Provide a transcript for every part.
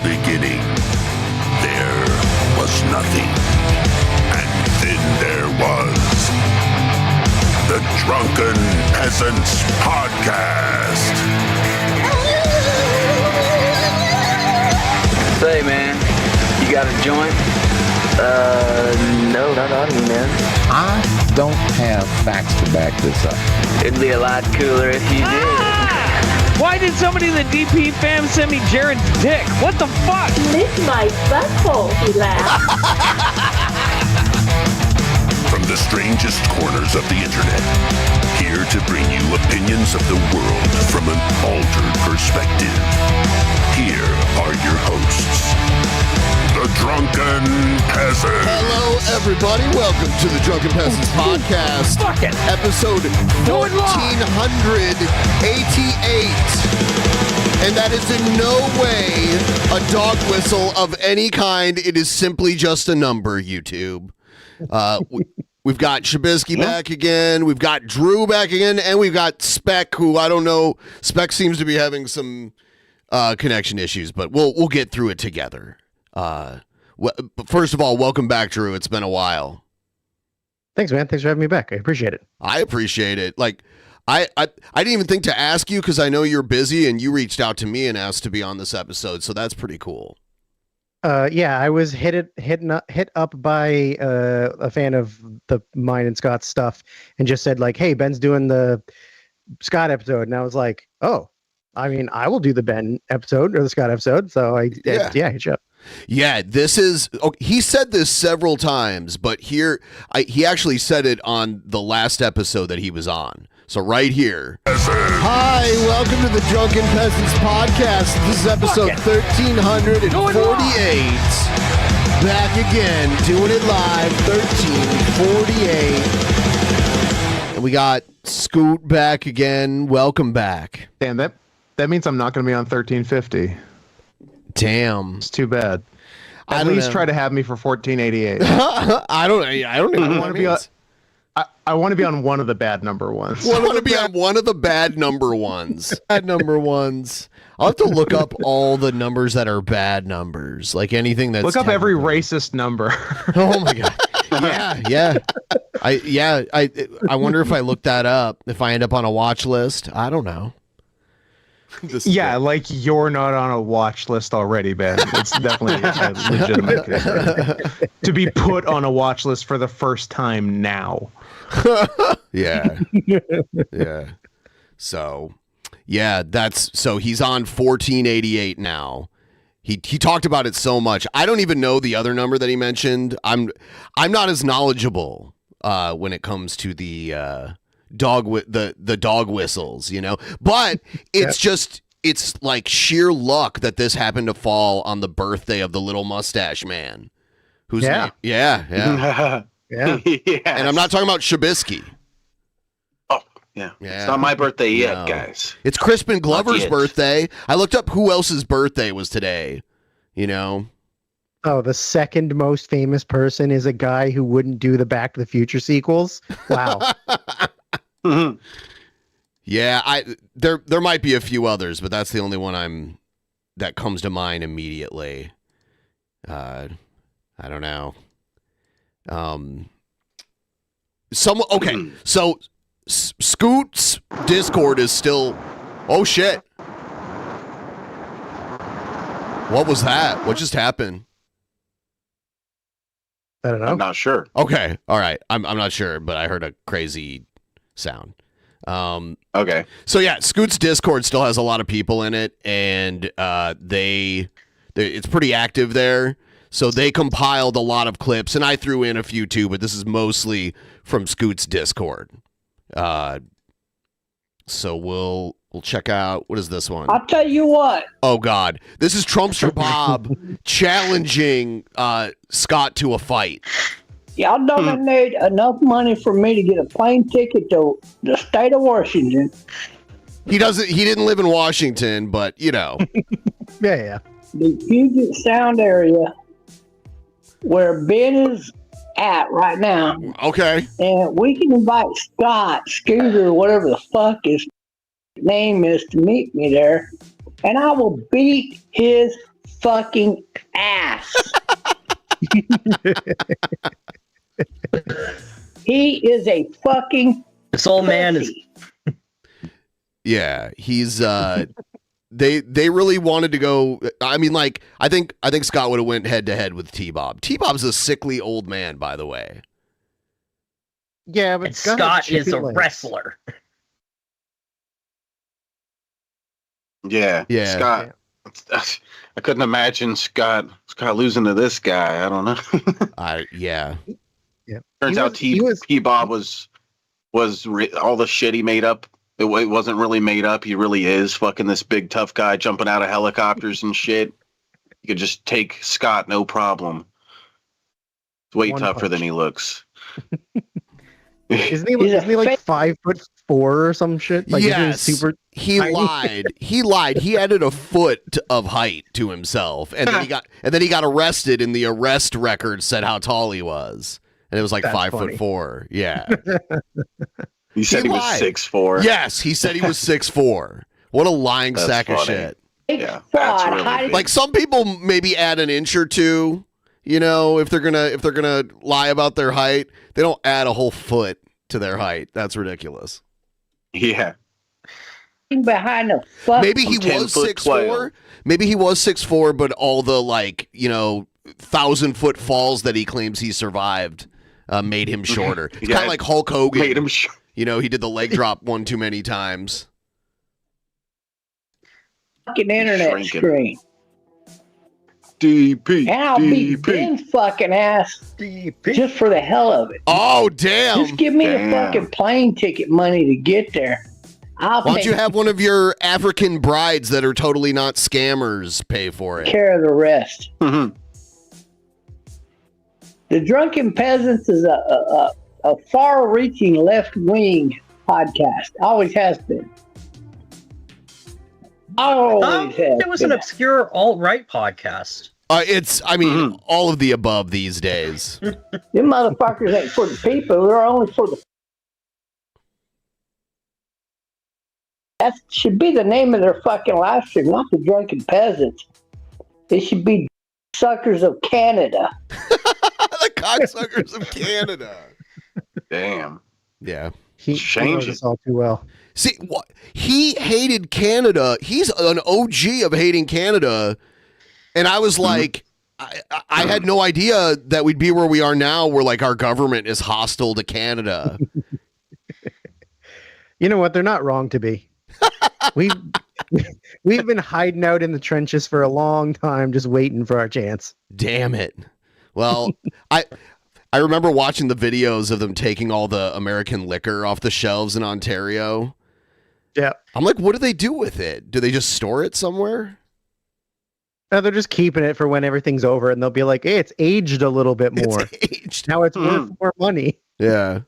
beginning, there was nothing. And then there was the Drunken Peasants Podcast. Say, man, you got a joint? No, not on me, man. I don't have facts to back this up. It'd be a lot cooler if you did. Why did somebody in the DP fam send me Jared's dick? What the fuck? Lick my butthole, he laughed. From the strangest corners of the internet, here to bring you opinions of the world from an altered perspective. Here are your hosts, the Drunken Peasants. Hello, everybody. Welcome to the Drunken Peasants Podcast. Fuck it. Episode 1488. And that is in no way a dog whistle of any kind. It is simply just a number, YouTube. We've got Shabisky back again. We've got Drew back again. And we've got Spec, who I don't know. Spec seems to be having some connection issues, but we'll get through it together. First of all, welcome back, Drew. It's been a while. Thanks, man. Thanks for having me back. I appreciate it. I appreciate it. Like, I didn't even think to ask you because I know you're busy, and you reached out to me and asked to be on this episode, so that's pretty cool. Yeah, I was hit up by a fan of mine and Scott's stuff, and just said like, "Hey, Ben's doing the Scott episode," and I was like, "Oh, I mean, I will do the Ben episode or the Scott episode." So hit you up. Yeah, this is. Oh, he said this several times, but here he actually said it on the last episode that he was on. So right here. Hi, welcome to the Drunken Peasants Podcast. This is episode 1348. Back again, doing it live, 1348. And we got Scoot back again. Welcome back. Damn, that means I'm not going to be on 1350. Damn, it's too bad. At least try to have me for 1488. I don't even want to be. I want to be on one of the bad number ones. I want to be on one of the bad number ones. Bad number ones. I'll have to look up all the numbers that are bad numbers, like anything that's. Look up every racist number. Oh my god. Yeah. I wonder if I look that up, if I end up on a watch list. I don't know. Like you're not on a watch list already, Ben. It's definitely a legitimate case, right? To be put on a watch list for the first time now. Yeah. So he's on 1488 now. He talked about it so much. I don't even know the other number that he mentioned. I'm not as knowledgeable when it comes to the dog whistles, you know, but it's it's like sheer luck that this happened to fall on the birthday of the little mustache man who's yeah. And I'm not talking about Shabisky. Oh yeah. It's not my birthday yet, guys. It's Crispin Glover's birthday. I looked up who else's birthday was today, you know. Oh, the second most famous person is a guy who wouldn't do the Back to the Future sequels. Wow. Mm-hmm. Yeah, there might be a few others, but that's the only one that comes to mind immediately. I don't know. So Scoot's Discord is still. Oh shit! What was that? What just happened? I don't know. I'm not sure. Okay, all right. I'm not sure, but I heard a crazy sound. Okay. So yeah, Scoot's Discord still has a lot of people in it, and it's pretty active there. So they compiled a lot of clips, and I threw in a few too, but this is mostly from Scoot's Discord. So we'll check out, what is this one? I'll tell you what. Oh God, this is Trumpster Bob challenging Scott to a fight. Y'all donate enough money for me to get a plane ticket to the state of Washington. He didn't live in Washington, but you know. Yeah. The Puget Sound area where Ben is at right now. Okay. And we can invite Scott, Scooter, whatever the fuck his name is, to meet me there. And I will beat his fucking ass. He is a fucking. This old man is. Yeah, he's they really wanted to go. I mean, like I think Scott would have went head to head with T-Bob. T-Bob's a sickly old man, by the way. Yeah, but And Scott is a wrestler. Yeah. Yeah. Scott. I couldn't imagine Scott losing to this guy. I don't know. Yeah. Turns out T-Bob was all the shit he made up. It wasn't really made up. He really is fucking this big tough guy jumping out of helicopters and shit. You could just take Scott, no problem. It's way tougher than he looks. Isn't he like 5'4" or some shit? Like, yes, he tiny? lied. He lied. He added a foot of height to himself, and then he got arrested. And the arrest record said how tall he was, and it was like That's 5'4". Yeah. He said he was 6'4". Yes, he said he was 6'4". What a lying That's sack of funny. shit. Yeah, that's really Like some people maybe add an inch or two. You know, if they're gonna lie about their height, they don't add a whole foot to their height. That's ridiculous. Yeah. Behind the fuck. Maybe he was 6'4". Maybe he was 6'4", but all the 1,000-foot falls that he claims he survived made him shorter. It's kind of like Hulk Hogan. Made him short. You know, he did the leg drop one too many times. Fucking internet Shrinking. screen. DP. And I'll beat Ben's fucking ass just for the hell of it. Oh, damn. Just give me the fucking plane ticket money to get there. Why don't you have one of your African brides that are totally not scammers pay for it? Care of the rest. Mm-hmm. The Drunken Peasants is a far-reaching left-wing podcast. Always has been. Always has It was an been. obscure alt-right podcast. All of the above these days. Them motherfuckers ain't for the people. They're only for the. That should be the name of their fucking live stream, not the Drunken Peasants. It should be Suckers of Canada. The cocksuckers of Canada. Damn. Yeah. He knows us all too well. See, what he hated Canada. He's an OG of hating Canada. And I was like, I had no idea that we'd be where we are now, where like our government is hostile to Canada. You know what? They're not wrong to be. We've been hiding out in the trenches for a long time, just waiting for our chance. Damn it. Well, I remember watching the videos of them taking all the American liquor off the shelves in Ontario. Yeah. I'm like, what do they do with it? Do they just store it somewhere? No, they're just keeping it for when everything's over, and they'll be like, hey, it's aged a little bit more. It's aged. Now it's worth more money. Yeah.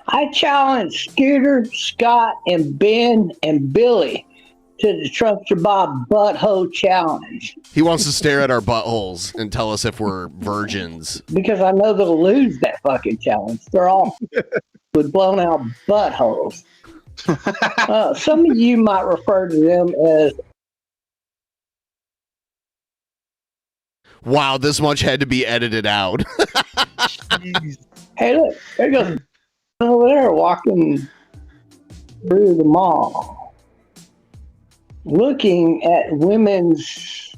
I challenge Scooter, Scott, and Ben and Billy to the Trumpster Bob Butthole Challenge. He wants to stare at our buttholes and tell us if we're virgins. Because I know they'll lose that fucking challenge. They're all with blown out buttholes. Some of you might refer to them as. Wow, this much had to be edited out. Hey, look, there goes over there walking through the mall, looking at women's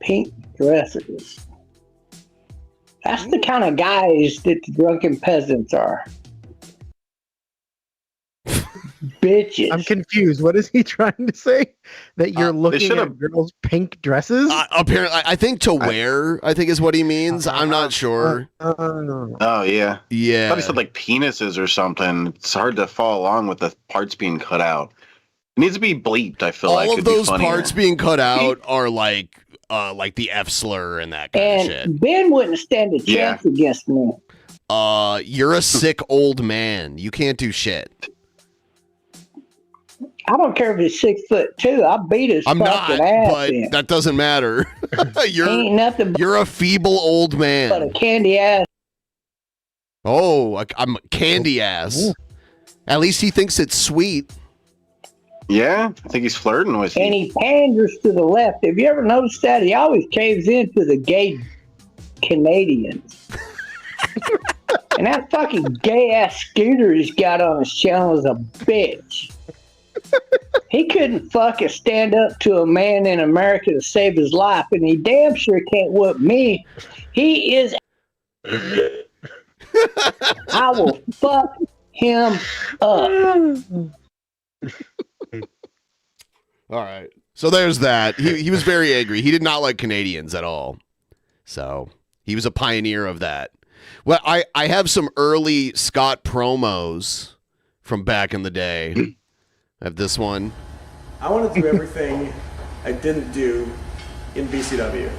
pink dresses. That's the kind of guys that the Drunken Peasants are. Bitches. I'm confused. What is he trying to say? That you're looking at girls' pink dresses? Apparently, I think to wear, I think is what he means. I'm not sure. Oh, yeah. Yeah. I thought he said like penises or something. It's hard to follow along with the parts being cut out. It needs to be bleeped, I feel like. All of It'd be those funnier. parts being cut out are like the F slur and that kind of shit. And Ben wouldn't stand a chance against me. You're a sick old man. You can't do shit. I don't care if he's 6'2". I beat his I'm fucking not, ass but in. that doesn't matter. Ain't nothing but You're a feeble old man. a candy ass. Oh, I'm candy ass. At least he thinks it's sweet. Yeah, I think he's flirting with you. And he panders to the left. Have you ever noticed that? He always caves into the gay Canadians. And that fucking gay-ass scooter he's got on his channel is a bitch. He couldn't fucking stand up to a man in America to save his life, and he damn sure can't whoop me. He is... I will fuck him up. All right. So there's that. He was very angry. He did not like Canadians at all. So he was a pioneer of that. Well, I have some early Scott promos from back in the day. I have this one. I want to do everything I didn't do in BCW.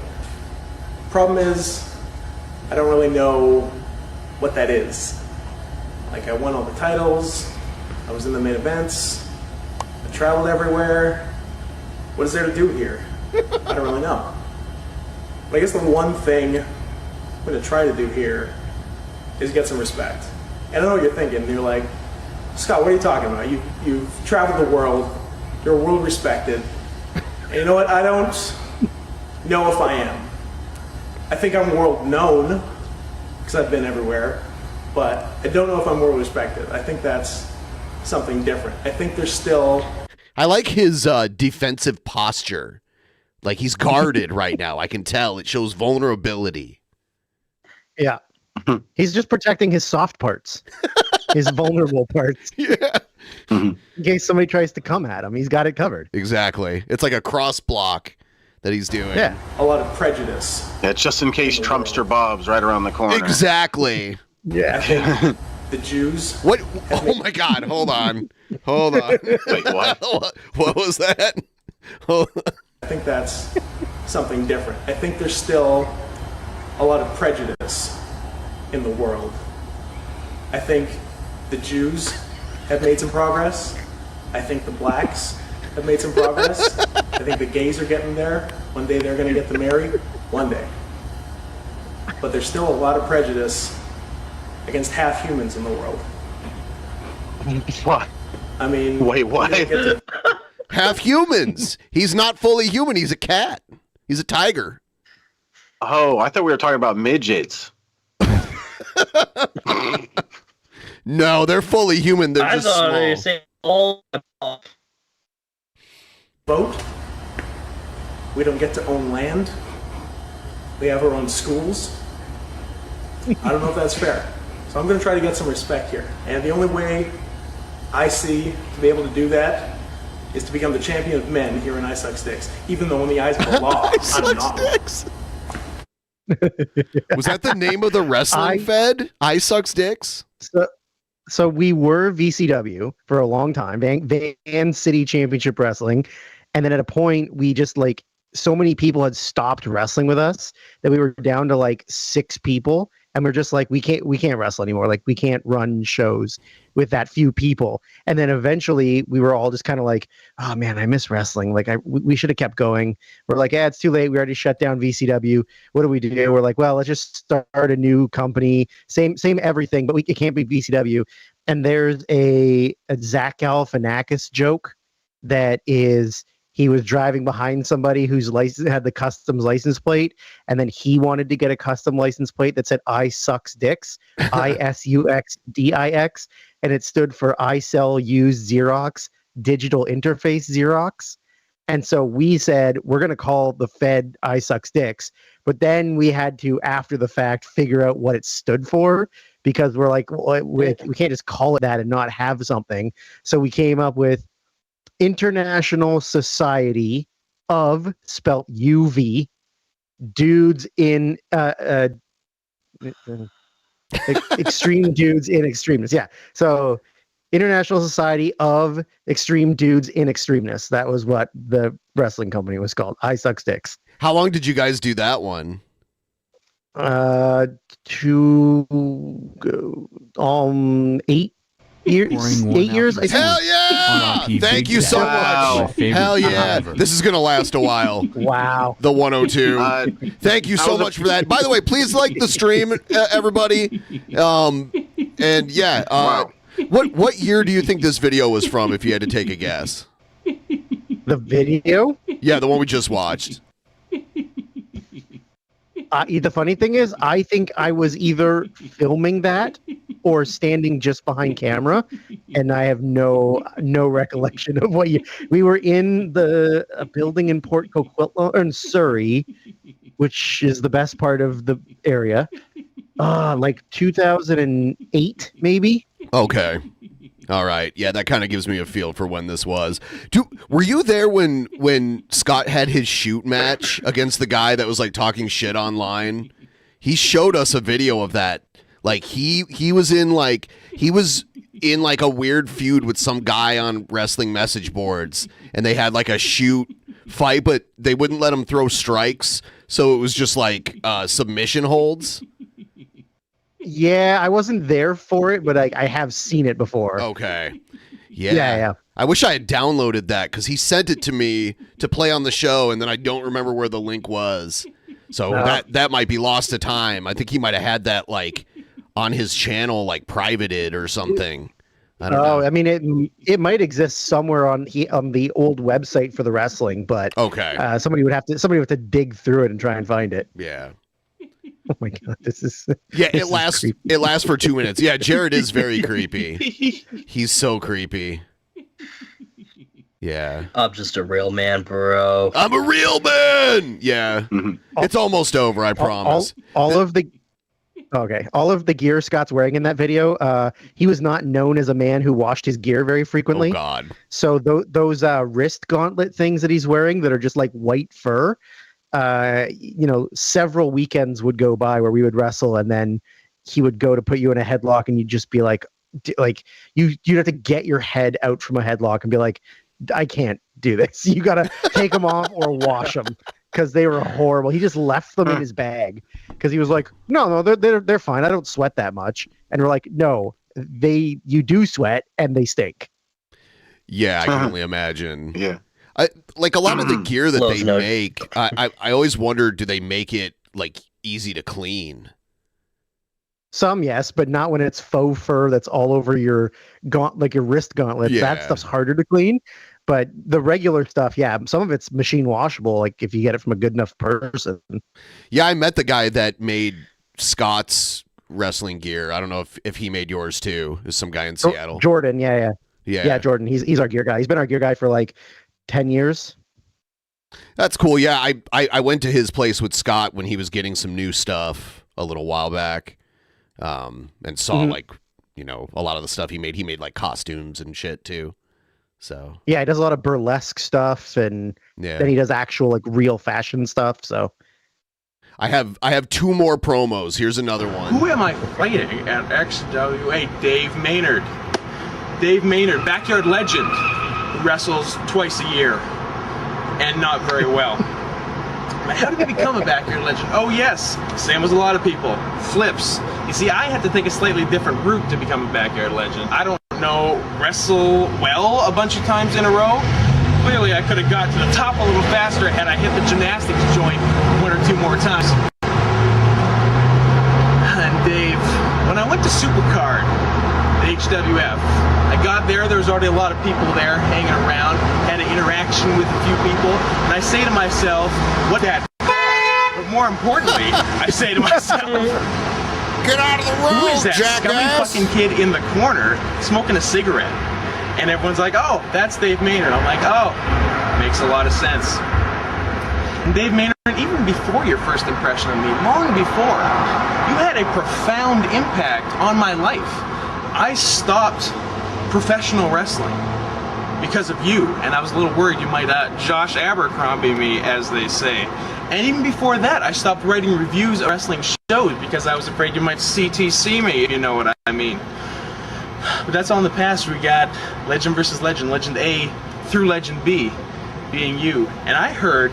Problem is, I don't really know what that is. Like, I won all the titles, I was in the main events, I traveled everywhere. What is there to do here? I don't really know. But I guess the one thing I'm going to try to do here is get some respect. And I know what you're thinking. You're like, Scott, what are you talking about? You've traveled the world, you're world respected. And you know what? I don't know if I am. I think I'm world known, because I've been everywhere, but I don't know if I'm world respected. I think that's something different. I think there's still... I like his defensive posture. Like, he's guarded right now. I can tell. It shows vulnerability. Yeah. He's just protecting his soft parts. His vulnerable parts. Yeah. In case somebody tries to come at him, he's got it covered. Exactly. It's like a cross block that he's doing. Yeah. A lot of prejudice. Yeah, just in case Trumpster Bob's right around the corner. Exactly. I think the Jews... What? Oh my God. Hold on. Hold on. Wait, what? What was that? Hold on. I think that's something different. I think there's still a lot of prejudice in the world. I think the Jews have made some progress. I think the blacks have made some progress. I think the gays are getting there. One day they're going to get to marry. One day. But there's still a lot of prejudice against half humans in the world. What? I mean... Wait, what? Half humans. He's not fully human. He's a cat. He's a tiger. Oh, I thought we were talking about midgets. No, they're fully human. They're just small. They say all Vote. We don't get to own land. We have our own schools. I don't know if that's fair. So I'm going to try to get some respect here. And the only way I see to be able to do that is to become the champion of men here in I Suck Sticks. Even though in the eyes of the law, I'm not. Was that the name of the wrestling fed? I Suck Sticks? So we were VCW for a long time, Van City Championship Wrestling. And then at a point, we just like, so many people had stopped wrestling with us that we were down to like 6 people. And we're just like, we can't wrestle anymore. Like, we can't run shows with that few people. And then eventually we were all just kind of like, oh man, I miss wrestling. Like, we should have kept going. We're like, it's too late. We already shut down VCW. What do we do? We're like, well, let's just start a new company. Same everything, but it can't be VCW. And there's a Zach Galifianakis joke that is, he was driving behind somebody whose license had the customs license plate, and then he wanted to get a custom license plate that said "I sucks dicks," ISUXDIX, and it stood for I sell used Xerox digital interface Xerox. And so we said we're going to call the Fed I sucks dicks, but then we had to, after the fact, figure out what it stood for, because we're like, well, we can't just call it that and not have something. So we came up with International Society of, spelt UV, dudes in extreme dudes in extremeness. Yeah. So International Society of Extreme Dudes in Extremeness. That was what the wrestling company was called. I Suck Sticks. How long did you guys do that one? 8 years. 8 years. Hell yeah! Thank you so much. Hell yeah! This is gonna last a while. Wow. The 102. Thank you so much for that. By the way, please like the stream, everybody. And yeah, what year do you think this video was from? If you had to take a guess. The video? Yeah, the one we just watched. The funny thing is, I think I was either filming that or standing just behind camera, and I have no recollection of what we were in a building in Port Coquitlam in Surrey, which is the best part of the area. Like 2008, maybe. Okay. All right. Yeah, that kind of gives me a feel for when this was. Were you there when Scott had his shoot match against the guy that was like talking shit online? He showed us a video of that. Like he was in a weird feud with some guy on wrestling message boards, and they had like a shoot fight, but they wouldn't let him throw strikes, so it was just like submission holds. Yeah, I wasn't there for it, but I have seen it before. Okay. Yeah. I wish I had downloaded that because he sent it to me to play on the show, and then I don't remember where the link was. So that might be lost to time. I think he might have had that like on his channel, like privated or something. I don't know. I mean, it might exist somewhere on the old website for the wrestling, but okay, somebody would have to dig through it and try and find it. Yeah. Oh my god, this is it lasts for 2 minutes. Yeah, Jared is very creepy. He's so creepy. Yeah. I'm just a real man, bro. I'm a real man. Yeah. It's almost over, I promise. All of the gear Scott's wearing in that video, he was not known as a man who washed his gear very frequently. Oh God. So those wrist gauntlet things that he's wearing that are just like white fur, several weekends would go by where we would wrestle, and then he would go to put you in a headlock, and you'd just be like you'd have to get your head out from a headlock and be like, I can't do this. You gotta take them off or wash them because they were horrible. He just left them in his bag because he was like, no, they're fine. I don't sweat that much. And we're like, no, you do sweat and they stink. Yeah, I can only imagine. Yeah. Like a lot of the gear that they make, I always wonder, do they make it like easy to clean? Some, yes, but not when it's faux fur that's all over your your wrist gauntlet. Yeah. That stuff's harder to clean. But the regular stuff, yeah, some of it's machine washable, like if you get it from a good enough person. Yeah, I met the guy that made Scott's wrestling gear. I don't know if he made yours too. There's some guy in Seattle. Jordan, yeah, Jordan. He's our gear guy. He's been our gear guy for like 10 years. That's cool. Yeah, I went to his place with Scott when he was getting some new stuff a little while back, and saw like, a lot of the stuff he made. He made like costumes and shit too. So yeah, he does a lot of burlesque stuff, and then he does actual like real fashion stuff. So I have two more promos. Here's another one. Who am I fighting at XWA? Dave Maynard. Dave Maynard, backyard legend, who wrestles twice a year, and not very well. How did he become a backyard legend? Oh yes, same as a lot of people. Flips. You see, I had to take a slightly different route to become a backyard legend. I don't wrestle well a bunch of times in a row. Clearly I could have got to the top a little faster had I hit the gymnastics joint one or two more times. And Dave, when I went to Supercard, the HWF, I got there was already a lot of people there hanging around, had an interaction with a few people, and I say to myself, what that? But more importantly, I say to myself, get out of the road, who is that scummy fucking kid in the corner smoking a cigarette? And everyone's like, oh, that's Dave Maynard. I'm like, oh, makes a lot of sense. And Dave Maynard, even before your first impression of me, long before, you had a profound impact on my life. I stopped professional wrestling because of you, and I was a little worried you might Josh Abercrombie me, as they say. And even before that, I stopped writing reviews of wrestling shows because I was afraid you might CTC me, if you know what I mean. But that's all in the past. We got Legend versus Legend, Legend A through Legend B, being you. And I heard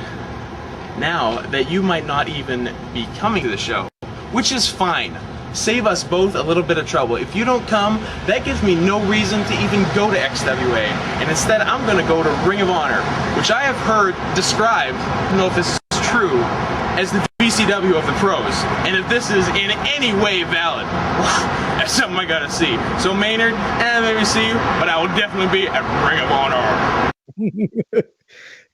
now that you might not even be coming to the show, which is fine. Save us both a little bit of trouble. If you don't come, that gives me no reason to even go to XWA. And instead, I'm going to go to Ring of Honor, which I have heard described, I don't know if this is true, as the VCW of the pros. And if this is in any way valid, that's something I gotta see. So Maynard, maybe see you, but I will definitely be at Ring of Honor.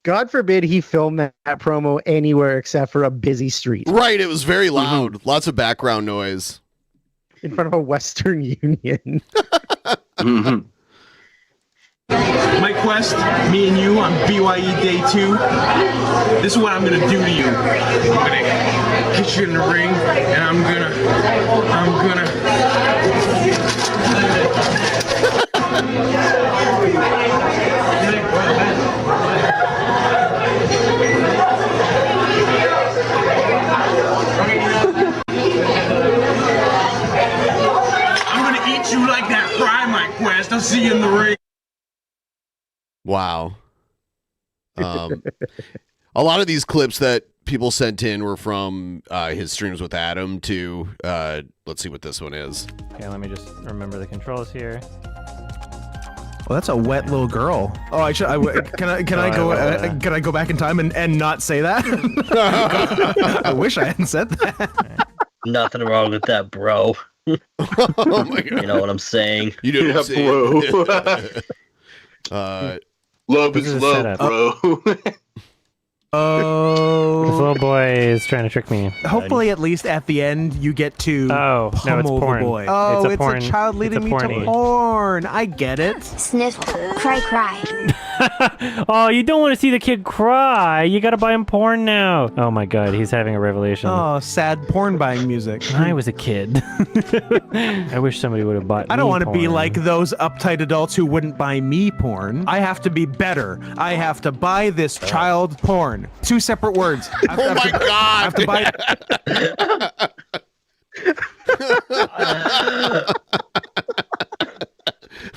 God forbid he filmed that promo anywhere except for a busy street. Right, it was very loud. Lots of background noise. In front of a Western Union. My quest, me and you on BYE day 2. This is what I'm gonna do to you. I'm gonna hit you in the ring, and I'm gonna. I'm gonna eat you like that fry, my quest. I'll see you in the ring. Wow. A lot of these clips that people sent in were from his streams with Adam to let's see what this one is. Okay, let me just remember the controls here. Well, that's a wet little girl. Oh, I should. Can I go back in time and not say that? I wish I hadn't said that. Nothing wrong with that, bro. Oh my God. You know what I'm saying? You know what I'm saying? Love is love, bro. Oh, this little boy is trying to trick me. Hopefully, at least at the end, you get to no, it's pummel porn. the boy. Oh, it's porn. a child leading me to porn. I get it. Sniff, cry, cry. Oh, you don't want to see the kid cry. You gotta buy him porn now. Oh my God, he's having a revelation. Oh, sad porn buying music. I was a kid. I wish somebody would have bought I don't want to porn. be like those uptight adults who wouldn't buy me porn. I have to be better. I have to buy this child porn. Two separate words. Oh my God. I have to buy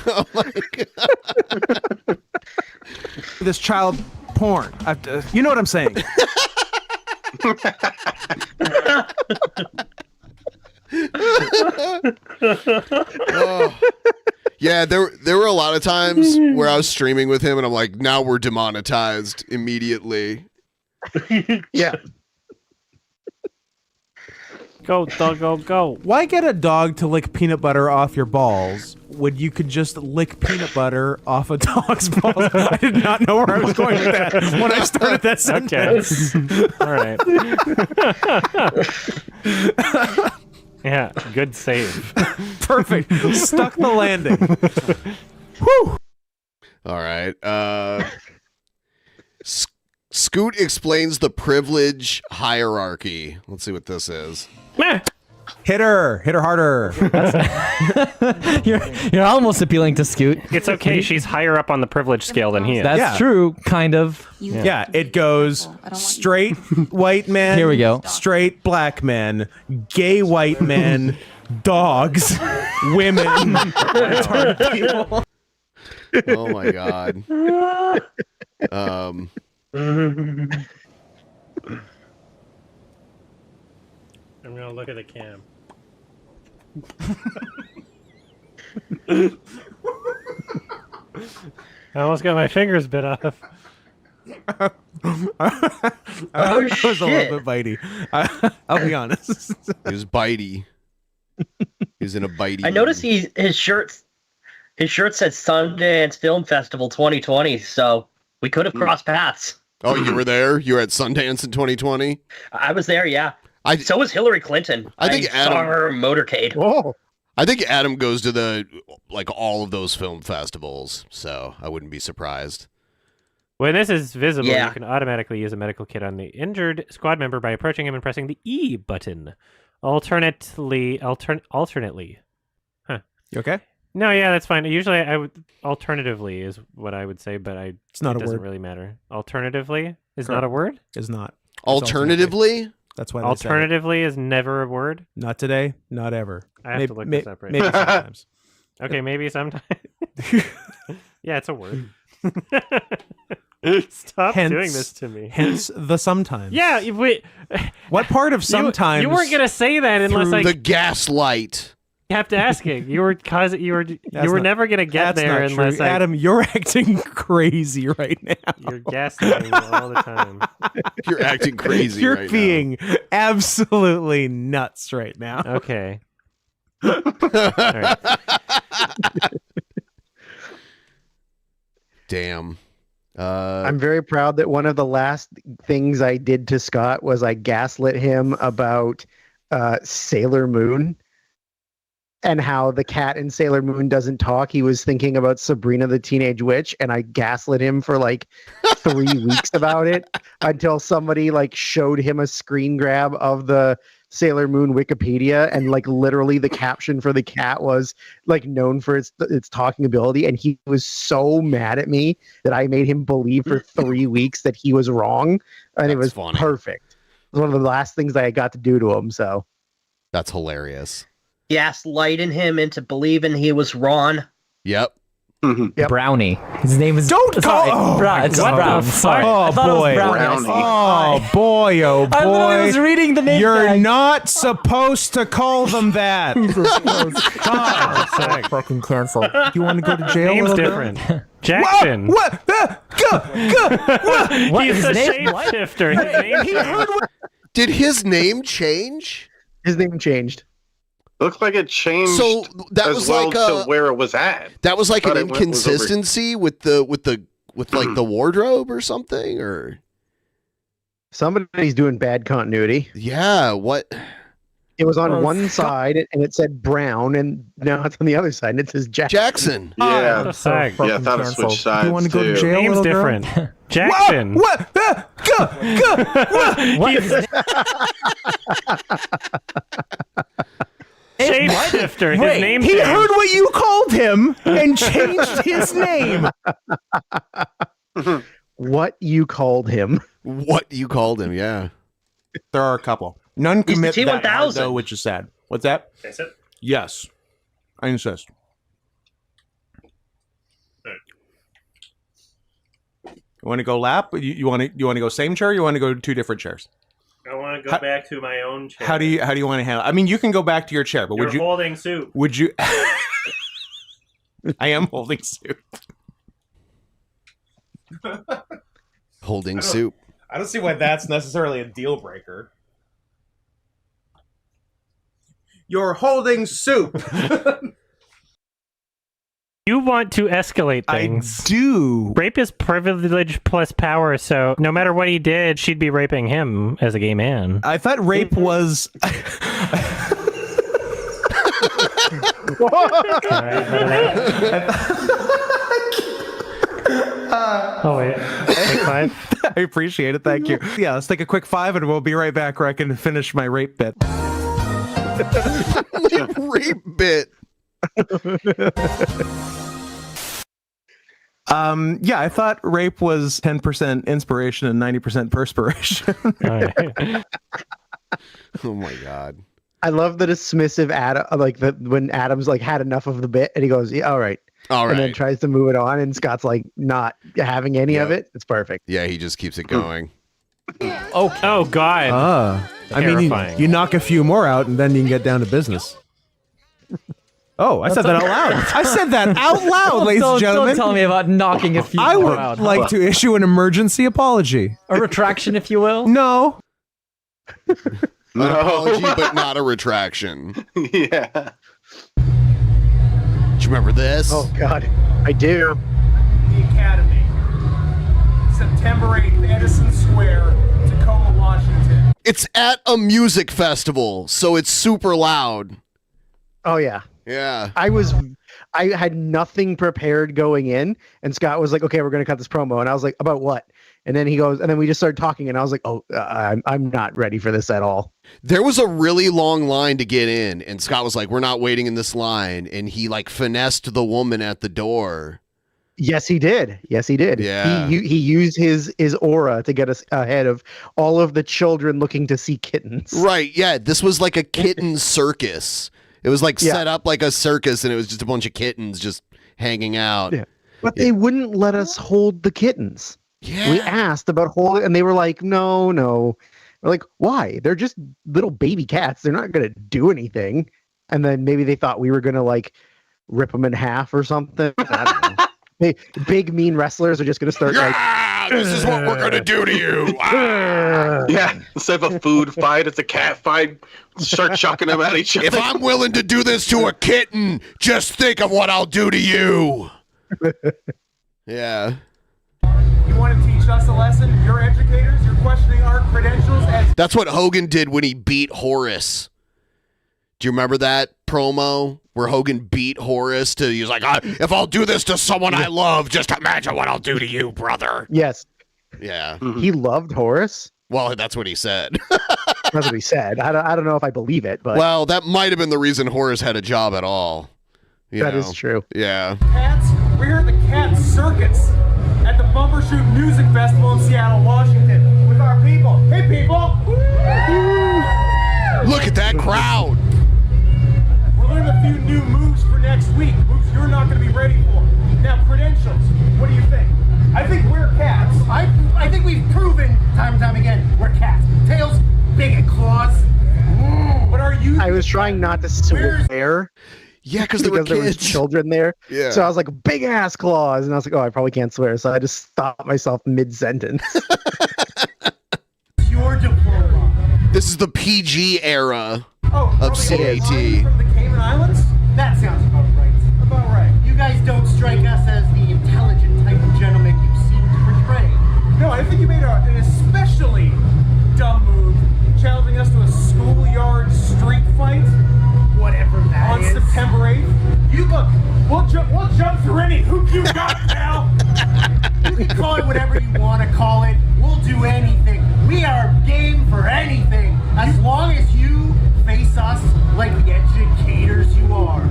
Oh my God. this child porn. I have to, you know what I'm saying? Oh. Yeah, there were a lot of times where I was streaming with him and I'm like, now we're demonetized immediately. Yeah. Go, dog, go, go. Why get a dog to lick peanut butter off your balls when you could just lick peanut butter off a dog's balls? I did not know where I was going with that when I started that sentence. All right. Yeah, good save. Perfect. Stuck the landing. Whew. All right. Scoot explains the privilege hierarchy. Let's see what this is. Hit her harder. You're almost appealing to Scoot. It's okay. She's higher up on the privilege scale than he is. That's true, kind of. Yeah, it goes straight white men. Here we go. Straight black men, gay white men, dogs, women, retarded people. Oh my God. I'm gonna look at the cam. I almost got my fingers bit off. I was a little bit bitey. I'll be honest. He was bitey. He's in a bitey. I noticed his shirt said Sundance Film Festival 2020, so we could have crossed paths. Oh, you were there? You were at Sundance in 2020? I was there, yeah. So was Hillary Clinton. I think Adam saw her motorcade. Oh. I think Adam goes to all of those film festivals, so I wouldn't be surprised. When this is visible, you can automatically use a medical kit on the injured squad member by approaching him and pressing the E button. Alternately. Huh. You okay? No, yeah, that's fine. Usually I would alternatively is what I would say, but it's not it a doesn't word. really matter. Alternatively is Correct. not a word? Is not. Alternatively? That's why they Alternatively is never a word? Not today, not ever. I have to look this up right maybe now. sometimes. Okay, maybe sometimes. Yeah, it's a word. Stop doing this to me. Hence the sometimes. Yeah, wait. What part of sometimes? You weren't gonna say that unless I the gaslight. kept asking. You were never gonna get there unless I. Adam, you're acting crazy right now. You're gaslighting all the time. You're acting crazy. You're right being absolutely nuts right now. Okay. All right. Damn. I'm very proud that one of the last things I did to Scott was I gaslit him about Sailor Moon and how the cat in Sailor Moon doesn't talk. He was thinking about Sabrina the Teenage Witch, and I gaslit him for like 3 weeks about it until somebody like showed him a screen grab of the Sailor Moon Wikipedia, and like literally the caption for the cat was like known for its talking ability, and he was so mad at me that I made him believe for 3 weeks that he was wrong, and it was funny. perfect. It was one of the last things that I got to do to him. So that's hilarious. Gaslighting him into believing he was wrong. Yep. Brownie. His name is. Don't Sorry, call. Brown. It's what Brown. the Sorry. fuck? I thought it was Oh, boy. Brownie. Oh boy, oh boy! I literally was reading the name You're tag. not supposed to call them that. God, fucking cancel. you want to go to jail? Name's a little different. bit? Jackson. What? What? He's His a name? What? shapeshifter. His name's He heard what? Did his name change? his name changed. Looked like it changed. So that as was well like to where it was at. That was like Thought an it was over- inconsistency with like the wardrobe or something, or Somebody's doing bad continuity. yeah. What? It was on Oh, one side and it said Brown, and now it's on the other side and it says Jackson. Yeah, the heck? yeah. I thought it switched sides. You want to go to too. jail? Name's little girl? different. Jackson. What? He's shapeshifter. His Wait, name's He changed. heard what you called him and changed his name. what you called him. What you called him? Yeah. There are a couple. None He's the commit that hard, T1000. though, which is sad. What's that? That's it. Yes, I insist. You want to go lap? You want to go same chair? Or you want to go to two different chairs? I want to go back to my own chair. How do you want to handle? I mean, you can go back to your chair, but You're would you? holding soup. Would you? I am holding soup. Holding soup. I don't see why that's necessarily a deal breaker. You're holding soup. You want to escalate things. I do. Rape is privilege plus power, so no matter what he did, she'd be raping him as a gay man. I thought rape was. Oh wait, take five. I appreciate it. Thank you. Yeah, let's take a quick 5 and we'll be right back where I can finish my rape bit. Rape bit. Yeah, I thought rape was 10% inspiration and 90% perspiration. Oh my god. I love the dismissive Adam, like when Adam's like had enough of the bit and he goes, yeah, all right. All And then right. tries to move it on and Scott's like not having any of it. It's perfect. Yeah, he just keeps it going. Oh god. I mean, Terrifying. you knock a few more out and then you can get down to business. Oh, I said that out loud. I said that out loud, ladies and gentlemen. Don't tell me about knocking a few I more would out. like to issue an emergency apology. A retraction, if you will. No. An apology, but not a retraction. Yeah. Do you remember this? Oh God, I do. The Academy. September 8th, Edison Square, Tacoma, Washington. It's at a music festival, so it's super loud. Oh yeah. Yeah. I had nothing prepared going in, and Scott was like, "Okay, we're gonna cut this promo," and I was like, "About what?" And then he goes, and then we just started talking, and I was like, "Oh, I'm not ready for this at all." There was a really long line to get in, and Scott was like, "We're not waiting in this line," and he like finessed the woman at the door. Yes, he did. Yes, he did. Yeah. He used his aura to get us ahead of all of the children looking to see kittens. Right. Yeah. This was like a kitten circus. It was like set up like a circus, and it was just a bunch of kittens just hanging out. Yeah. But they wouldn't let us hold the kittens. Yeah. We asked about holding, and they were like, no. We're like, why? They're just little baby cats. They're not going to do anything. And then maybe they thought we were going to like rip them in half or something. I don't know. Big mean wrestlers are just going to start like, this is what we're going to do to you. Yeah. Instead of a food fight, it's a cat fight. Start chucking them at each other. If I'm willing to do this to a kitten, just think of what I'll do to you. Yeah. want to teach us a lesson? You're educators. You're questioning our credentials as. That's what Hogan did when he beat Horace. Do you remember that promo where Hogan beat Horace? He was like, if I'll do this to someone I love, just imagine what I'll do to you, brother. Yes. Yeah. He loved Horace? Well, that's what he said. That's what he said. I don't know if I believe it, but well, that might have been the reason Horace had a job at all. That is true. Yeah. Cats, we're here at the Cat Circus at the Bumbershoot Music Festival in Seattle, Washington, with our people. Hey, people! Look at that crowd. We're learning a few new moves for next week, moves you're not going to be ready for. Now, credentials, what do you think? I think we're cats. I think we've proven time and time again we're cats. Tails, big and claws. But are you? I was trying not to swear. Yeah, because there were children there. Yeah. So I was like, big ass claws. And I was like, oh, I probably can't swear. So I just stopped myself mid-sentence. Your diploma. This is the PG era of CAT. From the Cayman Islands? That sounds about right. About right. You guys don't strike us as the intelligent type of gentleman you seem to portray. No, I think you made an especially dumb move, challenging us to a schoolyard street fight. Whatever that on is. September 8th. You look, we'll jump through any hoop you got, pal. You can call it whatever you want to call it. We'll do anything. We are game for anything, as long as you face us like the educators you are.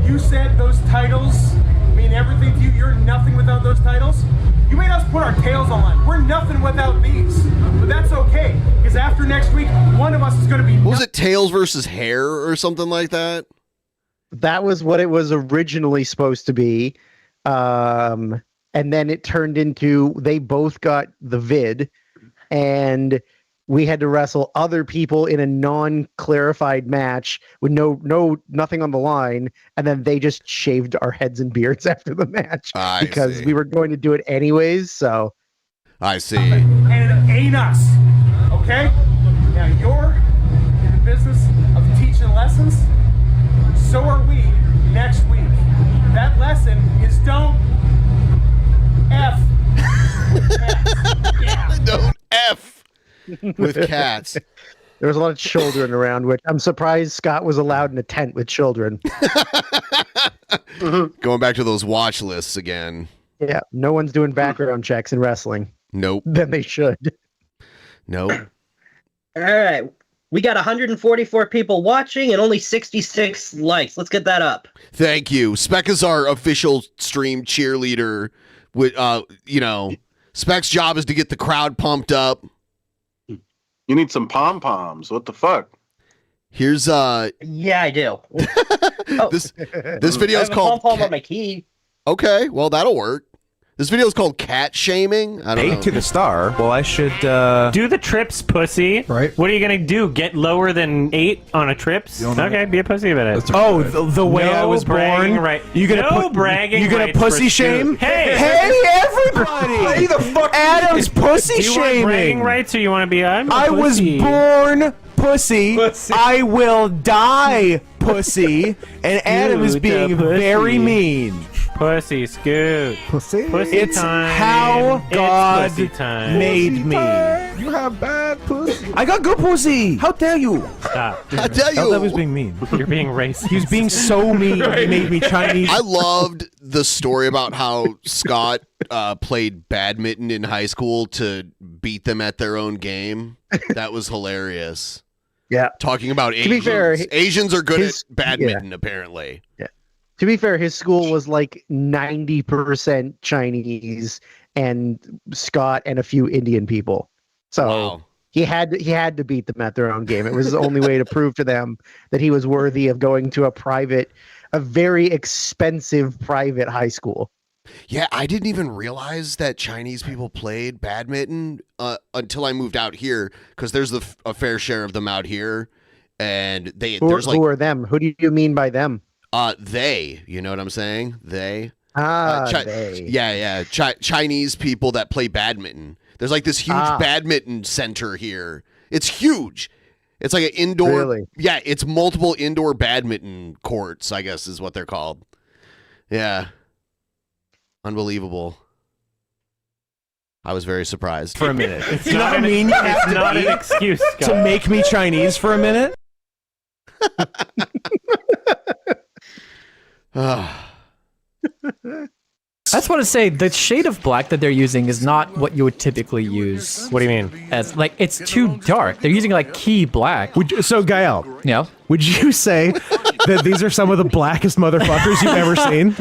You said those titles mean everything to you. You're nothing without those titles. You made us put our tails on line. We're nothing without these. But that's okay, because after next week, one of us is going to be... What was it, Tails versus Hair or something like that? That was what it was originally supposed to be. And then it turned into they both got the vid, and we had to wrestle other people in a non-clarified match with nothing on the line, and then they just shaved our heads and beards after the match because we were going to do it anyways. So I see. And it ain't us, okay? Now you're in the business of teaching lessons. So are we next week. That lesson is don't F. Yeah. Don't F with cats. There was a lot of children around, which I'm surprised Scott was allowed in a tent with children. Going back to those watch lists again. Yeah, no one's doing background checks in wrestling. Nope. Then they should. Nope. All right. We got 144 people watching and only 66 likes. Let's get that up. Thank you. Spec is our official stream cheerleader. With Spec's job is to get the crowd pumped up. You need some pom poms. What the fuck? Here's Yeah, I do. this video is called pom pom on my key. Okay, well that'll work. This video is called Cat Shaming. I don't know. 8 to the star. Well, I should do the trips, pussy. Right. What are you gonna do? Get lower than 8 on a trips? Okay, be a pussy about it. Oh, the way I was bragging born. Right. You gonna bragging. You gonna rights pussy for shame? Scoot. Hey, everybody! Hey, the fuck! Adam's pussy do you want shaming. bragging rights, or you want to be? I was born pussy. I will die pussy. And Adam is Scoot, being pussy. very mean. Pussy, Scoot. Pussy. Pussy It's time. how It's God pussy time. made me. You have bad pussy. I got good pussy. How dare you? Stop. I tell you, I was being mean. You're being racist. He was being so mean. He made me Chinese. I loved the story about how Scott played badminton in high school to beat them at their own game. That was hilarious. Yeah. Talking about Asians. To be fair, Asians are good his- at badminton, apparently. Yeah. To be fair, his school was like 90% Chinese and Scott and a few Indian people. So he had to beat them at their own game. It was the only way to prove to them that he was worthy of going to a very expensive private high school. Yeah, I didn't even realize that Chinese people played badminton until I moved out here, because there's a fair share of them out here, and Who are them? Who do you mean by them? They, you know what I'm saying? They. They. Yeah. Chinese people that play badminton. There's like this huge badminton center here. It's huge. It's like an indoor. Really? Yeah, it's multiple indoor badminton courts, I guess is what they're called. Yeah. Unbelievable. I was very surprised. For a minute. It's You know not how an- mean you have it's to not be an excuse, to Scott. make me Chinese for a minute? I just want to say the shade of black that they're using is not what you would typically use. What do you mean? As like it's too dark. They're using like key black. So Gael, yeah, would you say that these are some of the blackest motherfuckers you've ever seen?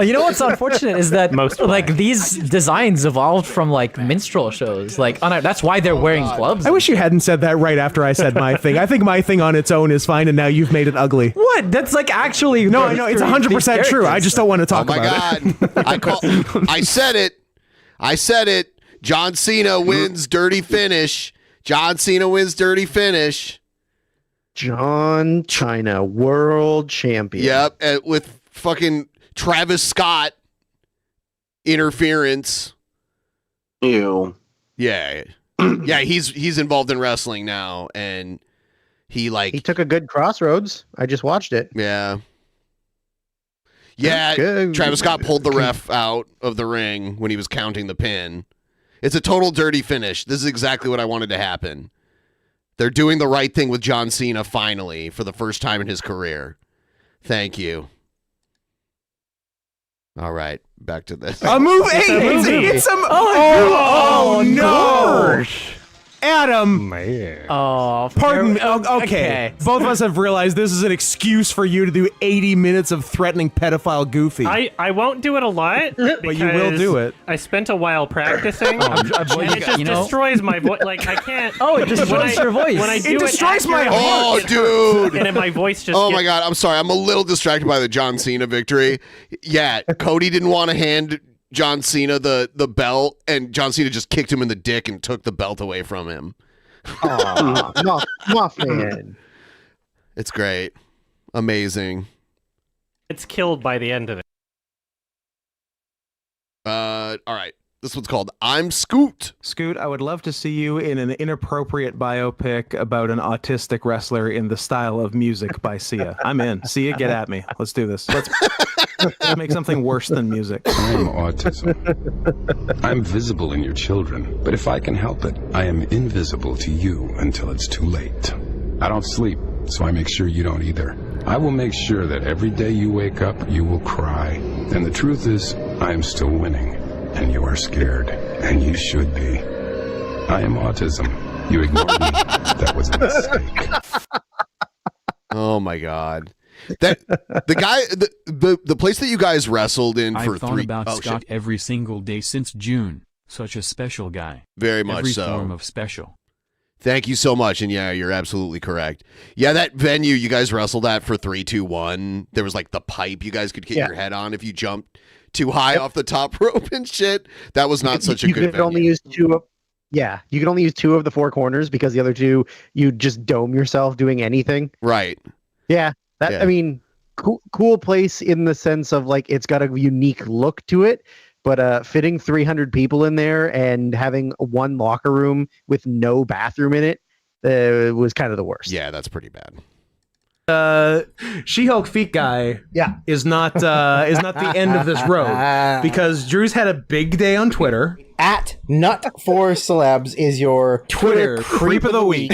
You know what's unfortunate is that like these designs evolved from like minstrel shows. Like that's why they're wearing gloves. I wish you hadn't said that right after I said my thing. I think my thing on its own is fine, and now you've made it ugly. What? That's like actually no, I know it's 100% true. I just don't want to talk about it. I said it. I said it. John Cena wins dirty finish. John Cena wins dirty finish. John China, world champion. Yep, with fucking Travis Scott interference. Ew. Yeah. Yeah, he's involved in wrestling now, and he took a good crossroads. I just watched it. Yeah. Yeah, Good. Travis Scott pulled the ref out of the ring when he was counting the pin. It's a total dirty finish. This is exactly what I wanted to happen. They're doing the right thing with John Cena finally for the first time in his career. Thank you. All right, back to this. A move 8. It's a oh no. Adam. Man. Oh, pardon me. Okay. Both of us have realized this is an excuse for you to do 80 minutes of threatening pedophile Goofy. I won't do it a lot, but you will do it. I spent a while practicing, and it just destroys my voice. Like I can't. Oh, it destroys your voice. When I do it destroys my heart. Oh, dude! And then my voice just. Oh my god! I'm sorry. I'm a little distracted by the John Cena victory. Yeah, Cody didn't want to hand John Cena the belt, and John Cena just kicked him in the dick and took the belt away from him. Aw, muffin. It's great. Amazing. It's killed by the end of it. All right. This one's called I'm Scoot. Scoot, I would love to see you in an inappropriate biopic about an autistic wrestler in the style of Music by Sia. I'm in. Sia, get at me. Let's do this. Let's make something worse than music. I am autism. I'm visible in your children, but if I can help it, I am invisible to you until it's too late. I don't sleep, so I make sure you don't either. I will make sure that every day you wake up, you will cry. And the truth is, I am still winning. And you are scared, and you should be. I am autism. You ignored me. That was a mistake. Oh my god. That the guy the place that you guys wrestled in for I've thought about Scott every single day since June. Such a special guy. Very much every so. Form of special. Thank you so much. And yeah, you're absolutely correct. Yeah, that venue you guys wrestled at for 3-2-1, there was like the pipe you guys could get your head on if you jumped too high off the top rope and shit. That was not such a good venue. You could only use two of you could only use 2 of the 4 corners because the other 2 you just dome yourself doing anything. Right. Yeah. I mean, cool place in the sense of like it's got a unique look to it, but fitting 300 people in there and having one locker room with no bathroom in it was kind of the worst. Yeah, that's pretty bad. She-Hulk feet guy is not the end of this road because Drew's had a big day on Twitter. At Nut4Celebs is your Twitter creep of the week.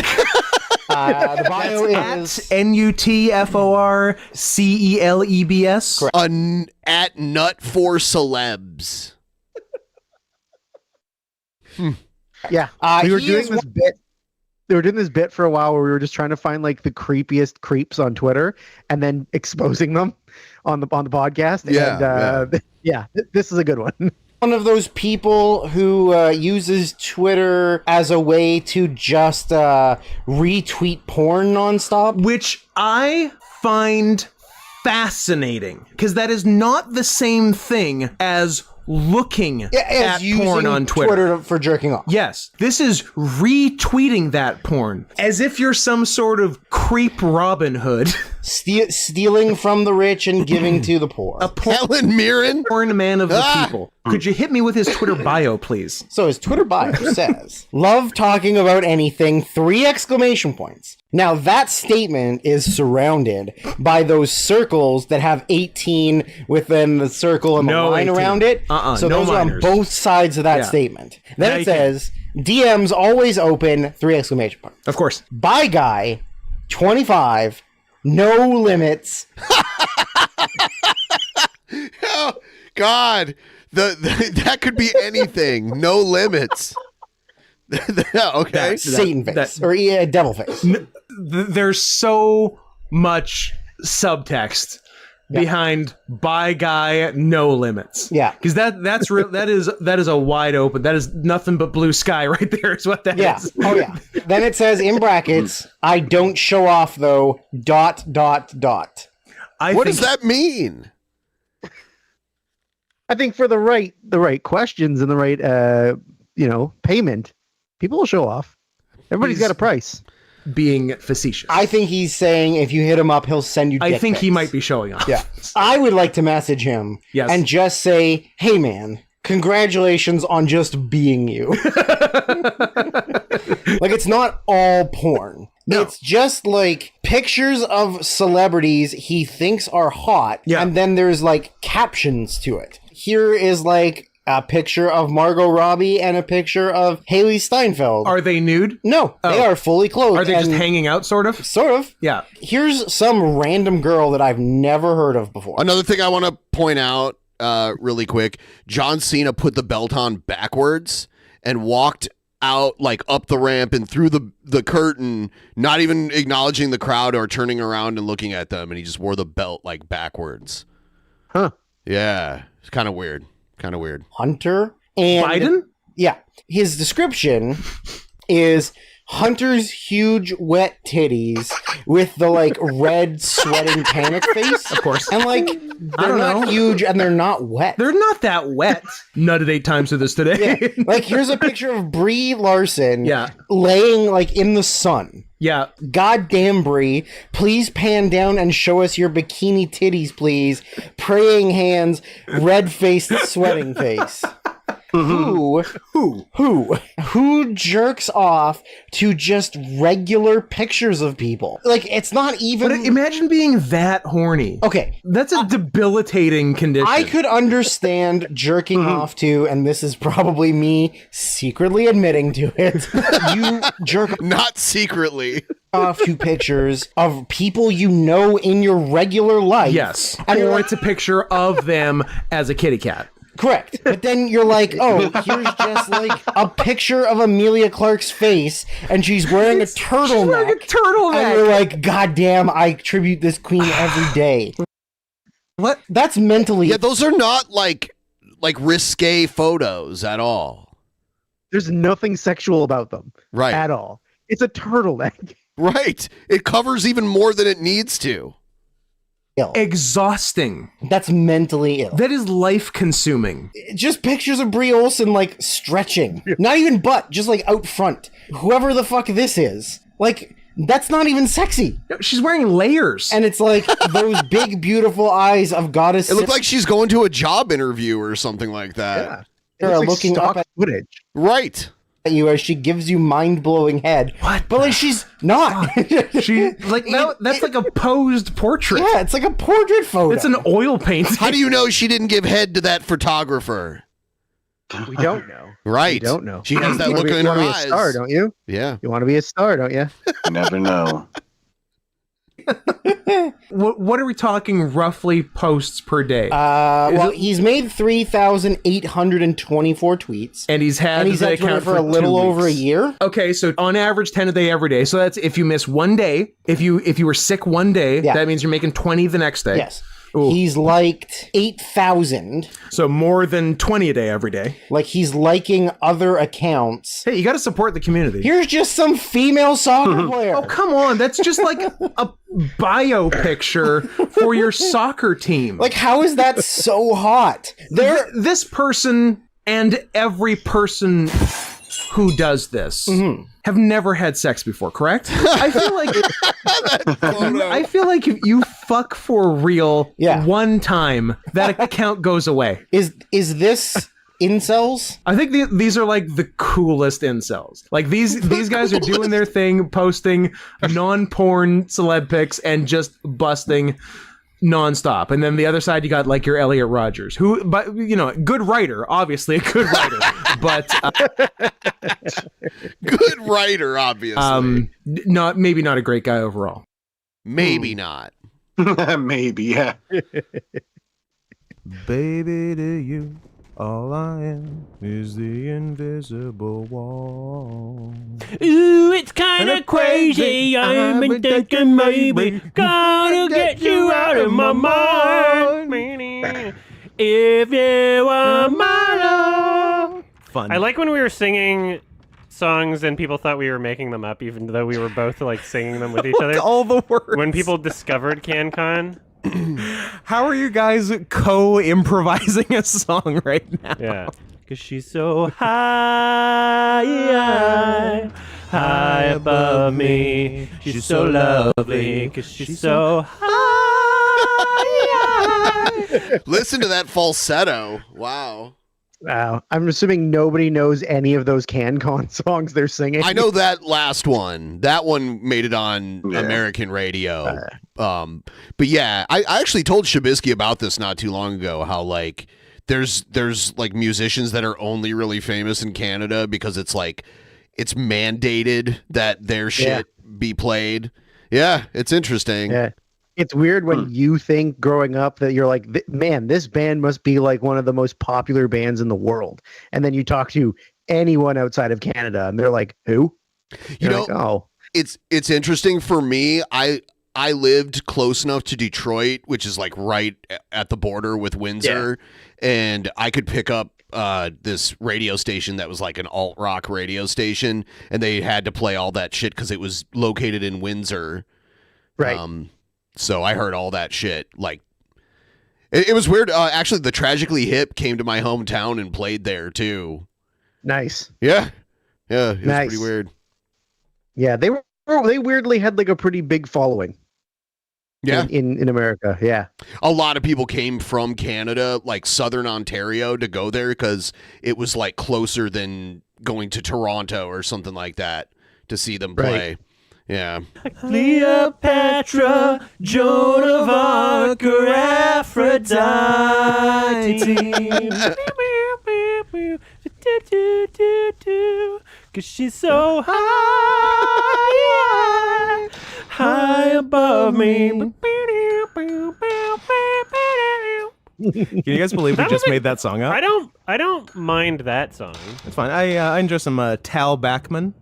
The bio is NUTFORCELEBS. At Nut4Celebs. Yeah, we were doing this bit. They were doing this bit for a while where we were just trying to find like the creepiest creeps on Twitter and then exposing them on the podcast. Yeah, this is a good one. One of those people who uses Twitter as a way to just retweet porn nonstop, which I find fascinating because that is not the same thing as looking at porn on Twitter for jerking off. Yes, this is retweeting that porn as if you're some sort of creep Robin Hood stealing from the rich and giving to the poor. Helen Mirren, porn man of the people. Could you hit me with his Twitter bio, please? So his Twitter bio says, "Love talking about anything, 3 exclamation points." Now that statement is surrounded by those circles that have 18 within the circle and the line 18. around it. So no those are on minors. both sides of that Yeah. statement. Then Now it you can- says, DMs always open, 3 exclamation points. Of course. By guy, 25, no limits. Oh, God, that could be anything. No limits. Okay, Satan face or devil face. There's so much subtext behind "by guy, no limits." Yeah, because that's real. That is a wide open. That is nothing but blue sky right there. Is what that is. Oh yeah. Then it says in brackets, "I don't show off though." ... What does that mean? I think for the right questions and the right payment, people will show off. Everybody's got a price. Being facetious. I think he's saying if you hit him up, he'll send you. I think pics. he might be showing off. Yeah, I would like to message him and just say, "Hey man, congratulations on just being you." Like, it's not all porn. No. It's just like pictures of celebrities he thinks are hot, and then there's like captions to it. Here is like a picture of Margot Robbie and a picture of Haley Steinfeld. Are they nude? No, they are fully clothed. Are they just hanging out, sort of? Sort of. Yeah. Here's some random girl that I've never heard of before. Another thing I want to point out really quick, John Cena put the belt on backwards and walked out like up the ramp and through the curtain, not even acknowledging the crowd or turning around and looking at them, and he just wore the belt like backwards. Huh. Yeah. It's kind of weird. Hunter and Biden? Yeah. His description is Hunter's huge wet titties with the like red sweating panic face. Of course. And like they're not huge and they're not wet. They're not that wet. Nutted 8 times to this today. Yeah. Like here's a picture of Brie Larson Yeah. laying like in the sun. Yeah. Goddamn, Brie, please pan down and show us your bikini titties, please. Praying hands, red-faced, sweating face. Who jerks off to just regular pictures of people? Like, it's not even... But imagine being that horny. Okay. That's a debilitating condition. I could understand jerking off to, and this is probably me secretly admitting to it, you jerk Not secretly. off to pictures of people you know in your regular life. Yes. And Or it's a picture of them as a kitty cat. Correct. But then you're like, oh, here's just like a picture of Amelia Clark's face, and she's wearing a turtleneck. And you're like, God damn, I tribute this queen every day. What? That's mentally... Yeah, those are not like risque photos at all. There's nothing sexual about them. Right. At all. It's a turtleneck. Right. It covers even more than it needs to. Ill. Exhausting. That's mentally ill. That is life consuming. Just pictures of Brie Olson like stretching. Not even butt, just like out front. Whoever the fuck this is. Like, that's not even sexy. She's wearing layers. And it's like those big, beautiful eyes of goddess. It looked like she's going to a job interview or something like that. Yeah. They're Like looking stock up at footage. Right. you as she gives you mind-blowing head. What? But like she's not. She like that's like a posed portrait. Yeah, it's like a portrait photo. It's an oil painting. How do you know she didn't give head to that photographer? We don't know. Right. We don't know. She has that look in her You want to be eyes. a star, don't you? Yeah. You want to be a star, don't you? You never know. What are we talking roughly posts per day? Well, he's made 3,824 tweets, and he's had Twitter account for a little 2 over a weeks. year. Okay, so on average 10 a day every day. So that's if you miss one day, if you were sick one day, that means you're making 20 the next day. Yes. He's liked 8,000. So more than 20 a day every day. Like he's liking other accounts. Hey, you got to support the community. Here's just some female soccer player. Oh, come on. That's just like a bio picture for your soccer team. Like, how is that so hot? This person and every person who does this have never had sex before, correct? I feel like if you fuck for real one time, that account goes away. Is this incels? I think these are like the coolest incels. Like these guys are doing their thing, posting non-porn celeb pics and just busting nonstop. And then the other side, you got like your Elliot Rodgers, who, but you know, good writer, obviously a good writer, but good writer, obviously. Maybe not a great guy overall. Maybe not. Maybe, yeah. Baby, to you, all I am is the invisible wall. Ooh, it's kind of crazy. I've been thinking maybe gotta get you out of my mind. If you are my love. Fun. I like when we were singing songs and people thought we were making them up, even though we were both like singing them with each other. All the words. When people discovered CanCon. How are you guys co-improvising a song right now? Yeah. Because she's so high above me. She's so lovely. Because she's so high. Listen to that falsetto. Wow. Wow. I'm assuming nobody knows any of those CanCon songs they're singing. I know that last one. That one made it on American radio. But yeah, I actually told Shabisky about this not too long ago, how like there's like musicians that are only really famous in Canada because it's like it's mandated that their shit be played. Yeah, it's interesting. Yeah. It's weird when you think growing up that you're like, man, this band must be like one of the most popular bands in the world. And then you talk to anyone outside of Canada and they're like, who? You know, like, oh, it's interesting for me. I lived close enough to Detroit, which is like right at the border with Windsor. And I could pick up this radio station that was like an alt rock radio station. And they had to play all that shit because it was located in Windsor. Right. So I heard all that shit. Like, it was weird. Actually, the Tragically Hip came to my hometown and played there too. Nice. Yeah, it was pretty weird. Yeah, they weirdly had like a pretty big following. Yeah, in America. Yeah, a lot of people came from Canada, like Southern Ontario, to go there because it was like closer than going to Toronto or something like that to see them play. Right. Yeah. Cleopatra, Joan of Arc, or Aphrodite. Cause she's so high above me. Can you guys believe we just made that song up? I don't mind that song. It's fine. I enjoy some Tal Bachman.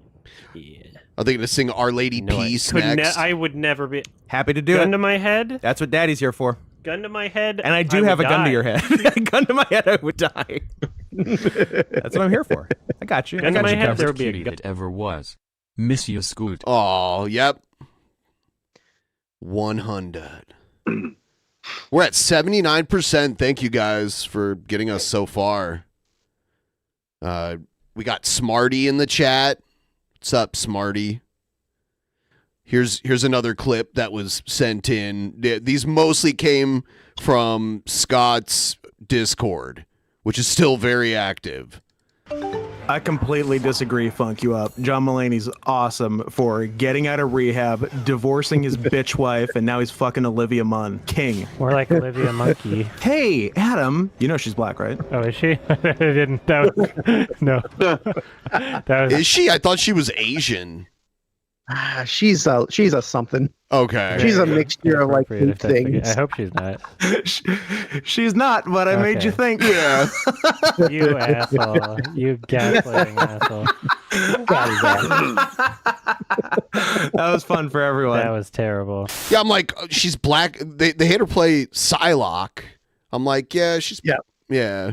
Are they going to sing Our Lady Peace next? I would never be happy to do Gun to my head. That's what Daddy's here for. Gun to my head. And I do have a gun to your head. Gun to my head, I would die. That's what I'm here for. I got you. Gun to my head, there would be a gun. It ever was. Miss you, Scoot. Oh, yep. 100. We're at 79%. Thank you guys for getting us so far. We got Smarty in the chat. What's up, Smarty? Here's another clip that was sent in. These mostly came from Scott's Discord, which is still very active. I completely disagree, Funk You Up. John Mulaney's awesome for getting out of rehab, divorcing his bitch wife, and now he's fucking Olivia Munn. King. More like Olivia Monkey. Hey, Adam. You know she's black, right? Oh, is she? I didn't. That was, no. That was, Is she? I thought she was Asian. She's a something. Okay. She's a mixture of like two things. I hope she's not. She's not, but I made you think. Yeah. You asshole. You gaslighting asshole. That was fun for everyone. That was terrible. Yeah, I'm like, she's black. They had her play Psylocke. I'm like, yeah, she's... Yeah.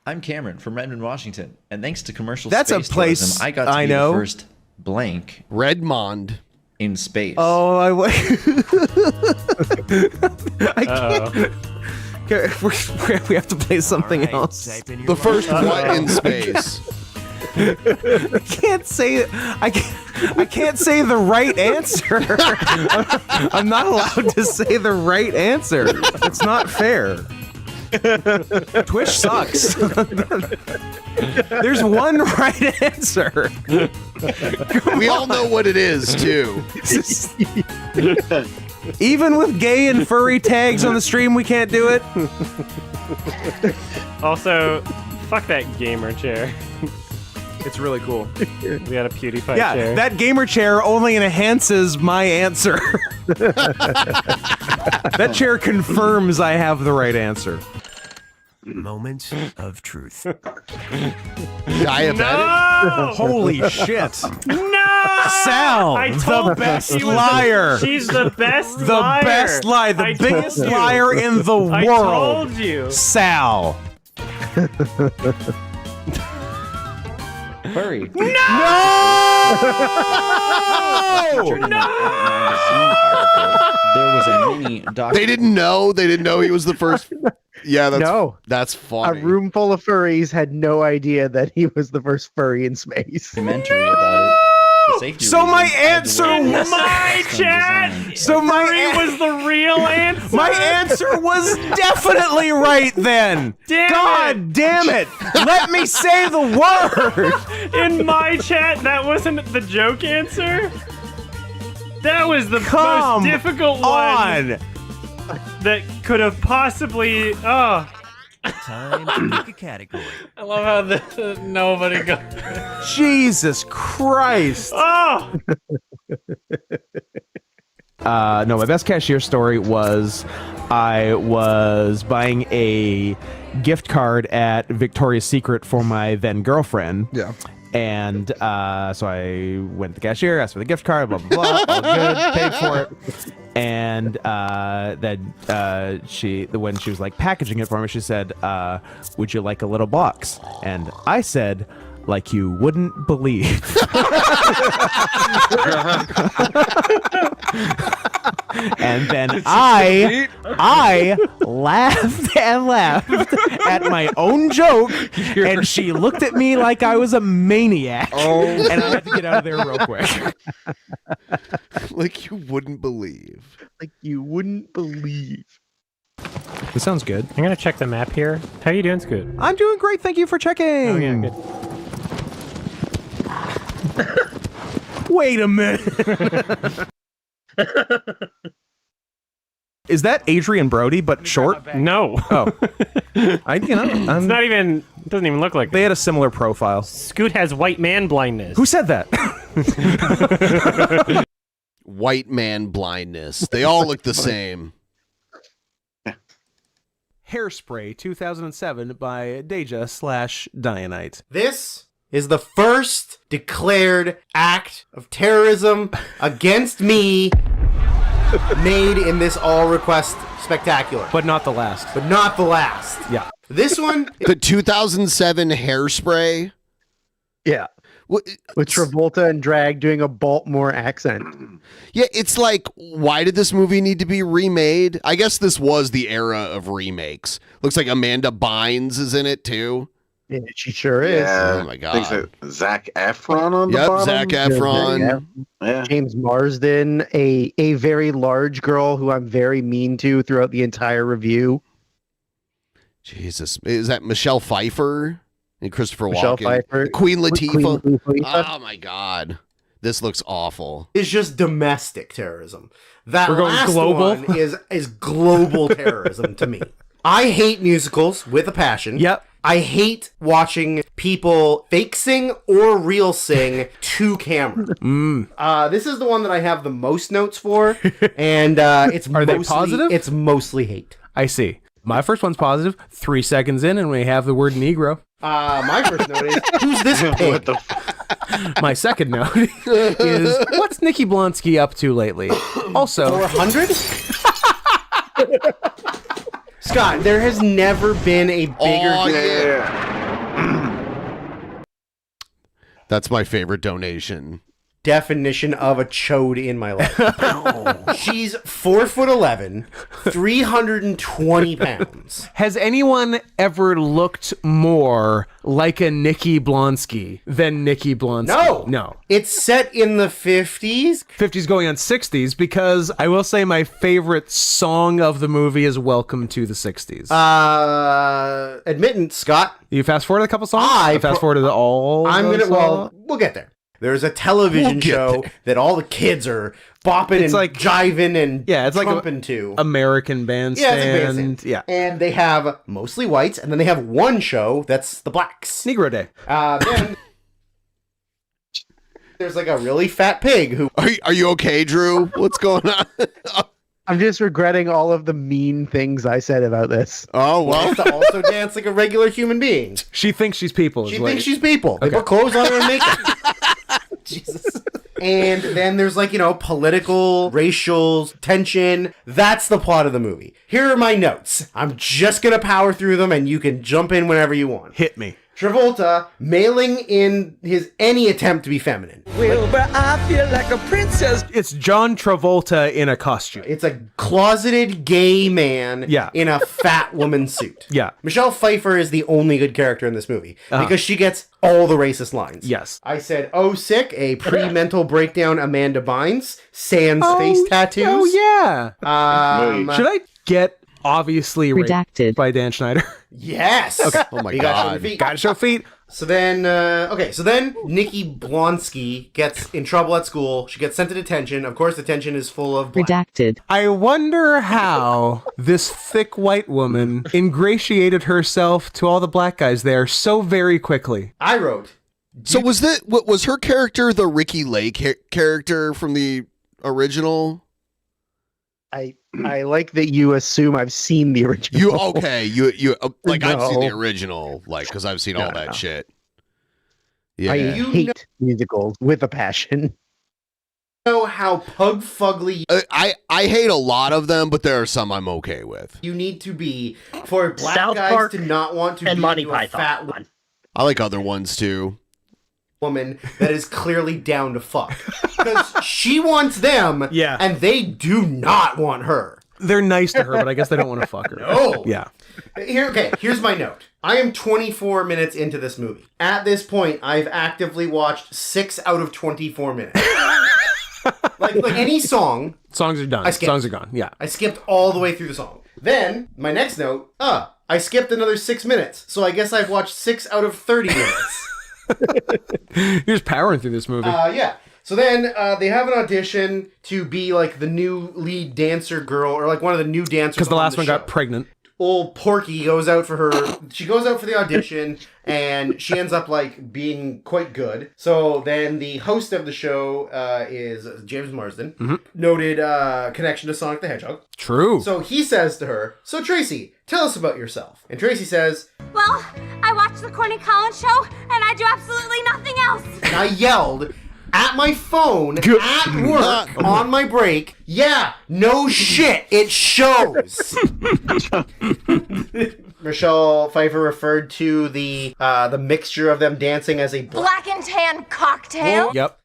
I'm Cameron from Redmond, Washington, and thanks to commercial That's space a place tourism, I got to be know. the first blank Redmond in space. Oh, I can't. Okay, we have to play something else. The first what in space? I can't say I can't say the right answer. I'm not allowed to say the right answer. It's not fair. Twitch sucks. There's one right answer. We all know what it is, too. Even with gay and furry tags on the stream, we can't do it. Also, fuck that gamer chair. It's really cool. We got a PewDiePie Yeah, chair. that gamer chair only enhances my answer. That chair confirms I have the right answer. Moments of truth. Diabetic? No! Holy shit. No! Sal, I told the best she was liar. She's the best The liar. best liar. The I biggest told you. liar in the world. I told you. Sal. Furry. No! There was a mini documentary. They didn't know. They didn't know he was the first. Yeah, that's funny. A room full of furries had no idea that he was the first furry in space. Documentary about it. For safety So my reasons, answer In was my chat, So my furry was the real answer. My answer was definitely right then. Damn God damn it. Let me say the word. In my chat, that wasn't the joke answer. That was the Come most difficult one that could have possibly. Oh. Time to pick a category. I love how nobody got. Jesus Christ. Oh. No, my best cashier story was I was buying a gift card at Victoria's Secret for my then girlfriend. Yeah. And so I went to the cashier, asked for the gift card, blah, blah, blah, all good, paid for it. And then when she was like packaging it for me, she said, would you like a little box? And I said, like you wouldn't believe. And then I laughed and laughed at my own joke, and she looked at me like I was a maniac. And I had to get out of there real quick. Like you wouldn't believe. Like you wouldn't believe. This sounds good. I'm gonna check the map here. How you doing, Scoot? I'm doing great. Thank you for checking. Oh yeah, good. Wait a minute. Is that Adrian Brody but short? No. Oh. It's not even. It doesn't even look like. They had a similar profile. Scoot has white man blindness. Who said that? White man blindness. They all look the same. Hairspray 2007 by Deja/Dianite. This is the first declared act of terrorism against me made in this all request spectacular. But not the last. But not the last. Yeah. This one. The 2007 Hairspray. Yeah. With Travolta and Drag doing a Baltimore accent. Yeah, it's like, why did this movie need to be remade? I guess this was the era of remakes. Looks like Amanda Bynes is in it too. Yeah, she sure is. Yeah, Oh my I god. think so. Zac Efron on the Yep, bottom. Zac Efron. Yeah. James Marsden, a very large girl who I'm very mean to throughout the entire review. Jesus, is that Michelle Pfeiffer and Christopher Michelle Walken? Pfeiffer. Queen Latifah. Queen Latifah. Oh my god, this looks awful. Is just domestic terrorism. That We're going last global? one is global terrorism to me. I hate musicals with a passion. Yep. I hate watching people fake sing or real sing to camera. This is the one that I have the most notes for, and it's Are they positive? It's mostly hate. I see. My first one's positive. 3 seconds in, and we have the word Negro. My first note is, who's this pig? My second note is, what's Nikki Blonsky up to lately? Also, 400? Scott, there has never been a bigger... That's my favorite donation definition of a chode in my life. She's 4'11", 320 pounds. Has anyone ever looked more like a Nikki Blonsky than Nikki Blonsky? No. It's set in the 50s. 50s going on 60s, because I will say my favorite song of the movie is Welcome to the 60s. Admittance, Scott. You fast forward a couple songs? I fast forward to we'll get there. There's a television show that all the kids are bopping and like jiving and it's like trumping to. American Bandstand. Yeah, it's like Bandstand. Yeah. And they have mostly whites, and then they have one show that's the blacks. Negro Day. Then there's like a really fat pig who... Are you okay, Drew? What's going on? I'm just regretting all of the mean things I said about this. Oh, well. Wants to also dance like a regular human being. She thinks she's people. She thinks she's people. They put clothes on her and makeup. Jesus. And then there's like, political, racial tension. That's the plot of the movie. Here are my notes. I'm just going to power through them and you can jump in whenever you want. Hit me. Travolta mailing in any attempt to be feminine. Wilbur, I feel like a princess. It's John Travolta in a costume. It's a closeted gay man in a fat woman suit. Yeah. Michelle Pfeiffer is the only good character in this movie because she gets all the racist lines. Yes. I said, oh, sick, a pre-mental breakdown Amanda Bynes, sans face tattoos. Oh, yeah. Should I get obviously redacted by Dan Schneider? Yes. Okay. Oh my God. Gotta show feet. So then, Nikki Blonsky gets in trouble at school. She gets sent to detention. Of course, detention is full of redacted. I wonder how this thick white woman ingratiated herself to all the black guys there so very quickly. I wrote. So was her character the Ricky Lake character from the original? I like that you assume I've seen the original. You like No. I've seen the original, like because I've seen all that shit. Yeah, I hate musicals with a passion. Know how pug fugly I hate a lot of them, but there are some I'm okay with. you need to be for black South guys Park to not want to and be Monty into a Python. fat I like other ones too. woman that is clearly down to fuck because she wants them, and they do not want her. They're nice to her, but I guess they don't want to fuck her. No. Yeah. Here's my note. I am 24 minutes into this movie. At this point, I've actively watched 6 out of 24 minutes. like any song. Songs are done. I skipped. Songs are gone. Yeah. I skipped all the way through the song. Then, my next note, I skipped another 6 minutes. So I guess I've watched 6 out of 30 minutes. You're just powering through this movie. Yeah. So then they have an audition to be like the new lead dancer girl or like one of the new dancers. Because the last one got pregnant. Old Porky goes out for her. She goes out for the audition and she ends up like being quite good. So then the host of the show is James Marsden. Noted connection to Sonic the Hedgehog. True. So he says to her, "So Tracy, tell us about yourself." And Tracy says, Well, I watch the Corny Collins show, and I do absolutely nothing else. and I yelled at my phone at work on my break, "Yeah, no shit, it shows." Michelle Pfeiffer referred to the mixture of them dancing as a Black and tan cocktail. Yep.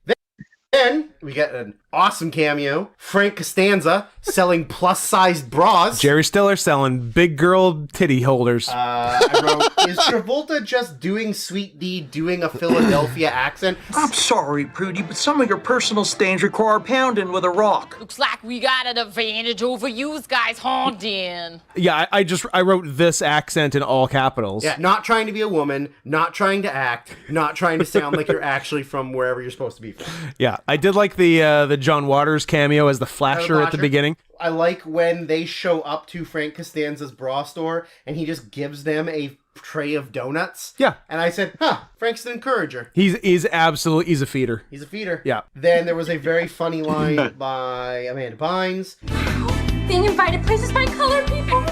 Then we get an awesome cameo. Frank Costanza selling plus-sized bras. Jerry Stiller selling big girl titty holders. I wrote, is Travolta just doing Sweet D doing a Philadelphia accent? I'm sorry, Prudy, but some of your personal stains require pounding with a rock. Looks like we got an advantage over you guys, Hogden. Yeah, I wrote this accent in all capitals. Yeah, not trying to be a woman, not trying to act, not trying to sound like you're actually from wherever you're supposed to be from. Yeah, I did like the John Waters cameo as the flasher at the beginning. I like when they show up to Frank Costanza's bra store and he just gives them a tray of donuts. Yeah. And I said, Frank's an encourager. He's a feeder. He's a feeder. Yeah. Then there was a very funny line by Amanda Bynes. Being invited places by colored people.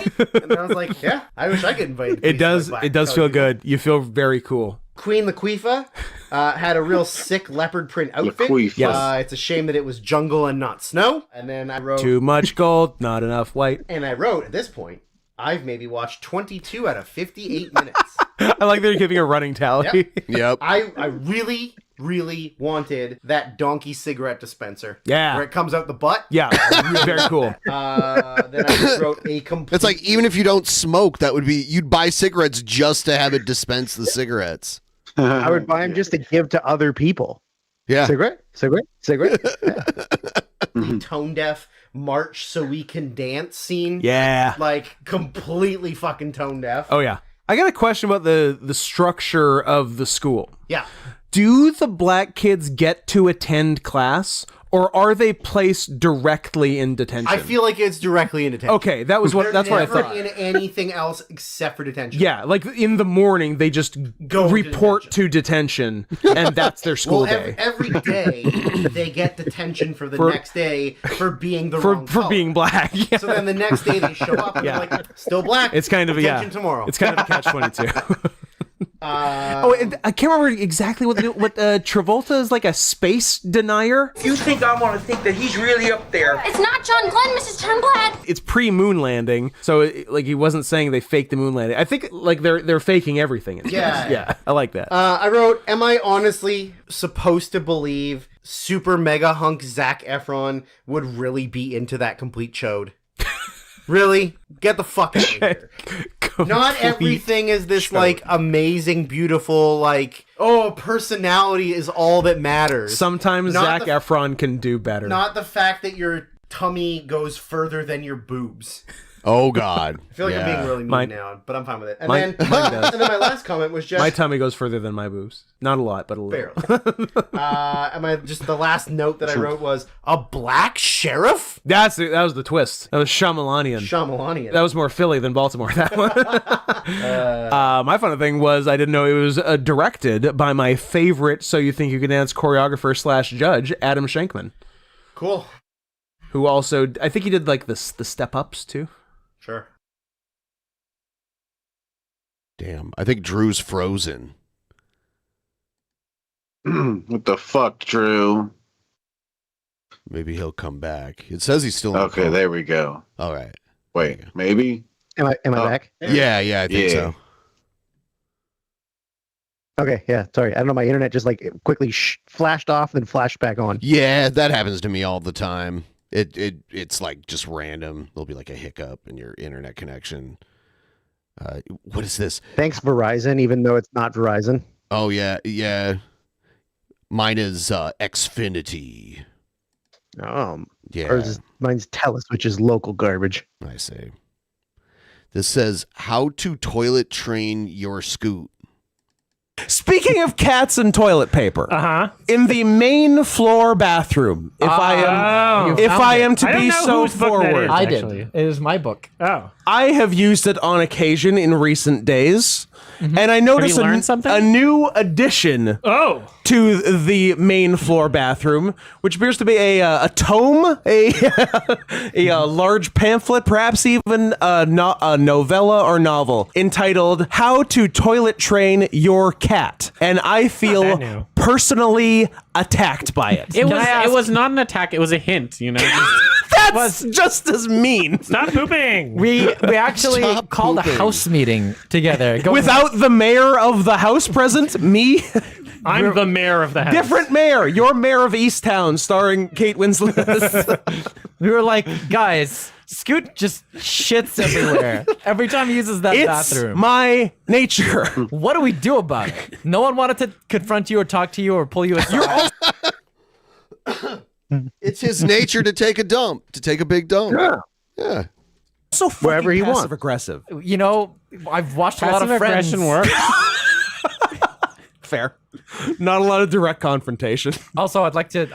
And I was like, yeah, I wish I could invite. It does feel good. You feel very cool. Queen Laquifa had a real sick leopard print outfit. Yes. It's a shame that it was jungle and not snow. And then I wrote... Too much gold, not enough white. And I wrote, at this point, I've maybe watched 22 out of 58 minutes. I like that you're giving a running tally. Yep. I really really wanted that donkey cigarette dispenser. Yeah. Where it comes out the butt. Yeah, very cool. Then I just wrote a complete... It's like, even if you don't smoke, that would be, you'd buy cigarettes just to have it dispense the cigarettes. I would buy them just to give to other people. Yeah. Cigarette. The tone deaf march so we can dance scene. Yeah. Like, completely fucking tone deaf. Oh, yeah. I got a question about the structure of the school. Yeah. Do the black kids get to attend class, or are they placed directly in detention? I feel like it's directly in detention. Okay, that's what I thought. They're never in anything else except for detention. Yeah, like in the morning, they just report to detention, and that's their school day. Every day, they get detention for the next day for being the wrong for color. being black. Yeah. So then the next day they show up and they're like, still black. It's kind of detention tomorrow. It's kind of a catch-22. And I can't remember exactly what Travolta is, like a space denier. You think I want to think that he's really up there? It's not John Glenn, Mrs. Turnblad. It's pre-moon landing, so like he wasn't saying they faked the moon landing. I think like they're faking everything. Yeah, I like that. I wrote, am I honestly supposed to believe super mega hunk Zac Efron would really be into that complete chode? Really? Get the fuck out of here. Not everything is this like amazing, beautiful, like, oh, personality is all that matters. Sometimes Zac Efron can do better. Not the fact that your tummy goes further than your boobs. Oh, God. I feel like I'm being really mean now, but I'm fine with it. And, Mine does. and then my last comment was just... My tummy goes further than my boobs. Not a lot, but a little. Barely. Just the last note that I wrote was, a black sheriff? That was the twist. That was Shyamalanian. That was more Philly than Baltimore, that one. My funny thing was I didn't know it was directed by my favorite So You Think You Can Dance choreographer / judge, Adam Shankman. Cool. Who also, I think he did like the Step Ups too. Sure. Damn, I think Drew's frozen. What the fuck, Drew? Maybe he'll come back. It says he's still. Okay, there we go. All right. Wait, maybe. Am I back? Yeah, I think so. Okay, yeah. Sorry, I don't know. My internet just like quickly flashed off, then flashed back on. Yeah, that happens to me all the time. It's like just random. There'll be like a hiccup in your internet connection. What is this? Thanks, Verizon, even though it's not Verizon. Oh yeah. Mine is Xfinity. Yeah. Mine's Telus, which is local garbage. I see. This says how to toilet train your scoot. Speaking of cats and toilet paper, in the main floor bathroom, if I am to be so forward, I did. It is my book. Oh, I have used it on occasion in recent days, and I noticed a new addition to the main floor bathroom, which appears to be a tome, a large pamphlet, perhaps even a novella or novel, entitled "How to Toilet Train Your Cat," and I feel personally attacked by it. It was not an attack. It was a hint. You know. That's just as mean. Stop pooping. We actually called a house meeting together. Without the mayor of the house present, me. I'm the mayor of the house. Different mayor. You're mayor of Easttown, starring Kate Winslet. We were like, guys, Scoot just shits everywhere. Every time he uses that bathroom. It's my nature. What do we do about it? No one wanted to confront you or talk to you or pull you aside. It's his nature to take a dump, to take a big dump. Yeah. So wherever he wants. Aggressive. You know, I've watched a lot of Friends. Aggression work. Fair. Not a lot of direct confrontation. Also, I'd like to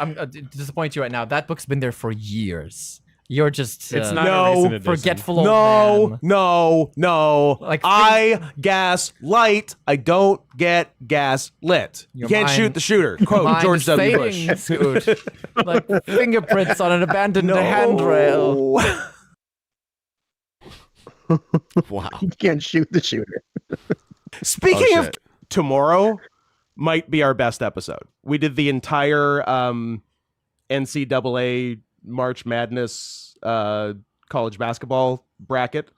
disappoint you right now. That book's been there for years. You're just it's not a recent edition. Forgetful old man. No. Like I gas light. I don't get gas lit. You can't shoot the shooter. Quote George W. Bush. Scoot. Like fingerprints on an abandoned handrail. Wow. You can't shoot the shooter. Speaking of tomorrow, might be our best episode. We did the entire NCAA March Madness college basketball bracket.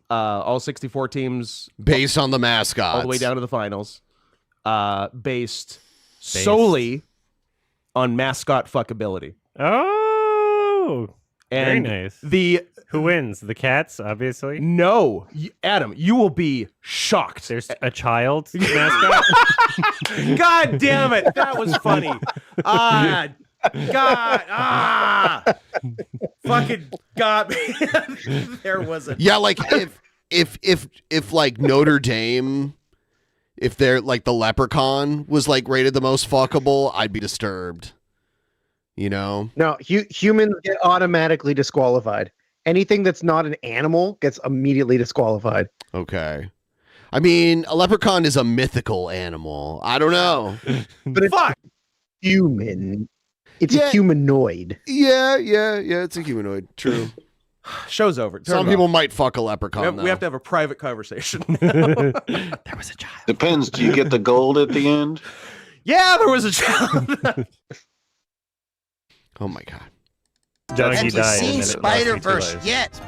All 64 teams. Based on the mascots. All the way down to the finals. Based solely on mascot fuckability. Oh, very And nice. Who wins? The cats, obviously. No, Adam, you will be shocked. There's a child mascot. God damn it, that was funny. Fucking God, man. There wasn't. Yeah, like if like Notre Dame, if they're like the Leprechaun was like rated the most fuckable, I'd be disturbed. You know? No, humans get automatically disqualified. Anything that's not an animal gets immediately disqualified. Okay. I mean, a leprechaun is a mythical animal. I don't know. But it's human. It's a humanoid. Yeah, it's a humanoid. True. Show's over. Some people might fuck a leprechaun. We have to have a private conversation. There was a child. Depends. Do you get the gold at the end? Yeah, there was a child. Oh my God. Doggy Have you died. seen and then it lost me 2 Spider-Verse lives. yet?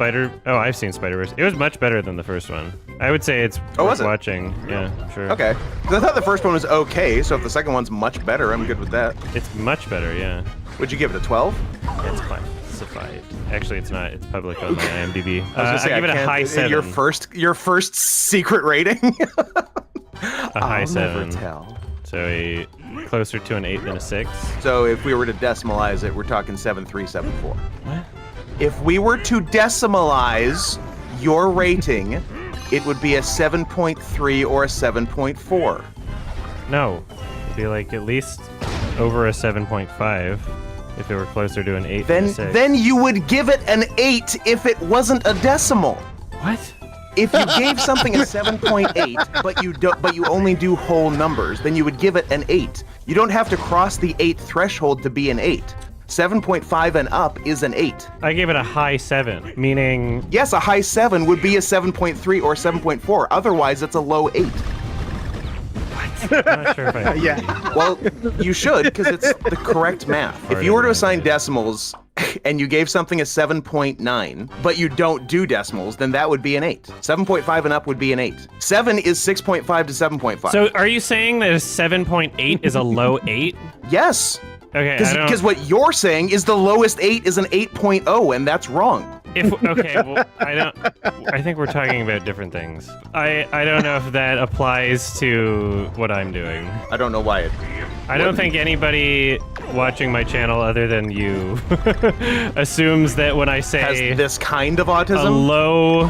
Oh, I've seen Spider-Verse. It was much better than the first one. I would say it's worth watching. Yeah, sure. Okay. 'Cause I thought the first one was okay, so if the second one's much better, I'm good with that. It's much better, yeah. Would you give it a 12? It's classified. Actually, it's not. It's public on my IMDb. I was gonna say, I give it a high 7. Your first secret rating? A high 7. Never tell. So closer to an 8 than a 6. So if we were to decimalize it, we're talking 7.374. What? If we were to decimalize your rating, it would be a 7.3 or a 7.4. No, it'd be like at least over a 7.5 if it were closer to an 8 than a 6. Then you would give it an 8 if it wasn't a decimal. What? If you gave something a 7.8, but you only do whole numbers, then you would give it an 8. You don't have to cross the 8 threshold to be an 8. 7.5 and up is an 8. I gave it a high 7, meaning... Yes, a high 7 would be a 7.3 or 7.4. Otherwise, it's a low 8. I'm not sure if I... Yeah. Well, you should, because it's the correct math. If you were to assign decimals and you gave something a 7.9, but you don't do decimals, then that would be an 8. 7.5 and up would be an 8. 7 is 6.5 to 7.5. So are you saying that a 7.8 is a low 8? Yes. Okay, Because what you're saying is the lowest 8 is an 8.0, and that's wrong. Okay, well, I think we're talking about different things. I don't know if that applies to what I'm doing. I don't know why it... I don't think anybody watching my channel other than you assumes that when I say has this kind of autism, a low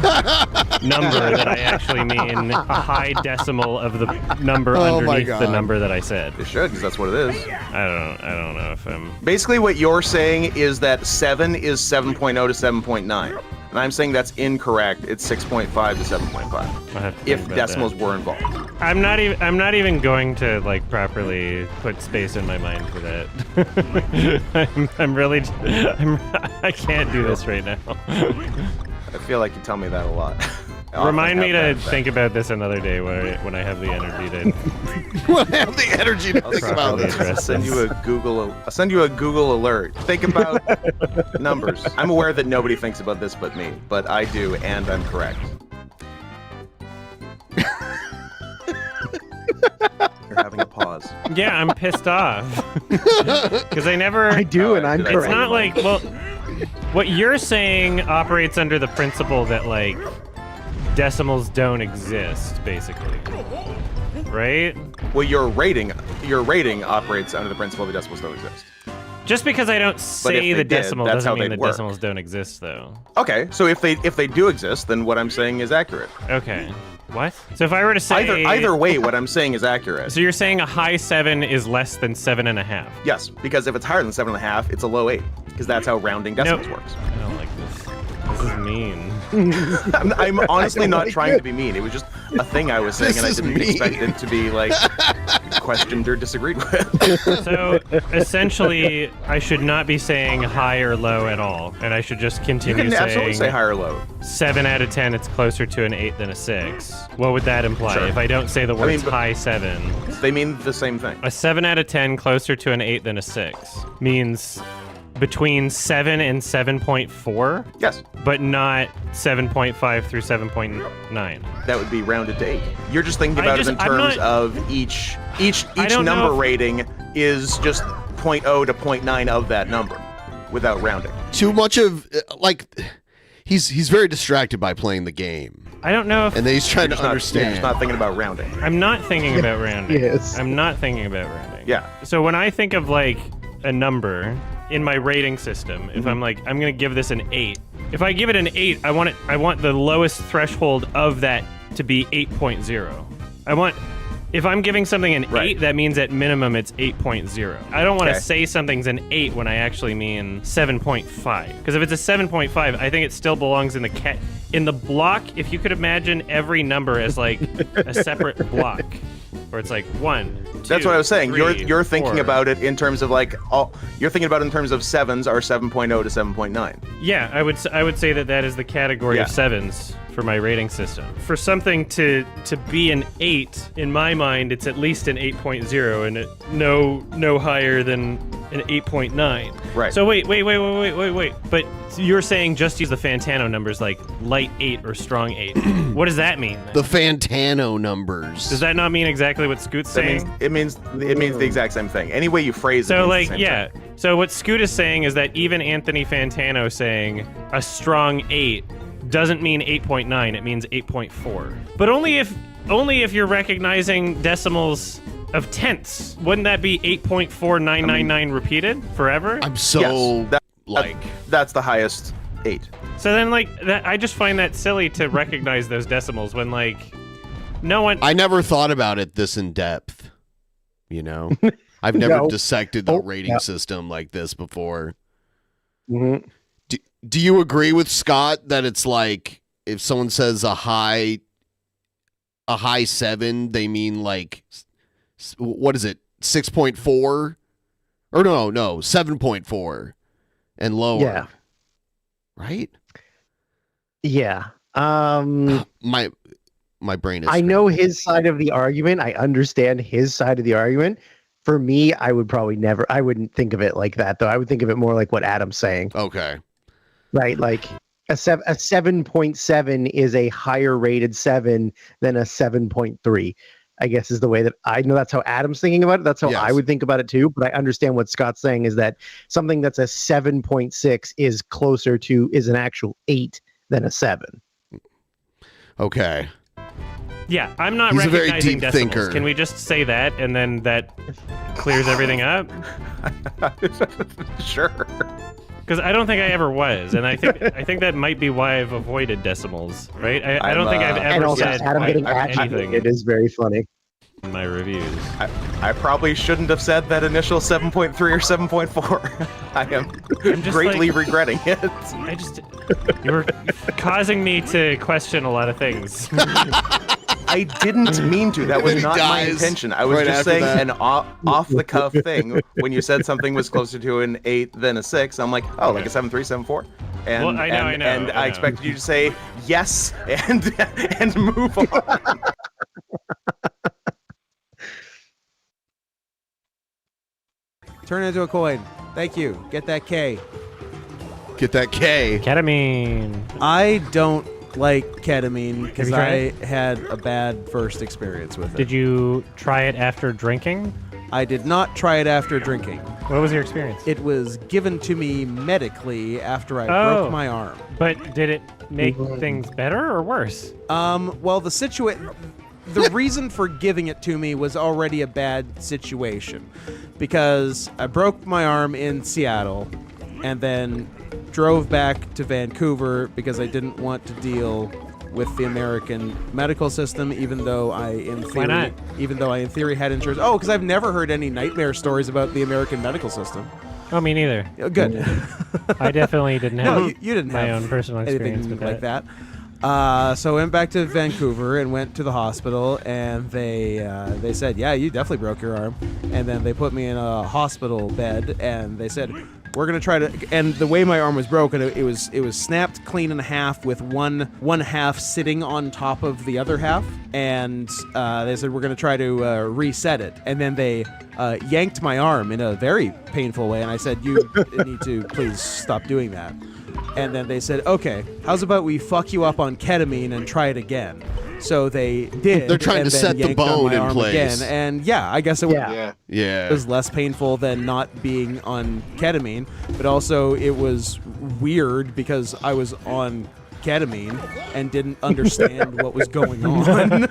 number, that I actually mean a high decimal of the number underneath the number that I said. It should, because that's what it is. I don't know if I'm... Basically, what you're saying is that 7 is 7.0 to 7.9. And I'm saying that's incorrect. It's 6.5 to 7.5. If decimals were involved. I'm not even going to like properly put space in my mind for that. I can't do this right now. I feel like you tell me that a lot. Remind me to think about this another day when I have the energy to. When I have the energy to think about this. I'll send you a Google alert. Think about numbers. I'm aware that nobody thinks about this but me, but I do, and I'm correct. You're having a pause. Yeah, I'm pissed off because I do, and I'm correct. It's not like, well, what you're saying operates under the principle that like decimals don't exist, basically, right? Well, your rating operates under the principle that decimals don't exist. Just because I don't say the decimal doesn't mean the decimals don't exist, though. Okay, so if they do exist, then what I'm saying is accurate. Okay. What? So if I were to say either way, what I'm saying is accurate. So you're saying a high 7 is less than 7.5? Yes, because if it's higher than 7.5, it's a low 8, because that's how rounding decimals works. I don't like this. This is mean. I'm honestly not trying to be mean. It was just a thing I was saying, and I didn't expect it to be like questioned or disagreed with. So essentially, I should not be saying high or low at all, and I should just continue saying. You can absolutely say high or low. 7 out of 10, it's closer to an 8 than a 6. What would that imply if I don't say the words high 7? They mean the same thing. A 7 out of 10 closer to an 8 than a 6 means between 7 and 7.4. Yes. But not 7.5 through 7.9. That would be rounded to 8. You're just thinking about it in terms of each number rating is just 0.0 to 0.9 of that number without rounding. Too much of he's very distracted by playing the game. I don't know if... And then he's trying to You're understand. just not thinking about rounding. I'm not thinking about rounding. Yes. I'm not thinking about rounding. Yeah. So when I think of like a number in my rating system, if I'm like, I'm going to give this an 8. If I give it an 8, I want the lowest threshold of that to be 8.0. If I'm giving something an 8, that means at minimum it's 8.0. I don't want to say something's an 8 when I actually mean 7.5. Because if it's a 7.5, I think it still belongs in the block. If you could imagine every number as like a separate block, where it's like 1, 2, That's what I was saying. 3, You're thinking 4. about it in terms of like you're thinking about it in terms of 7s are 7.0 to 7.9. Yeah, I would say that is the category of 7s for my rating system. For something to be an 8, in my mind, it's at least an 8.0 and no higher than an 8.9. Right. So wait. But you're saying just use the Fantano numbers like light 8 or strong 8. What does that mean? The Fantano numbers. Does that not mean exactly what Scoot's saying? It means the exact same thing. Any way you phrase it. So means like, the same thing. So what Scoot is saying is that even Anthony Fantano saying a strong 8 doesn't mean 8.9, it means 8.4. But only if you're recognizing decimals of tenths. Wouldn't that be 8.4999 repeated forever? I'm so that's the highest 8. So then like that, I just find that silly to recognize those decimals when like no one. I never thought about it this in depth. You know, I've never dissected the rating system like this before. Mm-hmm. Do you agree with Scott that it's like if someone says a high 7, they mean like what is it, 6.4 or no 7.4 and lower? Yeah. Right? Yeah. My brain is. I know his side of the argument. I understand his side of the argument. For me, I would probably never. I wouldn't think of it like that, though. I would think of it more like what Adam's saying. Okay. Right, like a 7.7 is a higher rated 7 than a 7.3. I guess is the way that I know. That's how Adam's thinking about it. That's how I would think about it too. But I understand what Scott's saying is that something that's a 7.6 is an actual 8 than a 7. Okay. Yeah, I'm not He's a very recognizing deep decimals. thinker. Can we just say that and then that clears everything up? Sure. Because I don't think I ever was, and I think that might be why I've avoided decimals. Right? I don't think I've ever and also said Adam getting anything. it is very funny. In my reviews, I probably shouldn't have said that initial 7.3 or 7.4. I am greatly regretting it. You were causing me to question a lot of things. I didn't mean to. That was not my intention. I was right just saying after an off-the-cuff thing. When you said something was closer to an 8 than a 6, I'm like, oh, like a 7.3, 7.4? And, Well, I know, and I know. I expected you to say yes and move on. Turn it into a coin. Thank you. Get that K. Get that K. Ketamine. I don't like ketamine Have because you tried I had a bad first experience with it. Did you try it after drinking? I did not try it after drinking. What was your experience? It was given to me medically after I broke my arm. But did it make things better or worse? Well, the reason for giving it to me was already a bad situation because I broke my arm in Seattle and then drove back to Vancouver because I didn't want to deal with the American medical system, even though I in theory had insurance. Oh, because I've never heard any nightmare stories about the American medical system. Oh, me neither. Oh, good. I definitely didn't have you didn't my have own personal experience anything with like that. So I went back to Vancouver and went to the hospital, and they said, yeah, you definitely broke your arm. And then they put me in a hospital bed, and they said, we're gonna try to. And the way my arm was broken, it was snapped clean in half with one half sitting on top of the other half. And they said we're gonna try to reset it. And then they yanked my arm in a very painful way. And I said, you need to please stop doing that. And then they said, okay, how's about we fuck you up on ketamine and try it again? So they did. They're trying to set the bone in place. Again. And yeah, I guess it it was less painful than not being on ketamine. But also it was weird because I was on ketamine and didn't understand what was going on.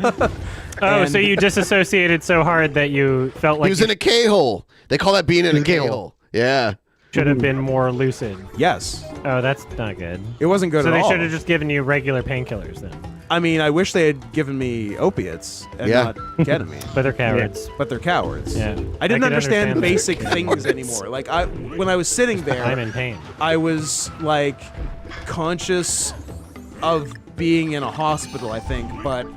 So you disassociated so hard that you felt like he was in a K-hole. They call that being in a K-hole. Yeah. Should have been more lucid. Yes. Oh, that's not good. It wasn't good so at all. So they should have just given you regular painkillers then. I mean, I wish they had given me opiates and not ketamine. But they're cowards. Yeah. But they're cowards. Yeah. I didn't understand that. basic things anymore. Like when I was sitting there, I'm in pain. I was like conscious of being in a hospital, I think, but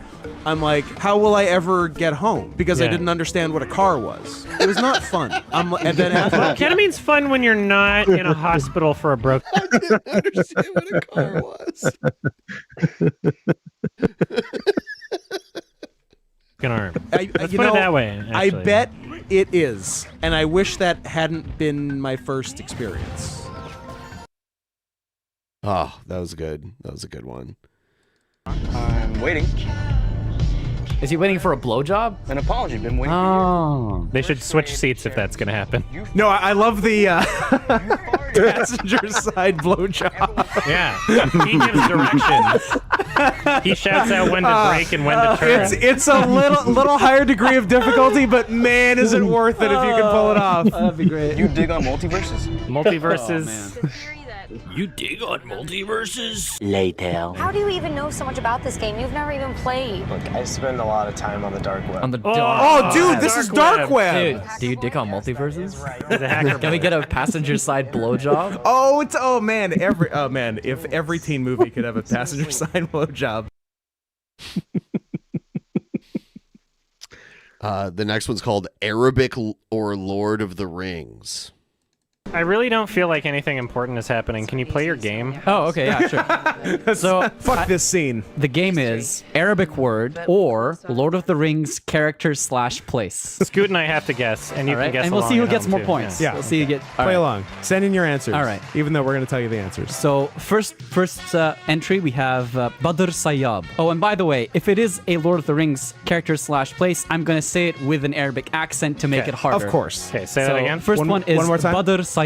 I'm like, how will I ever get home? Because I didn't understand what a car was. It was not fun. And then after ketamine's fun when you're not in a hospital for a broken. I didn't understand what a car was. Arm. Let's put it that way. Actually. I bet it is, and I wish that hadn't been my first experience. Oh, that was good. That was a good one. I'm waiting. Is he waiting for a blowjob? An apology. Been waiting for They should switch seats if that's going to happen. No, I love the passenger side blowjob. Yeah, he gives directions. He shouts out when to brake and when to turn. It's a little higher degree of difficulty, but man, is it worth it if you can pull it off. That'd be great. You dig on multiverses? Multiverses. You dig on multiverses? Later. How do you even know so much about this game? You've never even played. Look, I spend a lot of time on the dark web. On the Oh, dude, this is dark web. Dude, do you dig on multiverses? He's a hacker. Can we get a passenger side blowjob? Oh man, if every teen movie could have a passenger side blowjob. The next one's called Arabic or Lord of the Rings. I really don't feel like anything important is happening. Can you play your game? Oh, okay, yeah, sure. So, fuck this scene. The game is Arabic word or Lord of the Rings character / place. Scoot and I have to guess, and you can guess. And we'll see who along at gets home, more too. points. Yeah. We'll see who get. Play along. Send in your answers. All right. Even though we're going to tell you the answers. So first entry we have Badr Sayyab. Oh, and by the way, if it is a Lord of the Rings character / place, I'm going to say it with an Arabic accent to make it harder. Of course. Okay, say that again. First one is one more time? Badr Sayyab.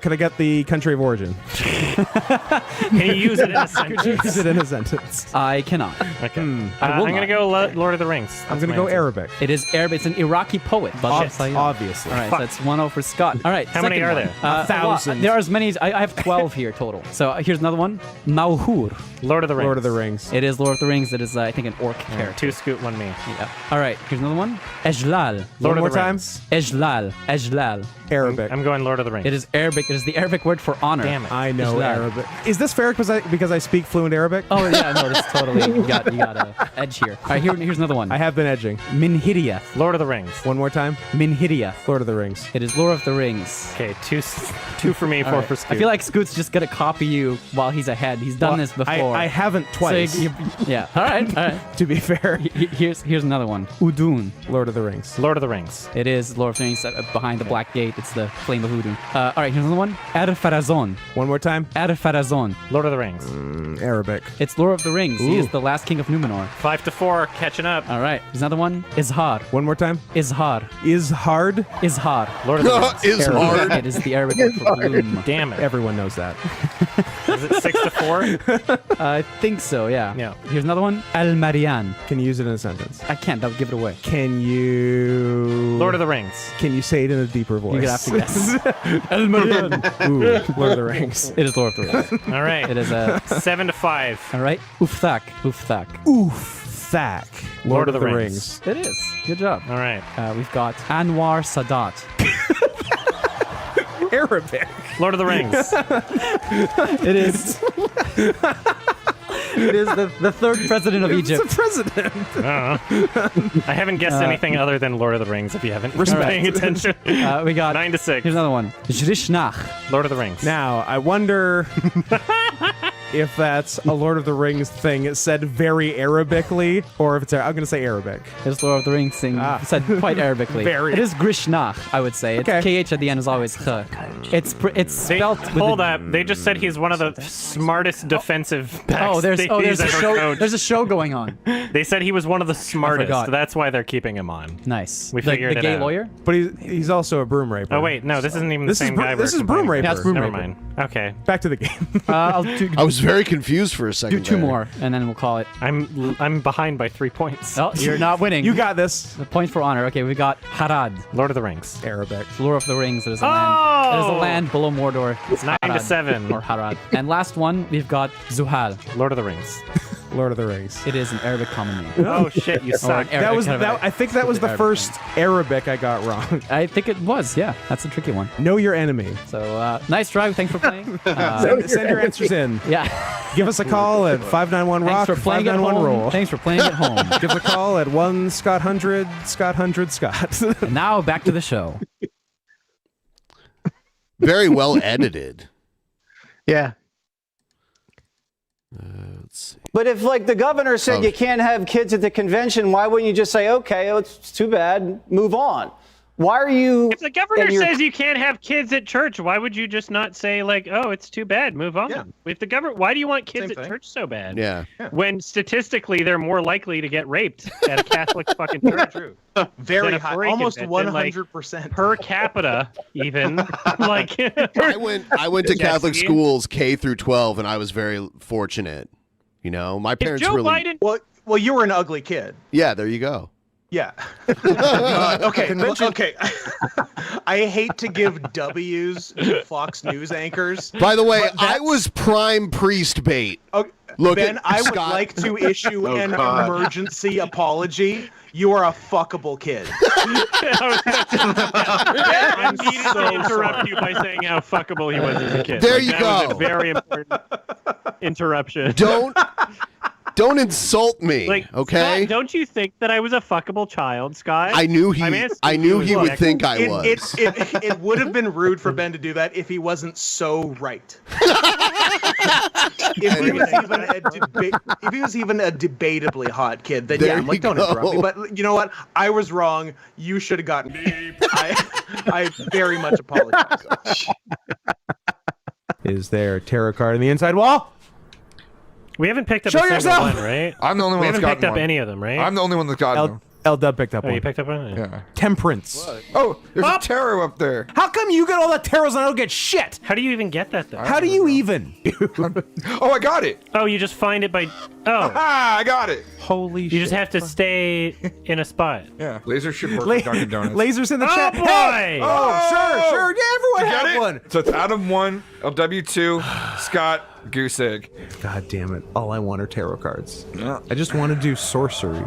Could I get the country of origin? Can you use it in a sentence? Use it in a sentence. I cannot. Okay. I will I'm going to go Lord of the Rings. I'm going to go Arabic. It is Arabic. It's an Iraqi poet. Badr Sayyab. Obviously. All right, so that's 1-0 for Scott. All right. How many second are one. there? 1,000. There are as many. I have 12 here total. So here's another one. Mawhur. Lord of the Rings. Lord of the Rings. It is Lord of the Rings. It is, I think, an orc character. 2 Scoot, 1 me. Yeah. All right. Here's another one. Ejlal. Lord One of the more time. Rings. Ejlal. Ejlal. Arabic. I'm going Lord of the Rings. It is Arabic. It is the Arabic word for honor. Damn it. I know Ejlal. Arabic. Is this fair because I speak fluent Arabic? Oh yeah, no, that's totally you got a edge here. All right, here's another one. I have been edging. Minhiriyah. Lord of the Rings. One more time. Minhiriyah. Lord of the Rings. It is Lord of the Rings. Okay, two for me, 4 for Scoot. I feel like Scoot's just gonna copy you while he's ahead. He's done this before. I haven't twice. So yeah. All right. To be fair. Here's another one. Udun. Lord of the Rings. Lord of the Rings. It is Lord of the Rings behind the Black Gate. It's the Flame of Udun. All right, here's another one. Farazon. One more time. Farazon. Lord of the Rings. Arabic. It's Lord of the Rings. Ooh. He is the last king of Numenor. 5-4, catching up. All right, here's another one. Izhar. One more time. Izhar. Is hard. Izhar. Lord of the Rings. Is hard. It is the Arabic word for bloom. Damn it. Everyone knows that. Is it 6-4? I think so, yeah. Yeah. Here's another one. Al-Marian. Can you use it in a sentence? I can't. That would give it away. Can you... Lord of the Rings. Can you say it in a deeper voice? You're going to have to guess. Al-Marian. Ooh, Lord of the Rings. It is Lord of the Rings. All right. It is 7-5. All right. Ufthak. Ufthak. Thack. Lord of the Rings. It is. Good job. All right. We've got Anwar Sadat. Arabic. Lord of the Rings. It is. It is the third president of Egypt. It's a president. I haven't guessed anything other than Lord of the Rings, if you haven't been paying attention. We got 9-6. Here's another one. Jrishnach. Lord of the Rings. Now, I wonder if that's a Lord of the Rings thing. It said very Arabically, or if it's, I'm going to say Arabic. It's Lord of the Rings thing. Said quite Arabically. Very. It is Grishnach, I would say. It's KH at the end is always ch. It's spelled with Hold up. They just said he's one of the smartest defensive backs there's a show. There's a show going on. They said he was one of the smartest. That's why they're keeping him on. Nice. We figured the it gay out. lawyer? But he's also a broom raper. Oh wait, no, this isn't even the same guy. This is broom raper. Yeah, it's broom Never raper. mind. Okay. Back to the game. I was very confused for a second. Do two there. more, and then we'll call it. I'm behind by 3 points. Oh, you're not winning. You got this. The point for honor. Okay, we got Harad. Lord of the Rings. Arabic. Lord of the Rings. There's a land. There's a land below Mordor. It's 9-7. Or Harad. And last one, we've got Zuhal. Lord of the Rings. Lord of the Rings. It is an Arabic common name. Oh shit, you suck. I think that was the first Arabic I got wrong. I think it was. Yeah, that's a tricky one. Know your enemy. So nice try. Thanks for playing. Send your answers in. Yeah. Give us a call at 591 Rock. Thanks for playing at 591 home. Roll. Thanks for playing at home. Give us a call at 1 Scott 100 Scott 100 Scott. And now back to the show. Very well edited. Yeah. Let's see. But if, like, the governor said you can't have kids at the convention, why wouldn't you just say, okay, it's too bad, move on? Why are you... If the governor says you can't have kids at church, why would you just not say, like, oh, it's too bad, move on? Yeah. If the government, why do you want kids at church so bad? Yeah. When statistically they're more likely to get raped at a Catholic fucking church. True. Very high, almost 100%. Per capita, even. Like I went to Catholic schools K through 12, and I was very fortunate. You know, my parents Joe really. Biden... Well, you were an ugly kid. Yeah, there you go. Yeah. Okay. I hate to give W's to Fox News anchors. By the way, I was prime priest bait. Okay, Look, Ben, I would Scott. like to issue an emergency apology. You are a fuckable kid. I needed to interrupt you by saying how fuckable he was as a kid. There Like, you that go. Was a very important interruption. Don't insult me, Like, okay? Scott, don't you think that I was a fuckable child, Scott? I knew he would think I It- was. It would have been rude for Ben to do that if he wasn't so right. If he was even a debatably hot kid, then There I'm like, you don't interrupt me. go. But you know what? I was wrong. You should have gotten me. I very much apologize. Is there a tarot card in the inside wall? We haven't picked up Show a single yourself! one, right? I'm the only one We that's haven't picked gotten up one. any of them, right? I'm the only one that's gotten them. L-Dub picked up Oh, one. you picked up one? Yeah. Temperance. Oh, there's a tarot up there. How come you get all the tarots and I don't get shit? How do you even get that, though? How do you even? Oh, I got it. Oh, you just find it by... Oh. Ah, I got it. Holy shit. You just have to stay in a spot. Yeah. Laser should work with Dunkin' Donuts. Lasers in the Oh, chat. boy! Hey! Oh, sure. Yeah, everyone You got had it? one. So it's Adam 1, LW2, Scott, Goose Egg. God damn it. All I want are tarot cards. Yeah. I just want to do sorcery.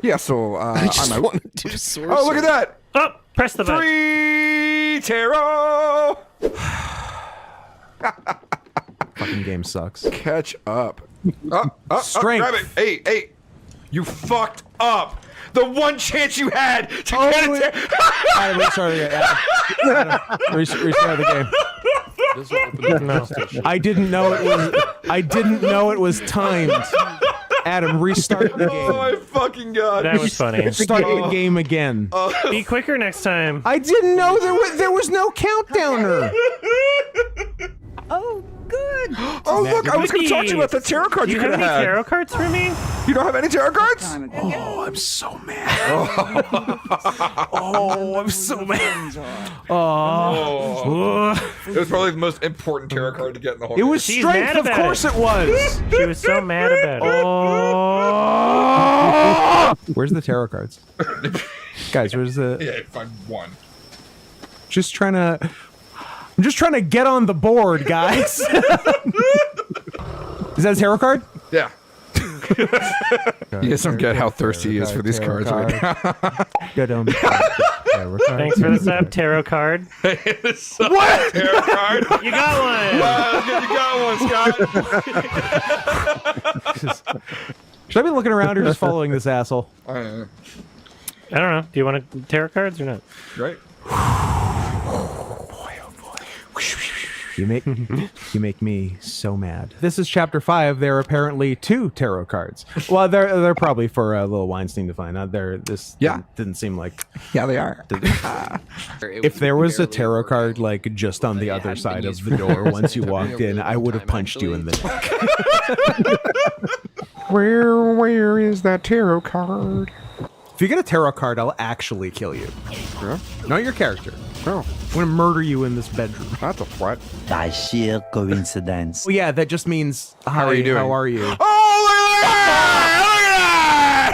Yeah, so I just I'm want to do sorcery. Oh, look at that. Oh, press the button. 3 tarot. Fucking game sucks. Catch up. Strength. Grab it. Hey. You fucked up. The one chance you had to get it. Adam, restart the game. Adam, restart the game. I didn't know it was timed. Adam, restart the game. Oh my fucking god. That was funny. Start the game again. Be quicker next time. I didn't know there was no countdowner. Oh, good. Oh, look, I was going to talk to you about the tarot card Do you you have could any have had. tarot cards for me? You don't have any tarot cards? Oh, I'm so mad. Oh, I'm so mad. Oh. It was probably the most important tarot card to get in the whole It was She's strength, mad of about course it. it was. She was so mad about it. Oh. Where's the tarot cards? Guys, where's the... Yeah, find one. I'm just trying to get on the board, guys. Is that a tarot card? Yeah. You guys don't get how thirsty he is for these cards right now. Good. Thanks for the sub, tarot card. What? Tarot card? You got one. You got one, Scott. Should I be looking around or just following this asshole? I don't know. Do you want tarot cards or not? Right. You make me so mad. This is chapter 5. There are apparently 2 tarot cards. Well, they're probably for Lil Weinstein to find out. Didn't seem like. Yeah, they are. If there was a tarot card like just on the other side of the door once you walked in, I would have punched you in the neck. Where is that tarot card? If you get a tarot card, I'll actually kill you. Yeah. Not your character. No. I'm gonna murder you in this bedroom. That's a threat. By sheer coincidence. Well, yeah, that just means how are you doing? How are you? Oh, look at that!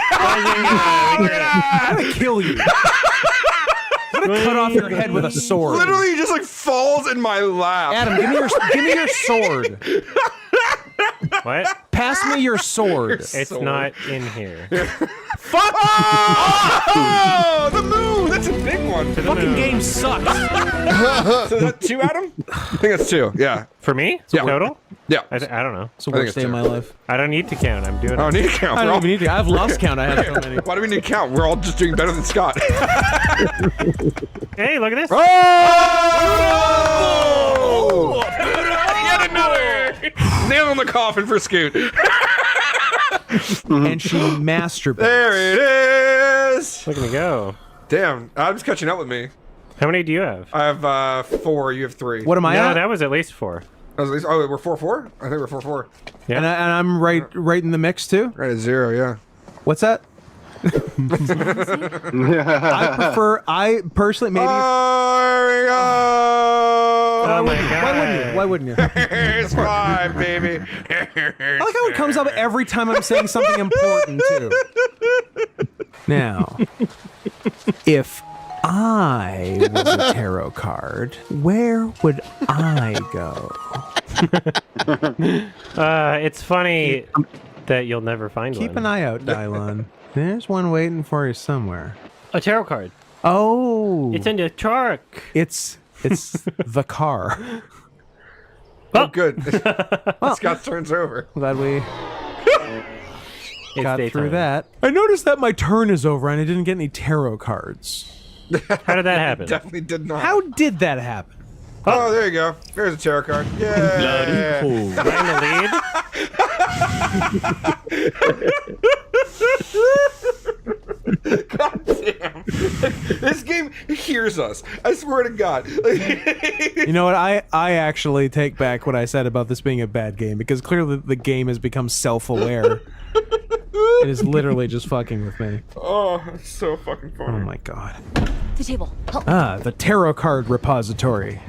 Look at that! I'm gonna kill you. I'm gonna cut off your head with a sword. Literally, he just like falls in my lap. Adam, give me your sword. What? Pass me your sword. It's not in here. Fuck! Oh, the moon! That's a big one. The fucking game sucks. So is that 2, Adam? I think that's 2. Yeah. For me? Yeah. Total? Yeah. I don't know. It's the worst day of my life. I don't need to count. I'm doing it. I don't need to count. I don't even need to. I've lost count. I have so many. Why do we need to count? We're all just doing better than Scott. Hey, look at this. Oh! Yet another! Nail in the coffin for Scoot. And she masturbates. There it is! Look at me go. Damn, Adam's catching up with me. How many do you have? I have 4, you have 3. What am I No, at? that was at least 4. Oh, we're 4-4? I think we're 4-4. Yeah. And I'm right in the mix too? Right at 0, yeah. What's that? I personally maybe. Oh, there we go! Oh my god. Why wouldn't you? Here's 5, baby. I like how it comes up every time I'm saying something important too. Now, if I was a tarot card, where would I go? It's funny that you'll never find one. Keep an eye out, Dylon. There's one waiting for you somewhere. A tarot card. Oh, It's in the truck. it's the car. Oh, good. Scott's turns over. Glad we got daytime. through that. I noticed that my turn is over and I didn't get any tarot cards. How did that happen? Definitely did not. How did that happen? Oh, there you go. There's a tarot card. Yeah. Am I in the lead? God damn. This game hears us. I swear to God. You know what? I actually take back what I said about this being a bad game because clearly the game has become self-aware. It is literally just fucking with me. Oh, it's so fucking funny. Oh my god. The table. Help. The tarot card repository.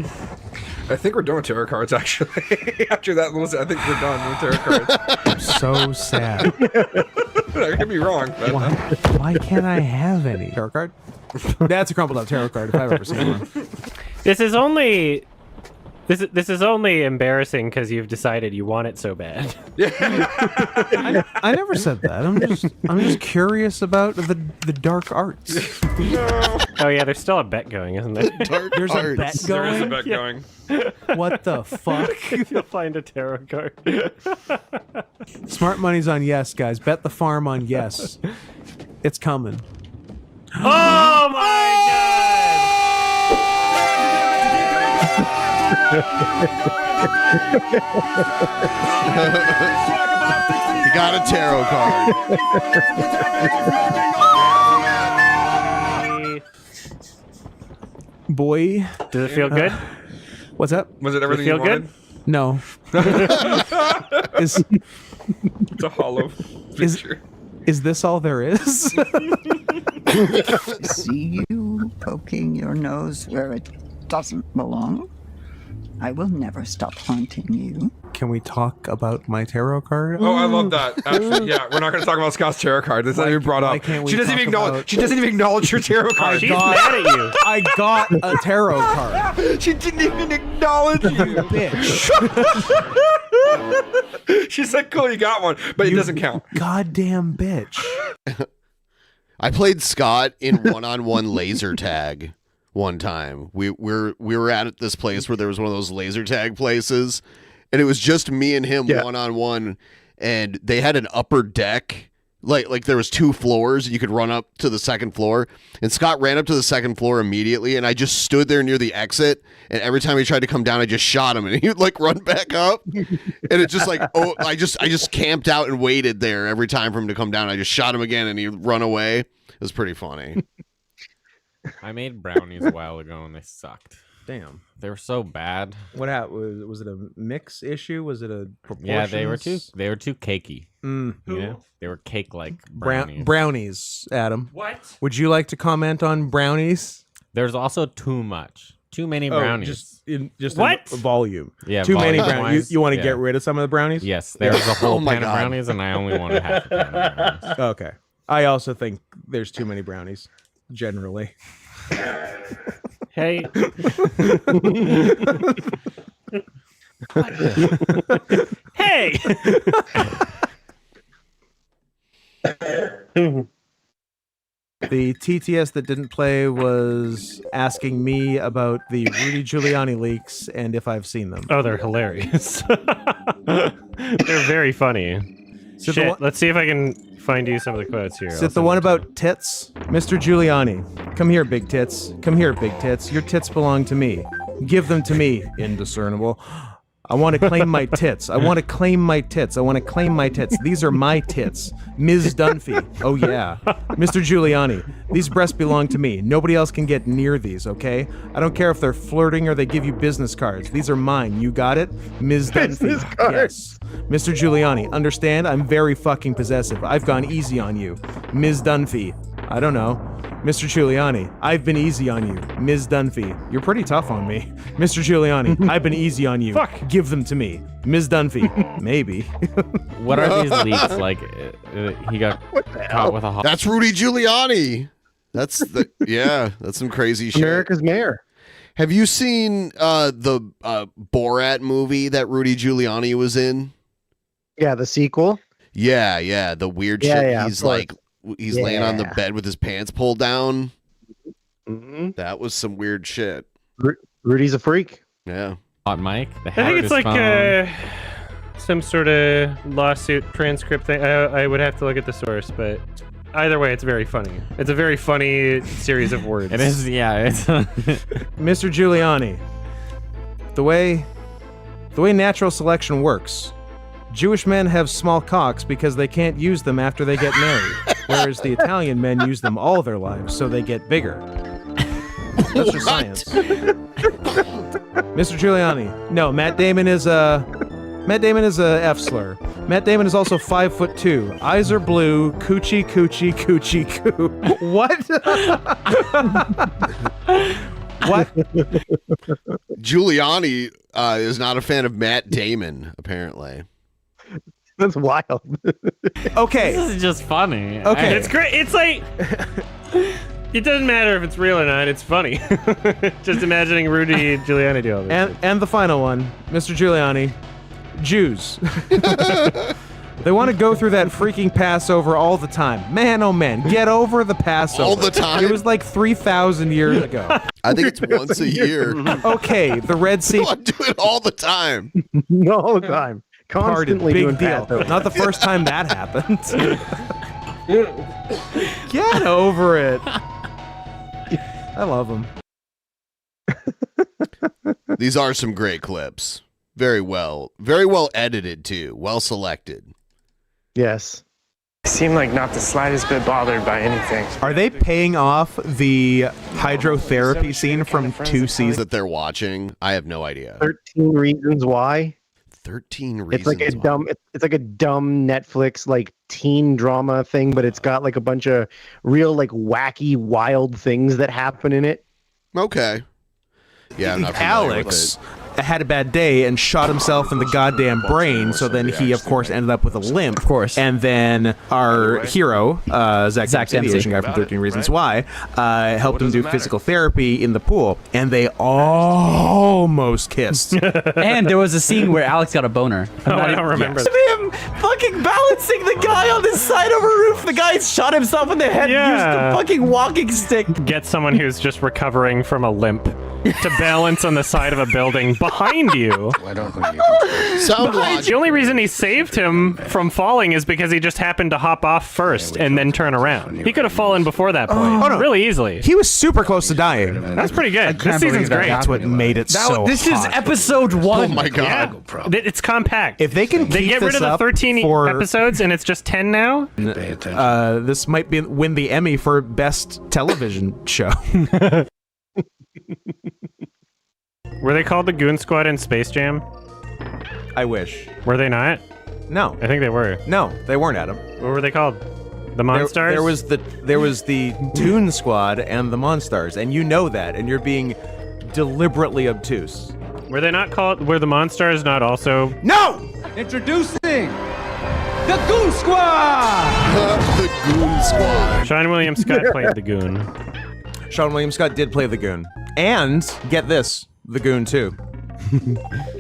I think we're done with tarot cards, actually. After that little, I think we're done with tarot cards. I'm so sad. I could be wrong. But Why can't I have any tarot card? That's a crumpled up tarot card if I've ever seen one. This is only embarrassing because you've decided you want it so bad. I never said that. I'm just curious about the dark arts. no. Oh yeah, there's still a bet going, isn't there? There's a bet going. There is a bet going. What the fuck? You'll find a tarot card. Smart money's on yes, guys. Bet the farm on yes. It's coming. Oh my god! You got a tarot card. Boy. Does it feel good? What's up? Was it everything feel you wanted? good? No. It's a hollow picture. Is this all there is? See you poking your nose where it doesn't belong? I will never stop haunting you. Can we talk about my tarot card? Oh, I love that. Actually, yeah, we're not going to talk about Scott's tarot card. That's not even brought up. She doesn't even acknowledge. She doesn't even acknowledge your tarot card. She's mad at you. I got a tarot card. She didn't even acknowledge you, bitch. She's like, "Cool, you got one," but it doesn't count. Goddamn bitch. I played Scott in one-on-one laser tag one time. We were at this place where there was one of those laser tag places, and it was just me and him one-on-one, and they had an upper deck. Like there was 2 floors and you could run up to the second floor, and Scott ran up to the second floor immediately, and I just stood there near the exit, and every time he tried to come down I just shot him and he would like run back up, and it just like I just camped out and waited there every time for him to come down. I just shot him again and he'd run away. It was pretty funny. I made brownies a while ago and they sucked. Damn. They were so bad. What happened? Was it a mix issue? Was it a proportions? Yeah, they were too cakey. Mm. You know? They were cake-like brownies. Brownies, Adam. What? Would you like to comment on brownies? There's also too many brownies. Just what? Volume. Yeah, too many volume-wise, brownies. You want to yeah. get rid of some of the brownies? Yes, there's a whole Oh my pan of God. brownies, and I only want half a pan of brownies. Okay. I also think there's too many brownies, generally. Hey. Hey. The TTS that didn't play was asking me about the Rudy Giuliani leaks and if I've seen them. Oh, they're hilarious. They're very funny. So Shit, let's see if I can find you some of the quotes here. Is it the one about tits? Mr. Giuliani, come here, big tits. Come here, big tits. Your tits belong to me. Give them to me, indiscernible. I want to claim my tits. I want to claim my tits. I want to claim my tits. These are my tits. Ms. Dunphy. Oh, yeah. Mr. Giuliani, these breasts belong to me. Nobody else can get near these, okay? I don't care if they're flirting or they give you business cards. These are mine. You got it? Ms. Dunphy. Yes. Mr. Giuliani, understand? I'm very fucking possessive. I've gone easy on you. Ms. Dunphy. I don't know. Mr. Giuliani, I've been easy on you. Ms. Dunphy, you're pretty tough on me. Mr. Giuliani, I've been easy on you. Fuck. Give them to me. Ms. Dunphy, maybe. What are these leaks like? He got caught with a hot. That's Rudy Giuliani. That's some crazy shit. America's mayor. Have you seen the Borat movie that Rudy Giuliani was in? Yeah, the sequel. Yeah, the weird Yeah, shit. yeah, He's of course. like, he's laying on the Yeah. bed with his pants pulled down. Mm-hmm. That was some weird shit. Rudy's a freak. Yeah. Hot mic. I think it's like some sort of lawsuit transcript thing. I would have to look at the source, but either way, it's very funny. It's a very funny series of words. It is, yeah. It's Mr. Giuliani, the way natural selection works, Jewish men have small cocks because they can't use them after they get married, whereas the Italian men use them all their lives, so they get bigger. That's just science. Mr. Giuliani, no, Matt Damon is a F slur. Matt Damon is also 5'2". Eyes are blue. Coochie, coochie, coochie, coo. What? What? Giuliani is not a fan of Matt Damon, apparently. That's wild. Okay. This is just funny. Okay. It's great. It's like it doesn't matter if it's real or not. It's funny. Just imagining Rudy Giuliani do all this. And the final one, Mr. Giuliani, Jews. They want to go through that freaking Passover all the time. Man, oh man, get over the Passover. All the time? It was like 3,000 years ago. I think it's once a year. Okay, the Red Sea. I do it all the time. All the time. Constantly Big doing deal. Passover. Not the first time that happened. Get over it. I love them. These are some great clips. Very well edited too. Well selected. Yes. I seem like not the slightest bit bothered by anything. Are they paying off the hydrotherapy scene from 2 seasons that they're watching? I have no idea. 13 Reasons Why. 13 Reasons It's like a Why. dumb. It's like a dumb Netflix like teen drama thing, but it's got like a bunch of real like wacky, wild things that happen in it. Okay. Yeah, I'm not familiar with Alex it. had a bad day and shot himself in the goddamn brain, so then he of course ended up with a limp. Of course. And then our hero, Zach Dempsey, the Dempsey. Asian guy from 13 Reasons Why, helped him do physical therapy in the pool, and they almost kissed. And there was a scene where Alex got a boner. I don't remember that. Him fucking balancing the guy on this side of a roof. The guy shot himself in the head and used the fucking walking stick. Get someone who's just recovering from a limp to balance on the side of a building behind you. Why don't The only reason he saved him from falling is because he just happened to hop off first and then turn around. He could have fallen before that point, really easily. He was super close to dying. That's pretty good. This season's great. That's what made it so This is hot. episode 1. Oh my god. Yeah. It's compact. If they can They keep get rid this of the up 13 for- episodes and it's just 10 now. This might win the Emmy for best television show. Were they called the Goon Squad in Space Jam? I wish. Were they not? No. I think they were. No, they weren't, Adam. What were they called? The Monstars? There was the Toon Squad and the Monstars, and you know that, and you're being deliberately obtuse. Were they not called? Were the Monstars not also? No! Introducing the Goon Squad! The Goon Squad. Sean William Scott played the Goon. Sean William Scott did play the Goon. And, get this, the Goon too.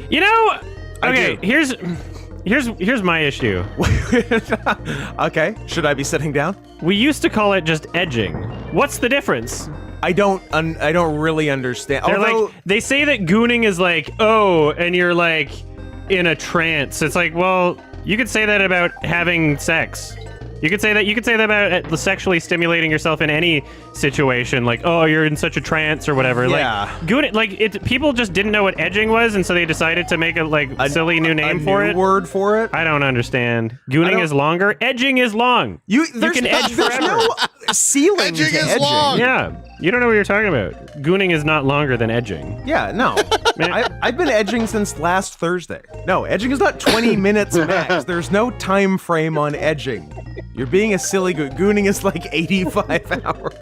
You know, okay, here's my issue. Okay, should I be sitting down? We used to call it just edging. What's the difference? I don't really understand. They're like, they say that gooning is like, oh, and you're like in a trance. It's like, well, you could say that about having sex. You could say that about sexually stimulating yourself in any situation, like, oh, you're in such a trance or whatever. Yeah. Like, gooning, like people just didn't know what edging was, and so they decided to make a silly new name for it. Word for it. I don't understand. Gooning is longer. Edging is long. You can edge forever. No ceiling Edging to is edging. long. Yeah. You don't know what you're talking about. Gooning is not longer than edging. Yeah, no. I've been edging since last Thursday. No, edging is not 20 minutes max. There's no time frame on edging. You're being a silly gooning is like 85 hours.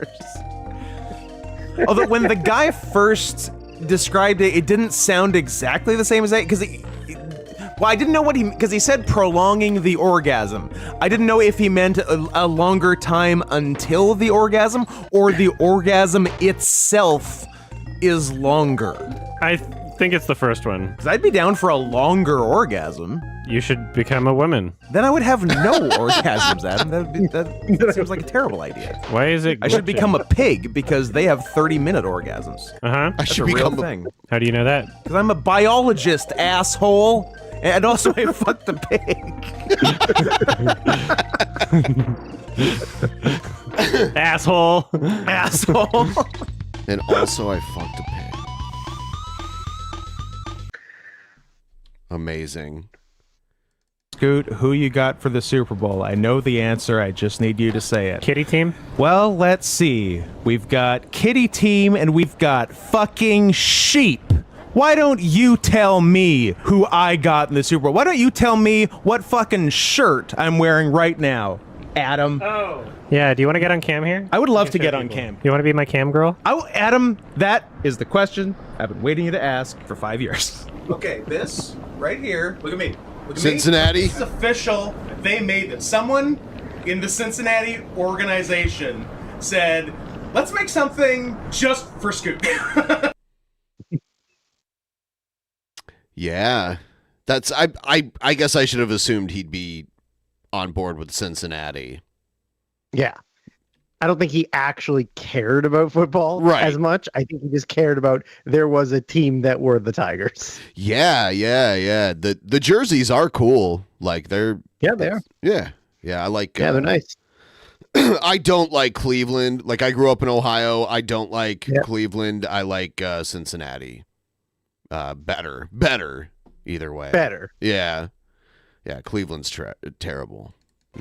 Although when the guy first described it, it didn't sound exactly the same as that, because well, I didn't know because he said prolonging the orgasm. I didn't know if he meant a longer time until the orgasm, or the orgasm itself is longer. I think it's the first one. Because I'd be down for a longer orgasm. You should become a woman. Then I would have no orgasms, Adam. That seems like a terrible idea. Why is it? I should become a pig because they have 30-minute orgasms. Uh-huh. I should become a thing. How do you know that? Because I'm a biologist, asshole. And also I fucked the pig. Asshole. Asshole. And also I fucked a pig. Amazing. Scoot, who you got for the Super Bowl? I know the answer, I just need you to say it. Kitty team? Well, let's see. We've got Kitty team and we've got fucking sheep. Why don't you tell me who I got in the Super Bowl? Why don't you tell me what fucking shirt I'm wearing right now, Adam? Oh. Yeah, do you want to get on cam here? I would love to get on cam. You want to be my cam girl? Adam, that is the question I've been waiting you to ask for 5 years. Okay, this right here. Look at me. Look at Cincinnati. me. This is official. They made it. Someone in the Cincinnati organization said, let's make something just for Scoot. Yeah. That's I guess I should have assumed he'd be on board with Cincinnati. Yeah. I don't think he actually cared about football as much. I think he just cared about there was a team that were the Tigers. Yeah. The jerseys are cool. Like they are. Yeah. I like they're nice. I don't like Cleveland. Like I grew up in Ohio. I don't like Cleveland. I like Cincinnati. Better either way. Better. Yeah. Cleveland's terrible.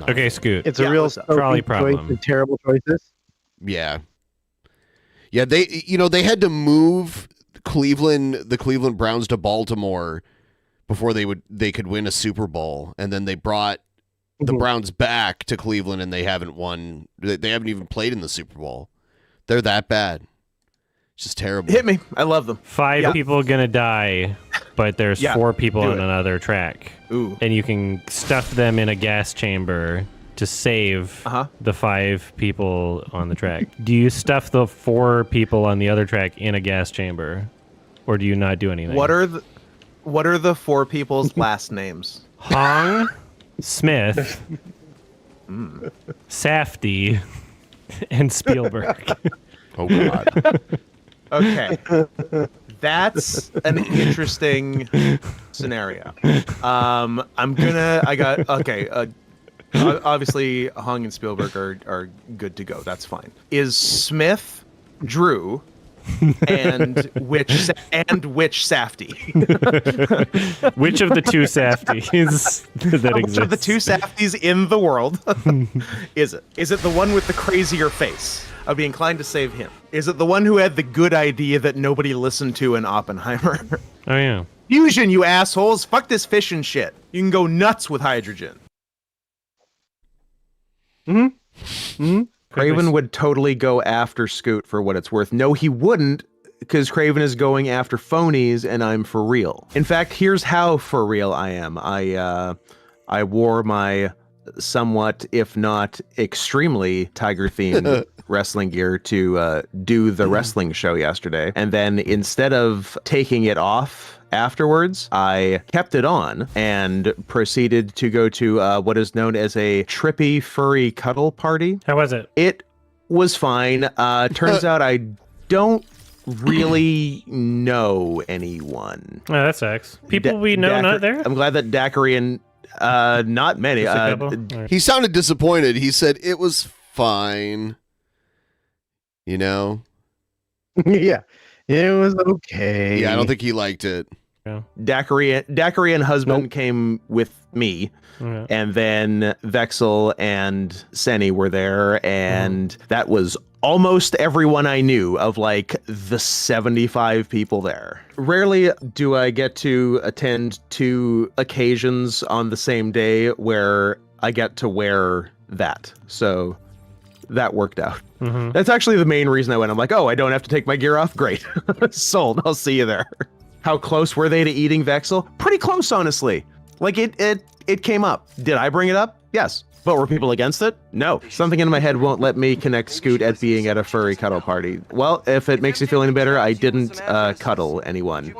Okay, Scoot. It's a real trolley problem. Choice, terrible choices. Yeah. They had to move the Cleveland Browns to Baltimore before they could win a Super Bowl, and then they brought the Browns back to Cleveland, and they haven't won. They haven't even played in the Super Bowl. They're that bad. It's just terrible. Hit me. I love them. 5 people gonna die, but there's 4 people on another track. Ooh. And you can stuff them in a gas chamber to save the 5 people on the track. Do you stuff the 4 people on the other track in a gas chamber, or do you not do anything? What are the 4 people's last names? Hong, Smith, Safdie, and Spielberg. Oh God. Okay. That's an interesting scenario. Obviously Hung and Spielberg are good to go. That's fine. Is Smith, Drew, and which Safdie? Which of the two Safdies that Which exist? of the two Safdies in the world is it? Is it the one with the crazier face? I'd be inclined to save him. Is it the one who had the good idea that nobody listened to in Oppenheimer? Oh yeah. Fusion, you assholes! Fuck this fish and shit. You can go nuts with hydrogen. Craven would totally go after Scoot for what it's worth. No, he wouldn't, because Craven is going after phonies and I'm for real. In fact, here's how for real I am. I wore my somewhat, if not extremely, tiger-themed wrestling gear to do the wrestling show yesterday. And then instead of taking it off afterwards, I kept it on and proceeded to go to what is known as a trippy furry cuddle party. How was it? It was fine. Turns out I don't really know anyone. Oh, that sucks. People we know not there? I'm glad that Daiquiri and not many. Just a couple? He sounded disappointed. He said it was fine. You know? Yeah. It was okay. Yeah, I don't think he liked it. Yeah. Daiquiri and husband came with me. Yeah. And then Vexel and Senny were there, and that was almost everyone I knew of like the 75 people there. Rarely do I get to attend two occasions on the same day where I get to wear that. So that worked out. Mm-hmm. That's actually the main reason I went. I'm like, oh, I don't have to take my gear off? Great. Sold. I'll see you there. How close were they to eating Vexel? Pretty close, honestly. Like it came up. Did I bring it up? Yes. But were people against it? No. Something in my head won't let me connect Scoot at being at a furry cuddle party. Well, if it makes you feel any better, I didn't cuddle anyone.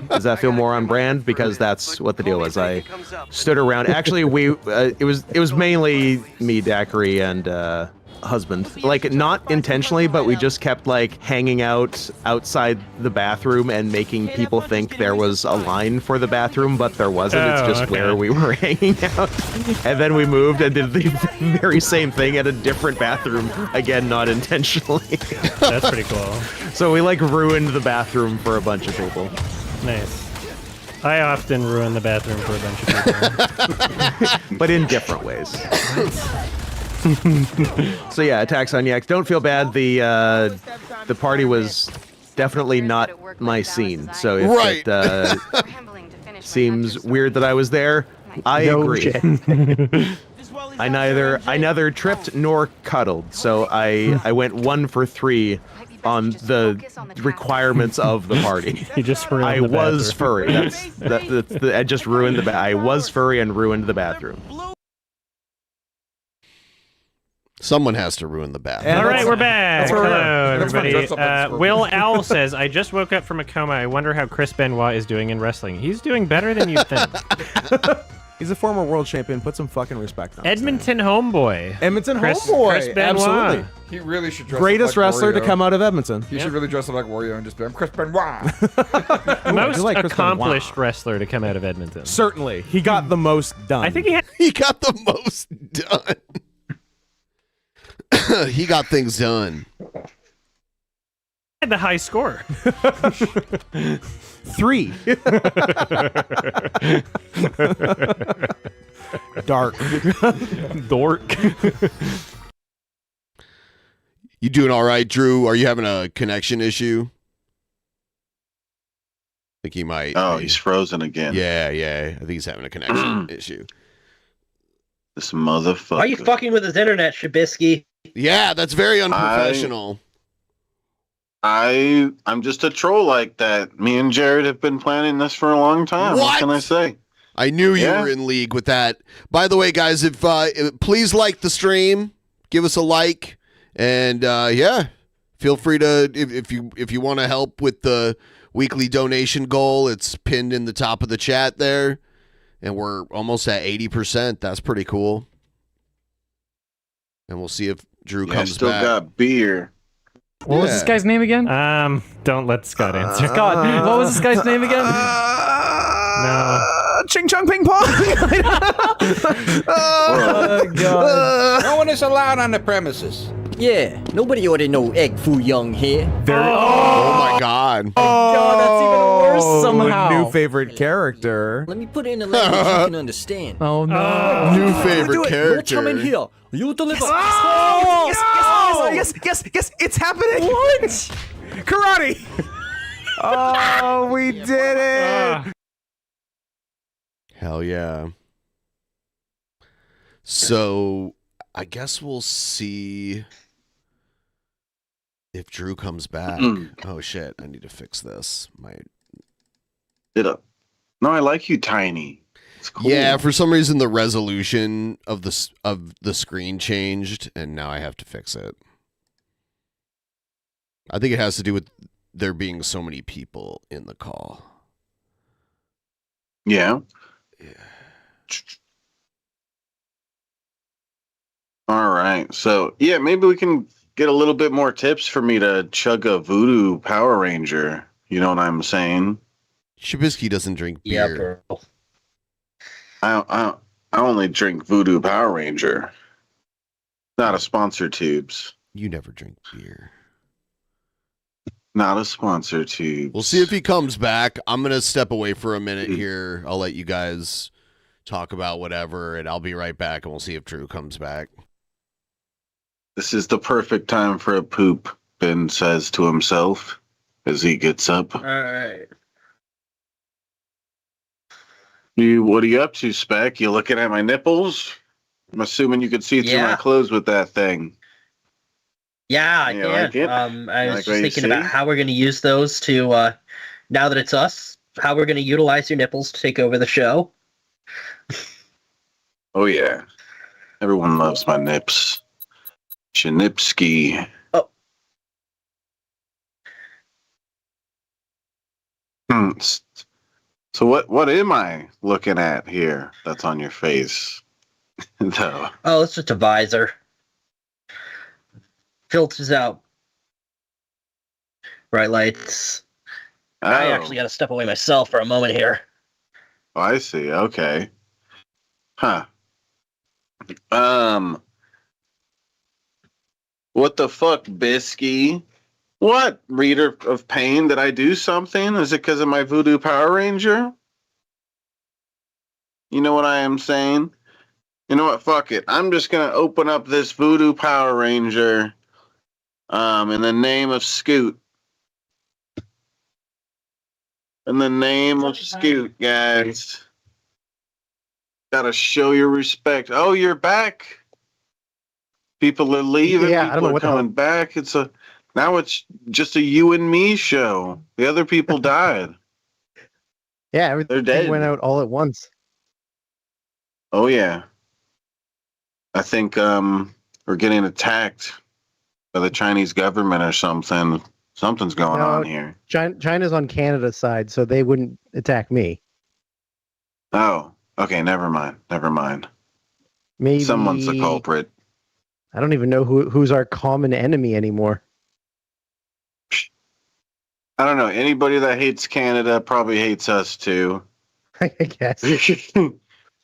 Does that feel more on brand? Because that's what the deal was. I stood around. Actually, it was mainly me, Daiquiri, and husband. Like, not intentionally, but we just kept like hanging out outside the bathroom and making people think there was a line for the bathroom, but there wasn't. It's just where we were hanging out. And then we moved and did the very same thing at a different bathroom. Again, not intentionally. That's pretty cool. So we like ruined the bathroom for a bunch of people. Nice. I often ruin the bathroom for a bunch of people. But in different ways. So yeah, attacks on yaks. Don't feel bad. The party was definitely not my scene. So if it seems weird that I was there, I agree. I neither tripped nor cuddled. So I went 1 for 3 on the requirements of the party. You just ruined I the was bathroom. furry. I just ruined I was furry and ruined the bathroom. Someone has to ruin the bathroom. All right, we're back. Hello, everybody. Will Owl says, I just woke up from a coma. I wonder how Chris Benoit is doing in wrestling. He's doing better than you'd think. He's a former world champion. Put some fucking respect on him. Edmonton homeboy. Chris Benoit. Absolutely. He really should dress Greatest up like wrestler Wario. to come out of Edmonton. He should really dress up like Wario and just be, I'm Chris Benoit. Most like Chris accomplished Benoit. wrestler to come out of Edmonton. Certainly. He got the most done. I think he had... He got the most done. He got things done. the high score. 3. Dark. Dork. You doing all right, Drew? Are you having a connection issue? I think he might. Oh, he's frozen again. Yeah. I think he's having a connection issue. This motherfucker. Why are you fucking with his internet, Shabisky? Yeah, that's very unprofessional. I'm just a troll like that. Me and Jared have been planning this for a long time. What can I say? I knew you were in league with that. By the way, guys, if please like the stream, give us a like, and feel free to if you want to help with the weekly donation goal. It's pinned in the top of the chat there, and we're almost at 80%. That's pretty cool. And we'll see if Drew comes still back. got beer. What was this guy's name again? Don't let Scott answer. God, what was this guy's name again? No. Ching chong ping pong. Oh, God. No one is allowed on the premises. Yeah, nobody ought to know Egg Foo Young here. Oh my God. God, that's even worse somehow. New favorite character. Let me put it in a language you can understand. Oh no. New favorite Do it. character. You come in here. You deliver. Yes, it's happening. What? Karate. Oh, we did it. Hell yeah. So I guess we'll see if Drew comes back. Oh shit, I need to fix this. No, I like you, Tiny. It's cool. Yeah, for some reason the resolution of the screen changed, and now I have to fix it. I think it has to do with there being so many people in the call. Yeah. All right. So, yeah, maybe we can get a little bit more tips for me to chug a Voodoo Power Ranger. You know what I'm saying? Shabisky doesn't drink beer. Yeah, bro. I only drink Voodoo Power Ranger. Not a sponsor, Tubes. You never drink beer. Not a sponsor, Tubes. We'll see if he comes back. I'm going to step away for a minute here. I'll let you guys talk about whatever, and I'll be right back, and we'll see if Drew comes back. This is the perfect time for a poop, Ben says to himself as he gets up. All right. What are you up to, Spec? You looking at my nipples? I'm assuming you could see through my clothes with that thing. Yeah, I You can. like it? I You was like just what you thinking see? about how we're going to use those to, now that it's us, how we're going to utilize your nipples to take over the show. Oh, yeah. Everyone loves my nips. Chinipski. Oh. So what am I looking at here that's on your face? Though. Oh, it's just a visor. Filters out bright lights. I Oh. actually got to step away myself for a moment here. Oh, I see. Okay. Huh. What the fuck, Bisky? What? Reader of Pain? Did I do something? Is it because of my Voodoo Power Ranger? You know what I am saying? You know what? Fuck it. I'm just gonna open up this Voodoo Power Ranger in the name of Scoot. In the name of Scoot, guys. Gotta show your respect. Oh, you're back. People are leaving. Yeah, I don't know People are what the hell- coming back. Now it's just a you and me show. The other people died. Yeah, everything dead. went out all at once. Oh yeah. I think we're getting attacked by the Chinese government or something. Something's going on here. China's on Canada's side, so they wouldn't attack me. Oh, okay. Never mind. Never mind. Maybe Someone's the culprit. I don't even know who's our common enemy anymore. I don't know. Anybody that hates Canada probably hates us too. I guess.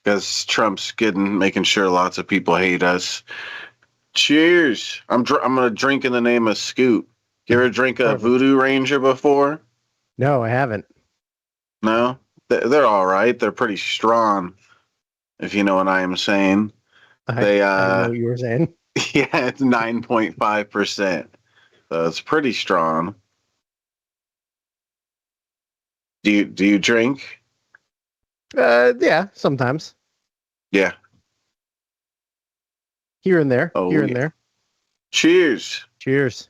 Because Trump's making sure lots of people hate us. Cheers. I'm gonna drink in the name of Scoot. You ever drink a Voodoo Ranger before? No, I haven't. No? They're all right. They're pretty strong, if you know what I am saying. I know what you were saying. Yeah, it's 9.5%. So it's pretty strong. Do you drink? Yeah, sometimes. Yeah. Here and there. Oh, here and yeah. there. Cheers. Cheers.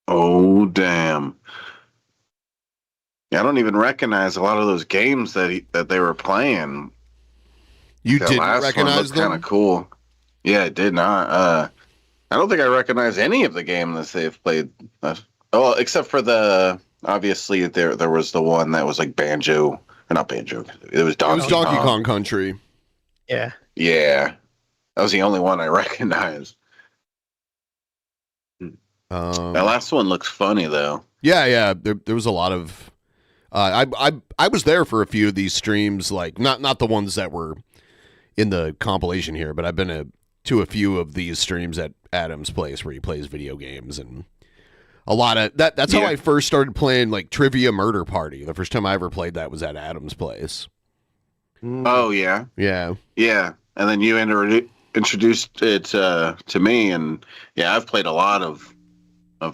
Oh, damn. Yeah, I don't even recognize a lot of those games that they were playing. You The didn't last one recognize looked kind them? of cool. Yeah, I did not. I don't think I recognize any of the games that they've played. Oh, except for obviously there was the one that was like Banjo, or not Banjo. It was Donkey It was Donkey Kong. Kong Country. Yeah. Yeah. That was the only one I recognized. That last one looks funny though. Yeah. There was a lot of. I was there for a few of these streams, like not the ones that were in the compilation here, but I've been to a few of these streams at Adam's place where he plays video games, and a lot of that. That's how I first started playing like Trivia Murder Party. The first time I ever played that was at Adam's place. Oh yeah. Yeah. And then you introduced it to me, and yeah, I've played a lot of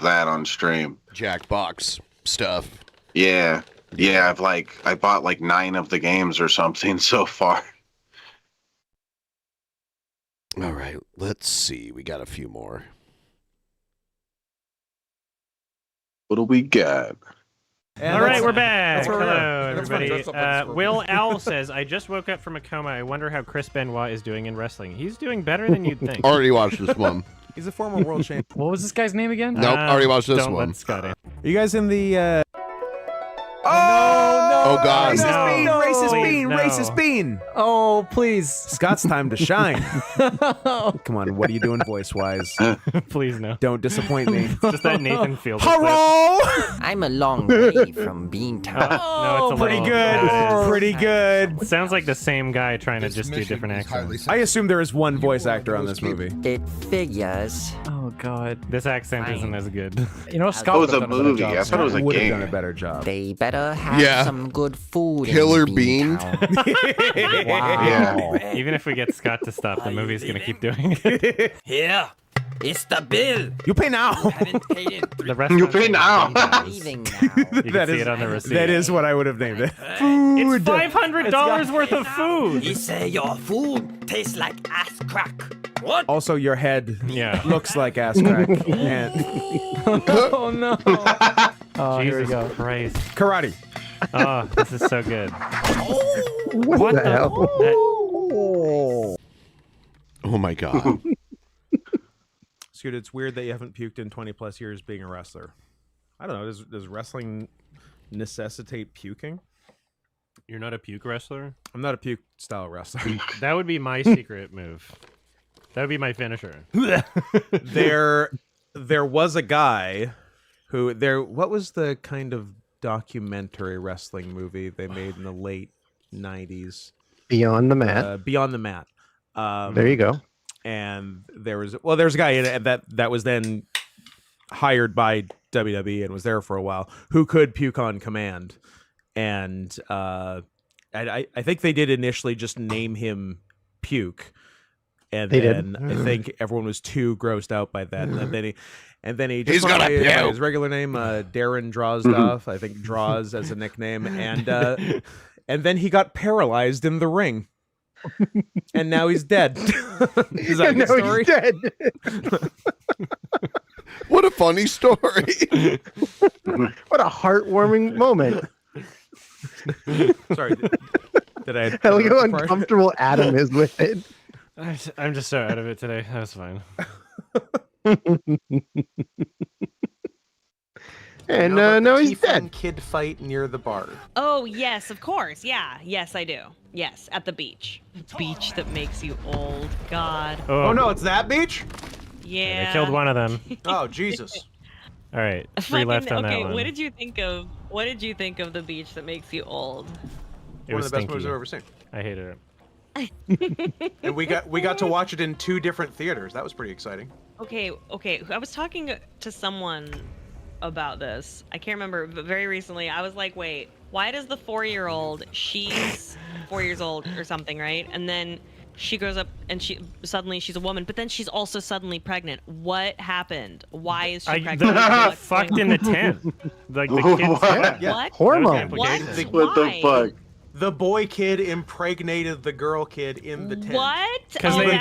that on stream. Jackbox stuff. Yeah. I bought like 9 of the games or something so far. All right, let's see. We got a few more. What do we got? All right, we're back. that's where we're Hello, at. That's everybody. fun. Dress up like this. Will Owl says, I just woke up from a coma. I wonder how Chris Benoit is doing in wrestling. He's doing better than you'd think. Already watched this one. He's a former world champion. What was this guy's name again? Nope, already watched this don't one. let Scotty. Are you guys in the? Oh God! Racist bean. Oh, please. Scott's time to shine. Come on, what are you doing voice-wise? Please no. Don't disappoint me. It's just that Nathan Fielder. Hello. I'm a long way from Beantown. No, it's a Pretty little- good. Yeah, it is. Pretty good. Sounds like the same guy trying to just do different accents. I assume there is one voice actor on this movie. It figures. Oh God. This accent isn't as good. You know, Scott Oh, it's would a have done a better movie. job. I thought it was a Would have game. done a better job. They better have Yeah. some good food. Killer in Bean. Beantown. Yeah. Even if we get Scott to stop, the movie's gonna keep doing it. Here, it's the bill. You pay now. Haven't paid in The restaurant You pay now. leaving now. You can That see is- it on the receipt. That is what I would have named it. It's $500 worth of food. He say your food tastes like ass crack. What? Also, your head Yeah. looks like ass crack. And Oh no. Oh, here we Jesus go. Christ. karate. Oh, this is so good. What the hell? Oh my God! Scoot, it's weird that you haven't puked in 20 plus years being a wrestler. I don't know. Does wrestling necessitate puking? You're not a puke wrestler? I'm not a puke style wrestler. That would be my secret move. That would be my finisher. there was a guy who what was the kind of documentary wrestling movie they made in the late 90s? Beyond the Mat. Beyond the Mat. There you go. And there's a guy in it that was then hired by WWE and was there for a while who could puke on command. And I think they did initially just name him Puke. And They then did. I think everyone was too grossed out by that. And then he just He's went gonna by puke. his regular name, Darren Drozdoff. I think Draws as a nickname. And then he got paralyzed in the ring. And now he's dead. Is that a good story? He's dead. What a funny story! What a heartwarming moment. Sorry. Did I? How uncomfortable Adam is with it. I'm just so out of it today. That was fine. And now he's dead. Kid fight near the bar. Oh, yes, of course. Yeah. Yes, I do. Yes, at the beach. Beach that makes you old. God. Oh no, it's that beach? Yeah. They killed one of them. Oh, Jesus. All right, three left on okay, that one. what did you think of the beach that makes you old? It One was of the best stinky. movies I've ever seen. I hated it. And we got to watch it in 2 different theaters. That was pretty exciting. Okay. I was talking to someone about this. I can't remember, but very recently I was like, wait, why does the 4-year-old, she's 4 years old or something, right? And then she grows up and she's a woman, but then she's also suddenly pregnant. What happened? Why is she pregnant? What's fucked going in the on? tent. Like the kids. What? Yeah. What? Hormone. What? What the Why? fuck? The boy kid impregnated the girl kid in the tent. What? Even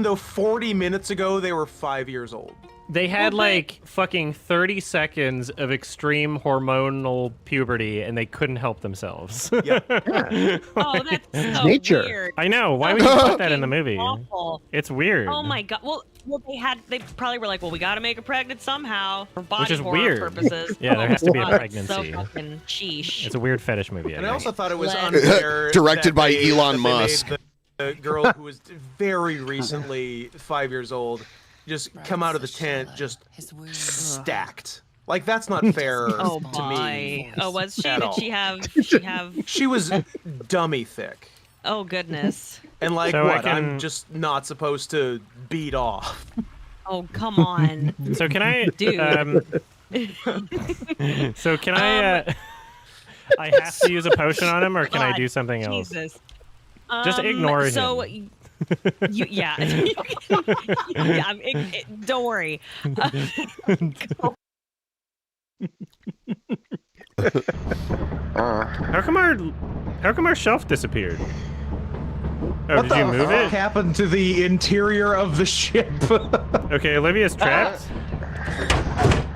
though 40 minutes ago they were 5 years old. They had like fucking 30 seconds of extreme hormonal puberty and they couldn't help themselves. Yeah. Oh, that's so Nature. weird. I know. Why would you put that in the movie? Awful. It's weird. Oh my god. Well, they probably were like, well, we got to make her pregnant somehow for body Which is horror weird. purposes. Yeah, there has to be a God, pregnancy. So fucking sheesh. It's a weird fetish movie. And I think. also thought it was Let- unfair. Directed that by they- Elon that they made Musk. a girl who was very recently 5 years old just come out of the tent just stacked. Like, that's not fair Oh to me. my! Oh, was she? at Did all. she have? She was dummy thick. Oh goodness! And like, So I what? I'm can- just not supposed to beat off. Oh come on! So can I, Dude. So can I? I have to use a potion on him, or can I do something else? Jesus. Just ignore so, him. yeah. Yeah. Don't worry. How come our shelf disappeared? Oh, What did the you move fuck it? happened to the interior of the ship? Okay, Olivia's trapped.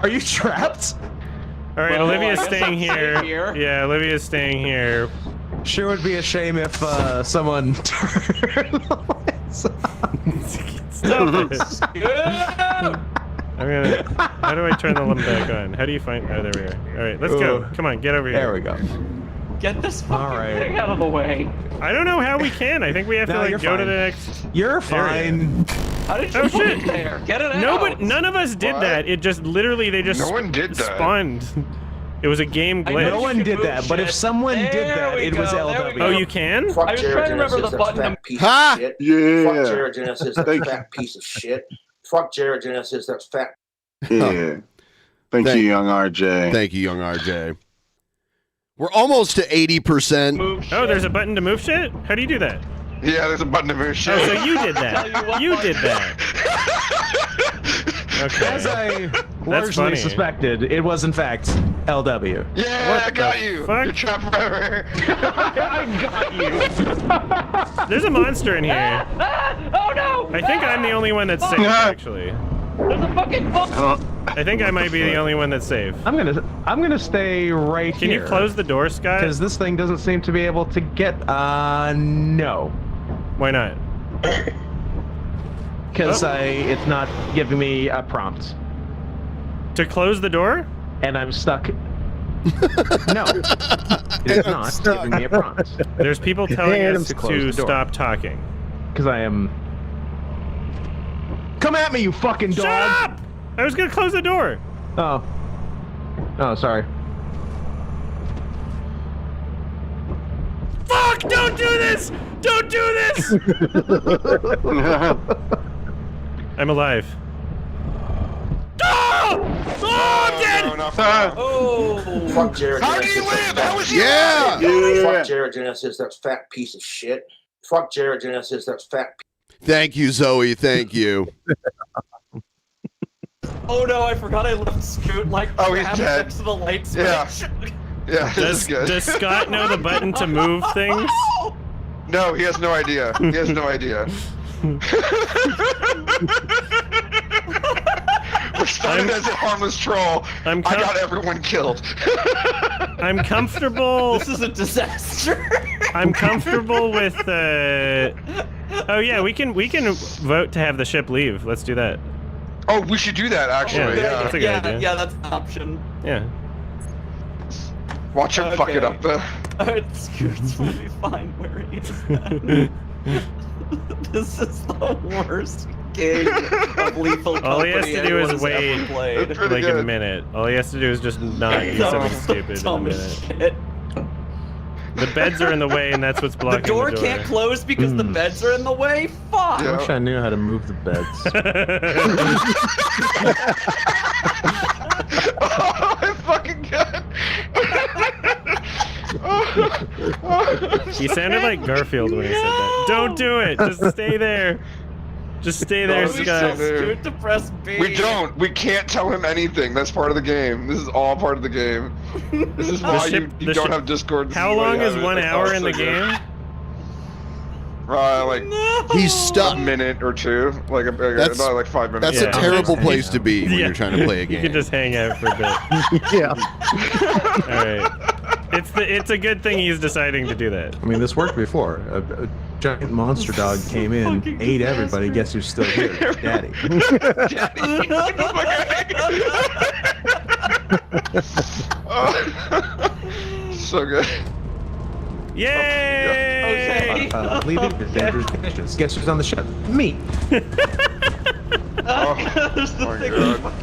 Are you trapped? All right, Well, Olivia's I guess staying I'm here. safe here. Yeah, Olivia's staying here. Sure would be a shame if someone turned the lights on. Stop it. I'm gonna. How do I turn the limb back on? How do you find? Oh, there we are. All right, let's go. Come on, get over here. There we go. Get this fucking thing out of the way. I don't know how we can. I think we have to No, like you're go to fine. the next. You're area. fine. How did you Oh put shit! it there? Get it No, out. but none of us did that. It just literally they just No one did that. spawned. It was a game glitch. No one did that, but if someone did There that, we it was go, there we LW. go. Oh, you can? I was trying to remember the button. Ha! Fuck Yeah. Jared Genesis, that fat piece of shit. Fuck Jared Genesis, that fat. Yeah. Thank you, young RJ. Thank you, young RJ. We're almost to 80%. Oh, there's a button to move shit? How do you do that? Yeah, there's a button to move shit. Oh, so you did that. You did that. Okay. As I That's largely funny. suspected, it was in fact LW. Yeah, What I got the you. fuck? You're trapped forever. I got you. There's a monster in here. Oh no! I think I'm the only one that's safe, actually. There's a fucking book. I think I might be the only one that's safe. I'm gonna stay right Can here. you close the door, Scott? Because this thing doesn't seem to be able to get. No. Why not? Because it's not giving me a prompt. To close the door? And I'm stuck. No. It's not giving me a prompt. There's people telling And us I'm close to the door. stop talking. Because I am. Come at me, you fucking dog! Shut up! I was gonna close the door. Oh. Oh, sorry. Fuck! Don't do this! Don't do this! I'm alive. Oh! Oh, I'm dead! Oh, fuck Jared. How do you live? How was you? Yeah! Fuck Jared Genesis, that fat piece of shit. Fuck Jared Genesis, that fat. Thank you, Zoe. Thank you. Oh no, I forgot I left Scoot like he's trapped dead. next to the light switch. Yeah. Yeah, this is good. Does Scott know the button to move things? No, he has no idea. He has no idea. We started as a harmless troll. I got everyone killed. I'm comfortable. This is a disaster. I'm comfortable with. Oh yeah, we can vote to have the ship leave. Let's do that. Oh, we should do that actually. Yeah, that's a good idea. Yeah, that's an option. Yeah. Watch him fuck it up though. Scoot's will be fine where he is then. This is the worst game of Lethal Company All he has to do is anyone's wait ever played. like a minute. All he has to do is just not do something stupid in a minute. The beds are in the way, and that's what's blocking The door can't close because the beds are in the way? Fuck! I wish I knew how to move the beds. Oh, it's fucking good. He sounded like Garfield when he said that. Don't do it. Just stay there. Just stay there, Scott. Scoot to press B. We don't. We can't tell him anything. That's part of the game. This is all part of the game. This is why you the don't ship- have Discord. This How why you long is have it. 1 Like, hour oh, in the so good. game? Like He's stuck. a minute or two, like That's- like 5 minutes. That's a terrible place to be when you're trying to play a You game. can just hang out for a bit. Yeah. All right. It's a good thing he's deciding to do that. I mean, this worked before. A giant monster dog came in, ate everybody. Guess who's still here? Daddy. So good. Yay! Leaving the dangerous conditions. Guess who's on the ship? Me.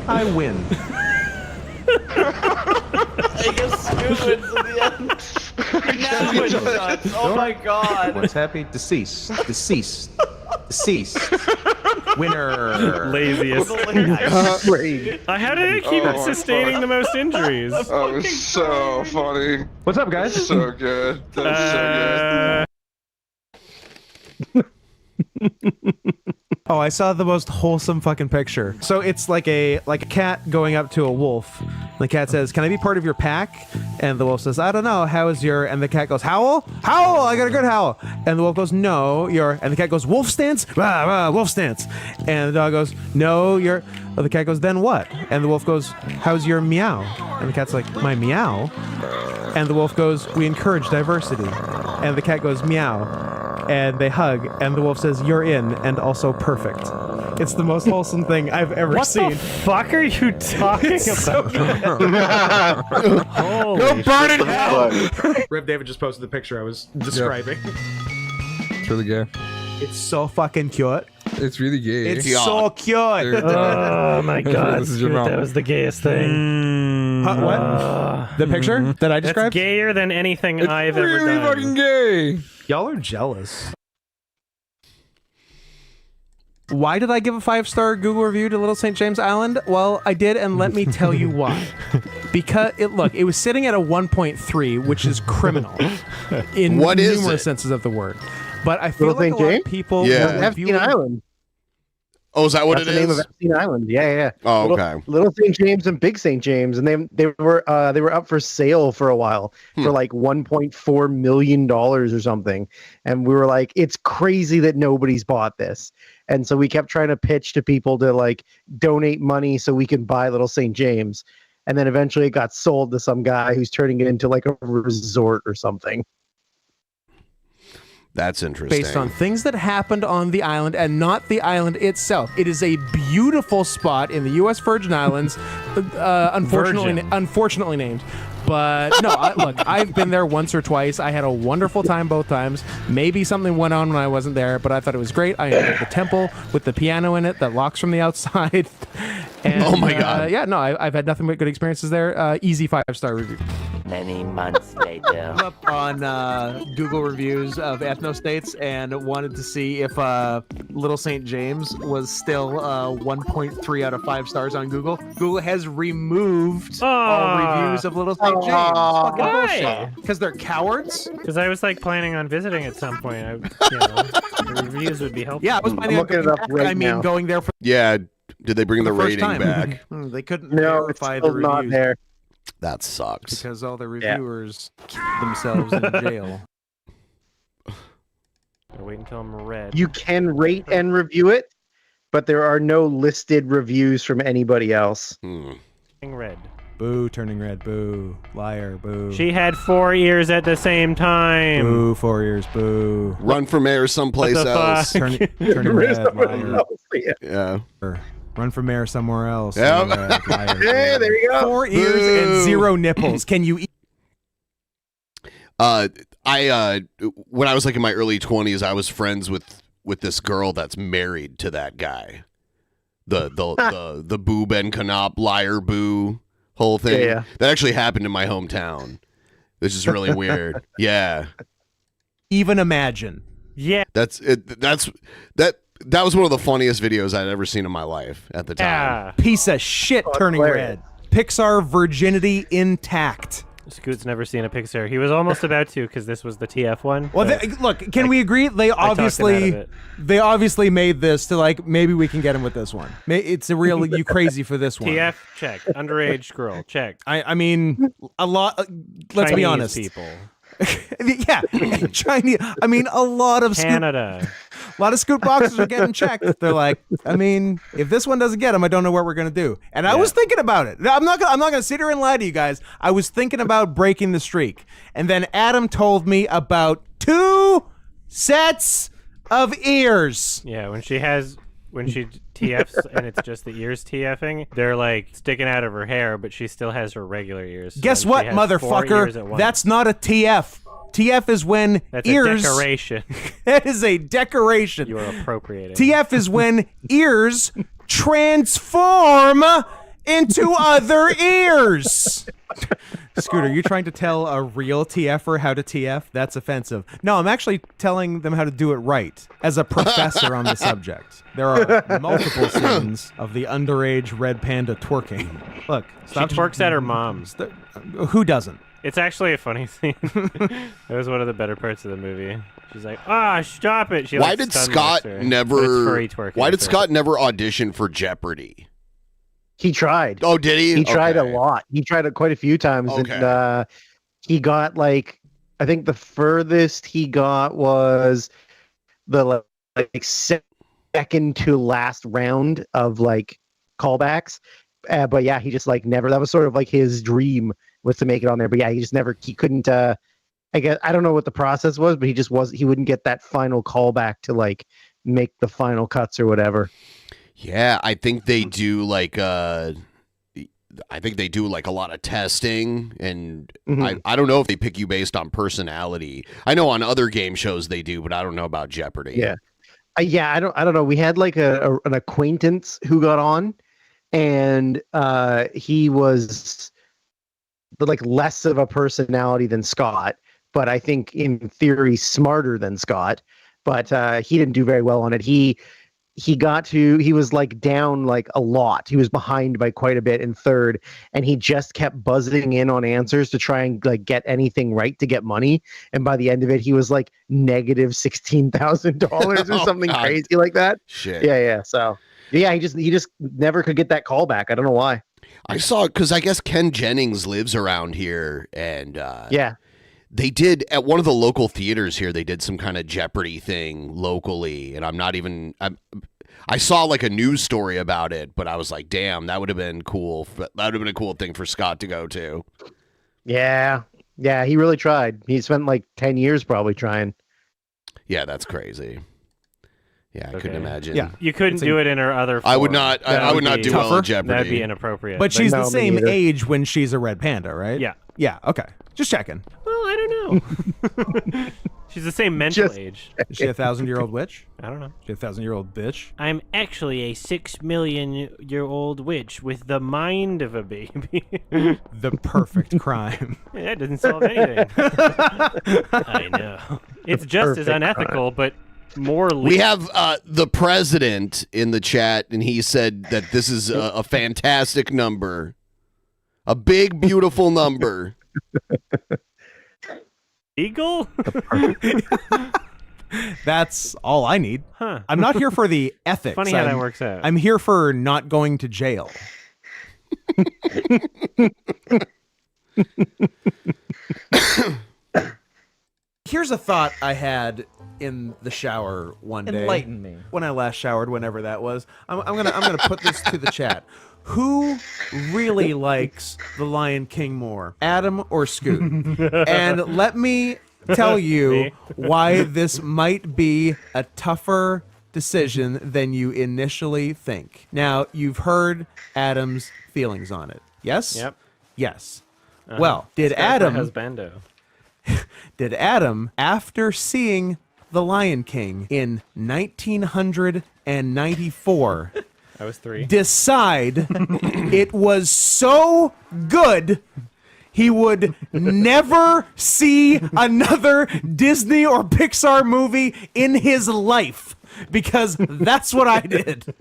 I win. I guess Scoot wins in the end. Now it sucks. Oh my god. What's happy? Deceased. Deceased. Deceased. Winner. Laziest. How did it keep sustaining the most injuries? That was so funny. What's up, guys? So good. That was so good. Oh, I saw the most wholesome fucking picture. So it's like a cat going up to a wolf. The cat says, "Can I be part of your pack?" And the wolf says, "I don't know. How is your?" And the cat goes, "Howl? Howl! I got a good howl." And the wolf goes, "No, you're." And the cat goes, "Wolf stance? Rah, rah, wolf stance." And the dog goes, "No, you're." And the cat goes, "Then what?" And the wolf goes, "How's your meow?" And the cat's like, "My meow?" And the wolf goes, "We encourage diversity." And the cat goes, "Meow." And they hug, and the wolf says, "You're in, and also perfect." It's the most wholesome thing I've ever seen. What the fuck are you talking about? Holy Go burn in shit. hell! Rev David just posted the picture I was describing. It's really gay. It's so fucking cute. It's really gay. It's so cute. Oh my god, This is dude, your mom. that was the gayest thing. What? The picture that I described? That's gayer than anything It's I've ever really done. fucking gay. Y'all are jealous. Why did I give a 5-star Google review to Little St. James Island? Well, I did, and let me tell you why. Because it was sitting at a 1.3, which is criminal in What is numerous it? senses of the word. But I feel Little like St. a lot of James? people Yeah. were Epstein reviewing- Island. Oh, is that what That's it the name is? of Epstein Island. Yeah, yeah. Oh, Little- okay. Little St. James and Big St. James, and they were up for sale for a while for like $1.4 million or something. And we were like, it's crazy that nobody's bought this. And so we kept trying to pitch to people to like donate money so we can buy Little St. James. And then eventually it got sold to some guy who's turning it into like a resort or something. That's interesting. based on things that happened on the island and not the island itself. It is a beautiful spot in the U.S. Virgin Islands, unfortunately named. But no, look, I've been there once or twice. I had a wonderful time both times. Maybe something went on when I wasn't there, but I thought it was great. I enjoyed the temple with the piano in it that locks from the outside. And, oh my God. Yeah, no, I've had nothing but good experiences there. Easy 5-star review. Many months later. I'm up on Google reviews of ethnostates and wanted to see if Little St. James was still 1.3 out of 5 stars on Google. Google has removed all reviews of Little St. James. Fucking bullshit. Because they're cowards? Because I was like planning on visiting at some point. The reviews would be helpful. Yeah, I was planning on going back. I mean, going there for Yeah, did they bring the first rating time. back? They couldn't No, it's verify still the not reviews there. That sucks. because all the reviewers keep themselves in jail. Wait until I'm red. You can rate and review it, but there are no listed reviews from anybody else. Red. Boo, turning red. Boo. Liar. Boo. She had 4 ears at the same time. Boo, 4 years. Boo. Run for mayor someplace What the else. fuck? Turning red. Liar. Yeah. Run for mayor somewhere else. Yep. Liar. Yeah, there you go. 4 ears and 0 nipples. Can you eat? I when I was like in my early 20s, I was friends with this girl that's married to that guy. The Boo Ben Canop liar boo whole thing. Yeah. That actually happened in my hometown. This is really weird. Yeah. Even imagine. Yeah. That was one of the funniest videos I'd ever seen in my life at the time. Yeah. Piece of shit turning red. Pixar virginity intact. Scoot's never seen a Pixar. He was almost about to because this was the TF one. Well, look, can we agree? They talked him out of it. made this to like maybe we can get him with this one. It's a real you crazy for this one. TF check. Underage girl check. I mean a lot. Let's be Chinese honest. people. Yeah, Chinese. I mean, a lot of Canada. A lot of scoot boxes are getting checked. They're like, I mean, if this one doesn't get them, I don't know what we're gonna do. And I was thinking about it. I'm not gonna sit here and lie to you guys. I was thinking about breaking the streak, and then Adam told me about 2 sets of ears. Yeah, when she TFs and it's just the ears TFing, they're like sticking out of her hair, but she still has her regular ears. So Guess then what, she has 4 ears at motherfucker? once. That's not a TF. TF is when That's ears. a decoration. That is a decoration. You are appropriating. TF is when ears transform into other ears. Scooter, you trying to tell a real TFer how to TF? That's offensive. No, I'm actually telling them how to do it right as a professor on the subject. There are multiple scenes of the underage red panda twerking. Look, She twerks at her mom's. Who doesn't? It's actually a funny scene. It was one of the better parts of the movie. She's like, stop it. She, Why like, did stun Scott locks her. never? But it's furry twerking, Why did so- Scott never audition for Jeopardy? He tried. Oh, did he? He tried Okay. a lot. He tried it quite a few times, Okay. and he got like, I think the furthest he got was the like second to last round of like callbacks. But yeah, he just like never. That was sort of like his dream was to make it on there. But yeah, he just never. He couldn't. I guess I don't know what the process was, but he just was. He wouldn't get that final callback to like make the final cuts or whatever. Yeah, I think they do like a lot of testing, and I don't know if they pick you based on personality. I know on other game shows they do, but I don't know about Jeopardy. Yeah, I don't know. We had like an acquaintance who got on, and he was like less of a personality than Scott, but I think in theory smarter than Scott. But he didn't do very well on it. He was like down like a lot. He was behind by quite a bit in third, and he just kept buzzing in on answers to try and like get anything right to get money. And by the end of it, he was like negative $16,000 or something God. crazy like that. Shit. Yeah. So yeah, he just never could get that call back. I don't know why. I saw it because I guess Ken Jennings lives around here, and yeah. They did at one of the local theaters here. They did some kind of Jeopardy thing locally, and I saw like a news story about it, but I was like, "Damn, that would have been cool. That would have been a cool thing for Scott to go to." Yeah, he really tried. He spent like 10 years probably trying. Yeah, that's crazy. Yeah, I couldn't imagine. Yeah. You couldn't do it in her other form. I would not. I would not do well in Jeopardy. That'd be inappropriate. But she's the same age when she's a red panda, right? Yeah. Yeah. Okay. Just checking. Well, I don't know. She's the same mental age. Is she a 1,000-year-old witch? I don't know. Is she a 1,000-year-old bitch? I'm actually a 6 million-year-old witch with the mind of a baby. The perfect crime. That doesn't solve anything. I know. It's just as unethical, but more legal. We have the president in the chat, and he said that this is a fantastic number. A big, beautiful number. Eagle? That's all I need. Huh. I'm not here for the ethics. Funny how that works out. I'm here for not going to jail. Here's a thought I had in the shower one day. Enlighten me. When I last showered, whenever that was. I'm gonna put this to the chat. Who really likes The Lion King more, Adam or Scoot? And let me tell you why this might be a tougher decision than you initially think. Now, you've heard Adam's feelings on it. Yes? Yep. Yes. Well, did husbando. Adam, after seeing The Lion King in 1994, I was 3. decide it was so good he would never see another Disney or Pixar movie in his life? Because that's what I did.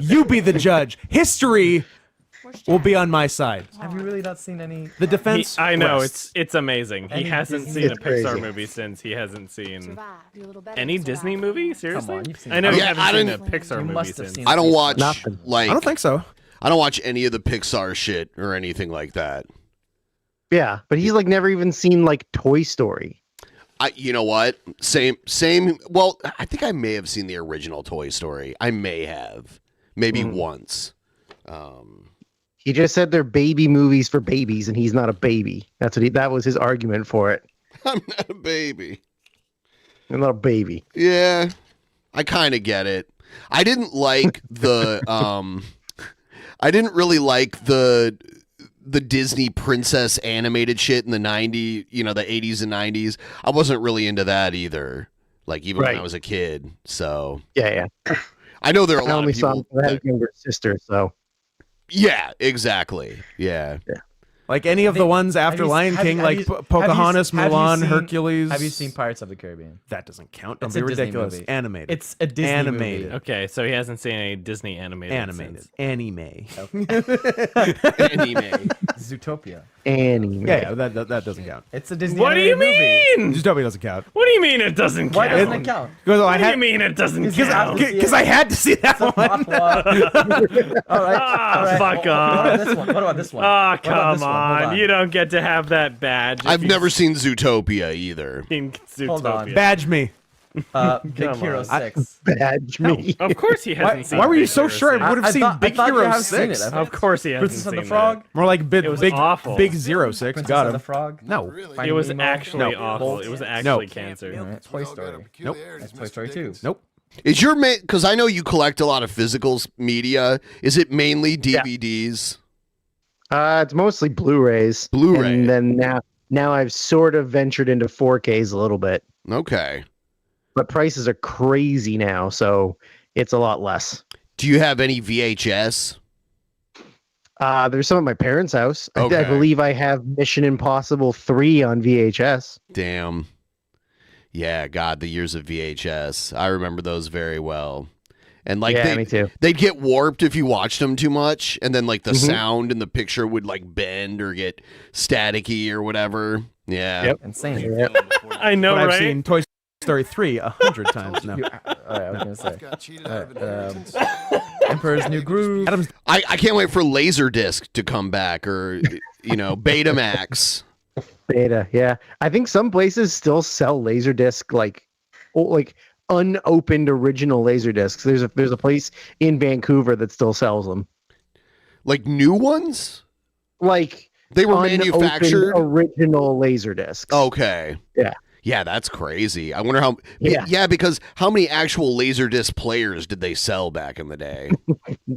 You be the judge. History will be on my side. Have you really not seen any? The defense. I know rests. it's amazing. He Any hasn't Disney- seen a It's crazy. Pixar movie since he hasn't seen any Disney movie. Seriously, on, you've seen I know it. you Yeah, haven't I seen a didn't- Pixar You movie must have since. seen I don't watch Nothing. like I don't think so. I don't watch any of the Pixar shit or anything like that. Yeah, but he's like never even seen like Toy Story. You know what? Same. Well, I think I may have seen the original Toy Story. I may have, maybe once. He just said they're baby movies for babies, and he's not a baby. That was his argument for it. I'm not a baby. I'm not a baby. Yeah, I kind of get it. I didn't like the I didn't really like the the Disney princess animated shit in the 90s, the 80s and 90s. I wasn't really into that either. Like even when I was a kid. So yeah. I know there are a I lot only of saw people. him 'cause I had a younger sister, so. Yeah, exactly. Yeah. Like any of the ones after Lion King, like Pocahontas, Mulan, Hercules. Have you seen Pirates of the Caribbean? That doesn't count. It's Don't be a Disney ridiculous. movie. Animated. It's a Disney animated. movie. Okay, so he hasn't seen any Disney animated. since. Anime. Anime. Zootopia. Anime. Yeah, that doesn't count. It's a Disney. What do you animated mean? Zootopia doesn't count. What do you mean it doesn't count? Why doesn't it count? Because What do you mean it doesn't count? Because I had to see that one. All right. Fuck off. What about this one? Oh, What about come this one? Hold on. You don't get to have that badge. I've never seen Zootopia either. Hold on. Badge me. Big Come Hero on. 6. Badge me. Of course he hasn't seen Why were you Big so Hero sure 6. I would have seen Big I thought you Hero have seen 6? it. Of course he hasn't Princess and seen the Frog. More like It was awful. Big 06. Princess Got and him. the Frog. No. It was Finding Nemo? actually No. awful. It was actually cancer. All right. Toy Story. Nope. That's Toy Story 2. Nope. Is your main? Because I know you collect a lot of physical media. Is it mainly DVDs? It's mostly Blu-rays. Blu-ray. And then now I've sort of ventured into 4Ks a little bit. Okay. But prices are crazy now, so it's a lot less. Do you have any VHS? There's some at my parents' house. I Okay. believe I have Mission Impossible 3 on VHS. Damn. Yeah, God, the years of VHS. I remember those very well. And like Yeah, me too. they'd get warped if you watched them too much, and then like the Mhm. sound in the picture would like bend or get staticky or whatever. Yeah. Yep. Insane. I know, But I've right? seen Toy Story 3 100 times now. I was gonna say. Emperor's New Groove. I can't wait for Laserdisc to come back, or Betamax. Beta, yeah. I think some places still sell Laserdisc like unopened original Laserdiscs. There's a place in Vancouver that still sells them. Like new ones? Like they were unopened manufactured original Laserdiscs. Okay. Yeah. Yeah, that's crazy. I wonder how. Yeah. Because how many actual Laserdisc players did they sell back in the day?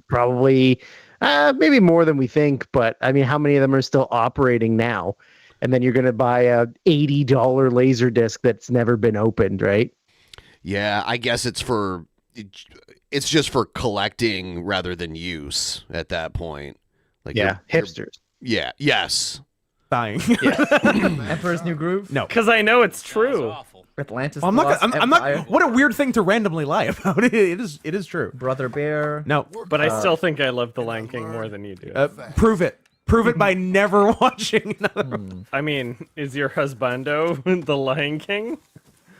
Probably maybe more than we think, but I mean, how many of them are still operating now? And then you're going to buy a $80 Laserdisc that's never been opened, right? Yeah, I guess it's just for collecting rather than use at that point. Like Yeah, you're- hipsters. Yeah. Yes. Dying. Emperor's New Groove. No. Because I know it's true. Atlantis. Well, I'm The not. Lost I'm not. Empire. What a weird thing to randomly lie about. It is true. Brother Bear. No. But I still think I love The Lion King more than you do. Prove it. Prove it by never watching another. I mean, is your husbando The Lion King?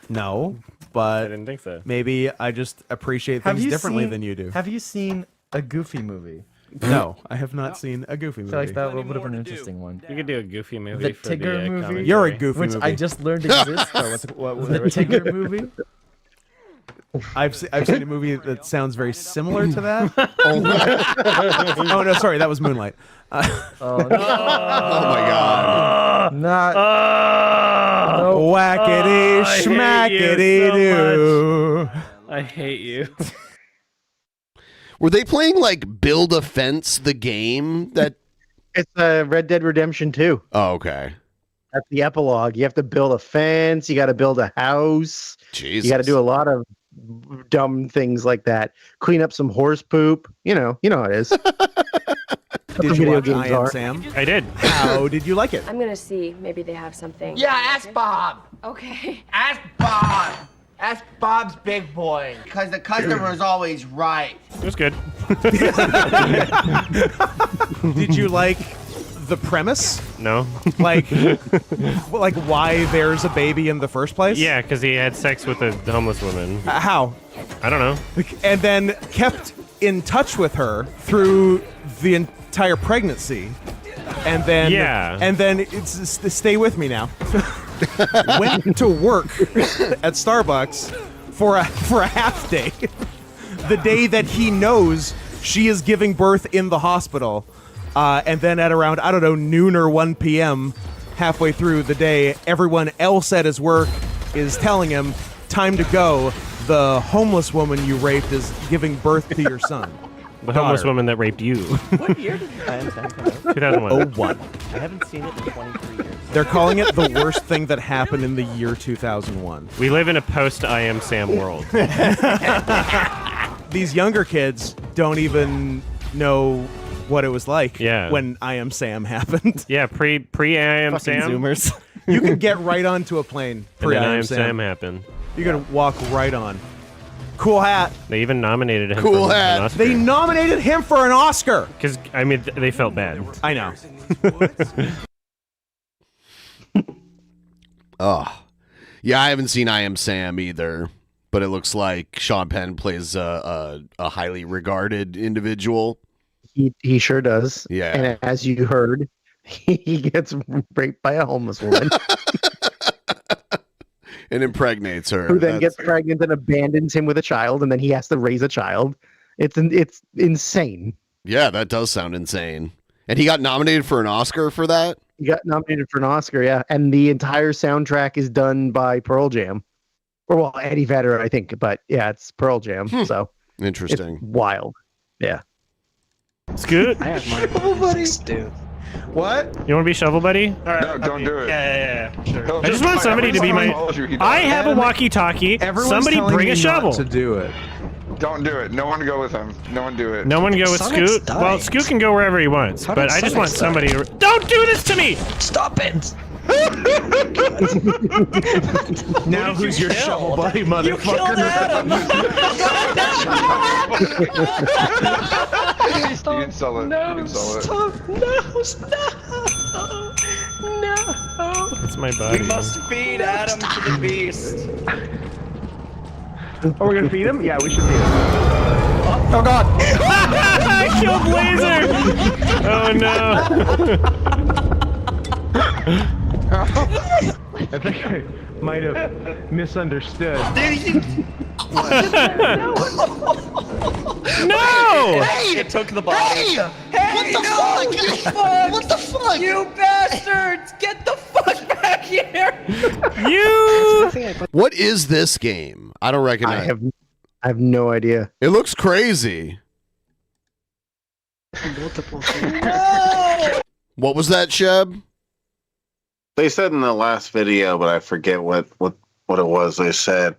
No, I but didn't think so. maybe I just appreciate things differently than you do. Have you seen a Goofy movie? No, I have not seen a Goofy I movie. feel like that would have been an interesting one. You could do a Goofy movie The for Tigger the movie. commentary. You're a Goofy Which movie. I just learned exists. The Tigger movie. I've seen a movie that sounds very similar to that. Oh no, sorry, that was Moonlight. Oh, no. Oh my God. Not. Whackity I hate you schmackity so doo. I hate you. Were they playing like Build a Fence, the game? That It's Red Dead Redemption 2. Oh, okay. That's the epilogue. You have to build a fence. You got to build a house. Jesus. You got to do a lot of dumb things like that. Clean up some horse poop. You know how it is. Did you watch I Am Sam? I did. How did you like it? I'm gonna see. Maybe they have something. Yeah, ask Bob. Okay. Ask Bob. Ask Bob's big boy. Because the customer is always right. It was good. Did you like the premise? No. Like why there's a baby in the first place? Yeah, because he had sex with a homeless woman. How? I don't know. And then kept in touch with her through the entire pregnancy. And then it's stay with me now. Went to work at Starbucks for a half day. The day that he knows she is giving birth in the hospital. And then at around, I don't know, noon or 1 p.m., halfway through the day, everyone else at his work is telling him, time to go. The homeless woman you raped is giving birth to your son. The homeless woman that raped you. What year did I Am Sam come out? 2001. 01. I haven't seen it in 23 years. They're calling it the worst thing that happened in the year 2001. We live in a post I Am Sam world. These younger kids don't even know what it was like Yeah. when I Am Sam happened. Yeah, pre I Am Fucking Sam. Zoomers. You can get right onto a plane And pre then I I Am Am Sam. Sam happened. You're gonna walk right on. Cool hat. They even nominated him Cool for hat. an Oscar. They nominated him for an Oscar. Because, I mean, they felt bad. I know. Oh, yeah, I haven't seen I Am Sam either, but it looks like Sean Penn plays a highly regarded individual. He sure does. Yeah. And as you heard, he gets raped by a homeless woman And impregnates her. who then That's- gets pregnant and abandons him with a child, and then he has to raise a child. It's insane. Yeah, that does sound insane. And he got nominated for an Oscar for that? He got nominated for an Oscar, yeah. And the entire soundtrack is done by Pearl Jam. Or, well, Eddie Vedder, I think. But, yeah, it's Pearl Jam. So Interesting. It's wild. Yeah. It's good. I have my dude. What? You want to be Shovel Buddy? No, don't do it. Yeah. Sure. I just want somebody to be my... I have a walkie-talkie. Somebody bring a shovel. To do it. Don't do it. No one go with him. No one do it. No one go with Sonic's Scoot. dying. Well, Scoot can go wherever he wants, How but did I just Sonic want die? somebody. Don't do this to me! Stop it! Now who's your shovel buddy, You motherfucker? killed Adam! You can sell it. No, you can sell it. stop! No, stop! No! It's my body. We must feed Adam to the beast. Are we going to feed him? Yeah, we should feed him. Oh, God. I killed Blazer! Oh, no. I think I might have misunderstood. No! It took the body. Hey, what the fuck? What the fuck? You bastards! Get the fuck back here! You! What is this game? I don't recognize. I have no idea. It looks crazy. What was that, Sheb? They said in the last video, but I forget what it was they said.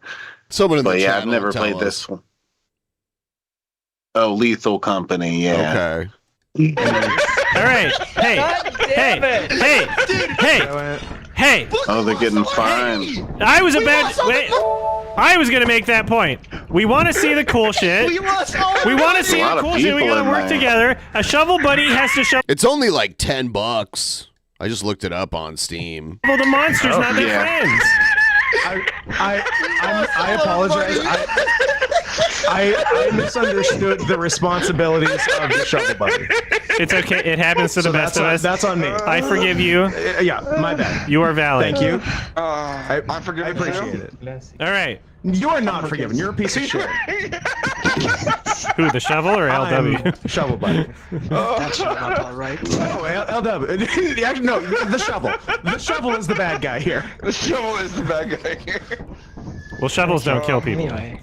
Someone in the But yeah, chat I've never will tell played us. this one. Oh, Lethal Company, yeah. Okay. All right. Hey. Hey. Oh, they're getting fined. I was gonna make that point. We want to see the cool shit. We want to see A lot the of cool shit. We people gotta in work there. together. A shovel buddy has to shovel It's only like $10. I just looked it up on Steam. the monsters, not their yeah. friends. I apologize. I misunderstood the responsibilities of the shovel buddy. It's okay. It happens to the best of us. That's on me. I forgive you. Yeah, my bad. You are valid. Thank you. I'm forgiven. I appreciate too. it. All right. You are not forgiven. You're a piece of shit. Who, the shovel or LW? I'm shovel buddy. That's not all right. Oh, LW. Actually, no, the shovel. The shovel is the bad guy here. The shovel is the bad guy here. Well, shovels don't kill people. Anyway.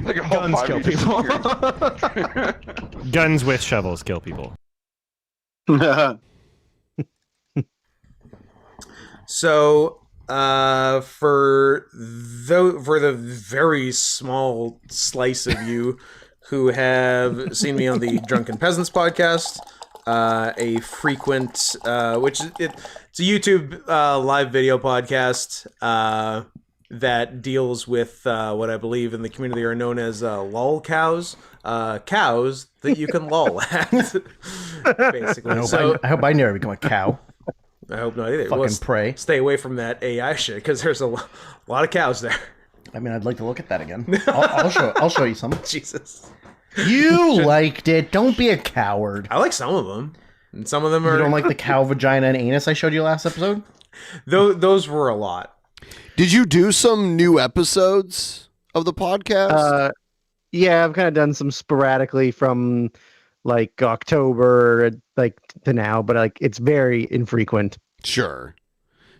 Like a whole Guns five kill years people. Guns with shovels kill people. So, for the very small slice of you who have seen me on the Drunken Peasants podcast, a frequent, it's a YouTube live video podcast that deals with what I believe in the community are known as lol cows, cows that you can lol at, basically. I hope I never become a cow. I hope not either. Fucking prey. Stay away from that AI shit because there's a lot of cows there. I mean, I'd like to look at that again. I'll show you some. Jesus. You liked it. Don't be a coward. I like some of them. And some of them are... You don't like the cow vagina and anus I showed you last episode? Those were a lot. Did you do some new episodes of the podcast? Yeah, I've kind of done some sporadically from like October like to now, but like it's very infrequent. Sure.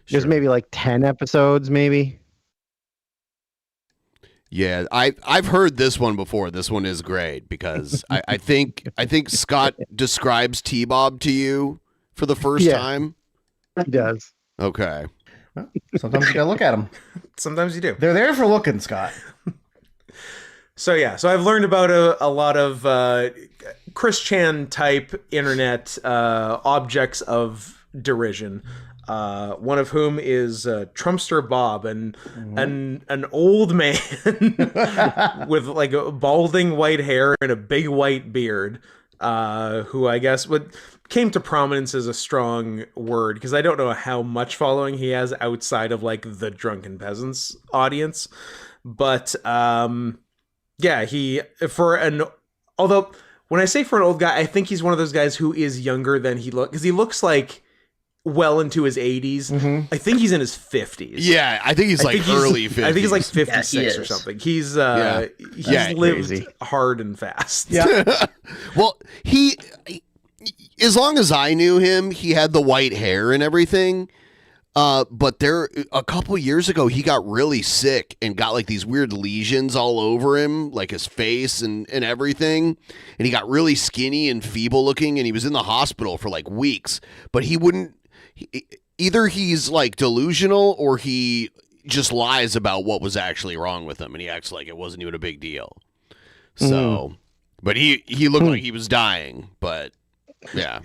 There's maybe like 10 episodes, maybe. Yeah, I've heard this one before. This one is great because I think Scott describes T-Bob to you for the first time. He does. Okay. Sometimes you gotta look at them. Sometimes you do. They're there for looking, Scott. So I've learned about a lot of Chris Chan type internet objects of derision. One of whom is Trumpster Bob, and an old man with like a balding white hair and a big white beard, who I guess came to prominence as a strong word because I don't know how much following he has outside of like the Drunken Peasants audience, but although when I say for an old guy, I think he's one of those guys who is younger than he looks, because he looks like well into his 80s. I think he's in his 50s. Yeah, I think he's early 50s. I think he's like 56 or something. He's lived crazy. Hard and fast. Yeah. Well, he as long as I knew him, he had the white hair and everything. But a couple years ago, he got really sick and got like these weird lesions all over him, like his face and everything. And he got really skinny and feeble looking, and he was in the hospital for like weeks. But either he's like delusional or he just lies about what was actually wrong with him, and he acts like it wasn't even a big deal. So, but he looked like he was dying, but. Yeah,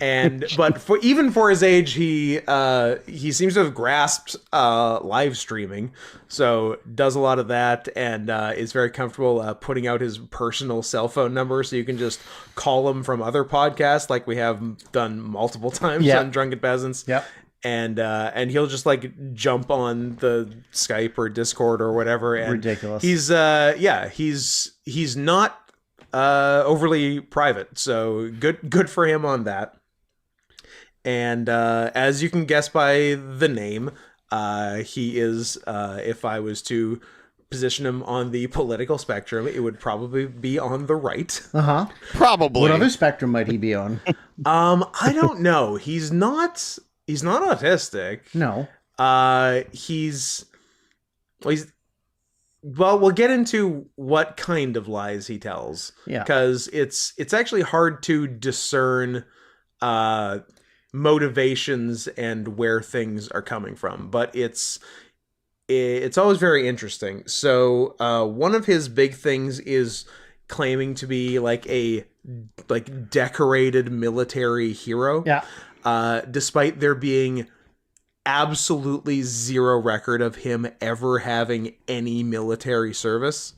but even for his age, he seems to have grasped live streaming, so does a lot of that, and is very comfortable putting out his personal cell phone number, so you can just call him from other podcasts, like we have done multiple times on Drunken Peasants. Yep. And he'll just like jump on the Skype or Discord or whatever. And ridiculous. He's not overly private, so good for him on that. And as you can guess by the name, he is, if I was to position him on the political spectrum, it would probably be on the right. Probably. What other spectrum might he be on? I don't know. He's not autistic. No. Well, we'll get into what kind of lies he tells. Yeah. Because it's actually hard to discern motivations and where things are coming from. But it's always very interesting. So one of his big things is claiming to be like a decorated military hero. Yeah. Despite there being absolutely zero record of him ever having any military service.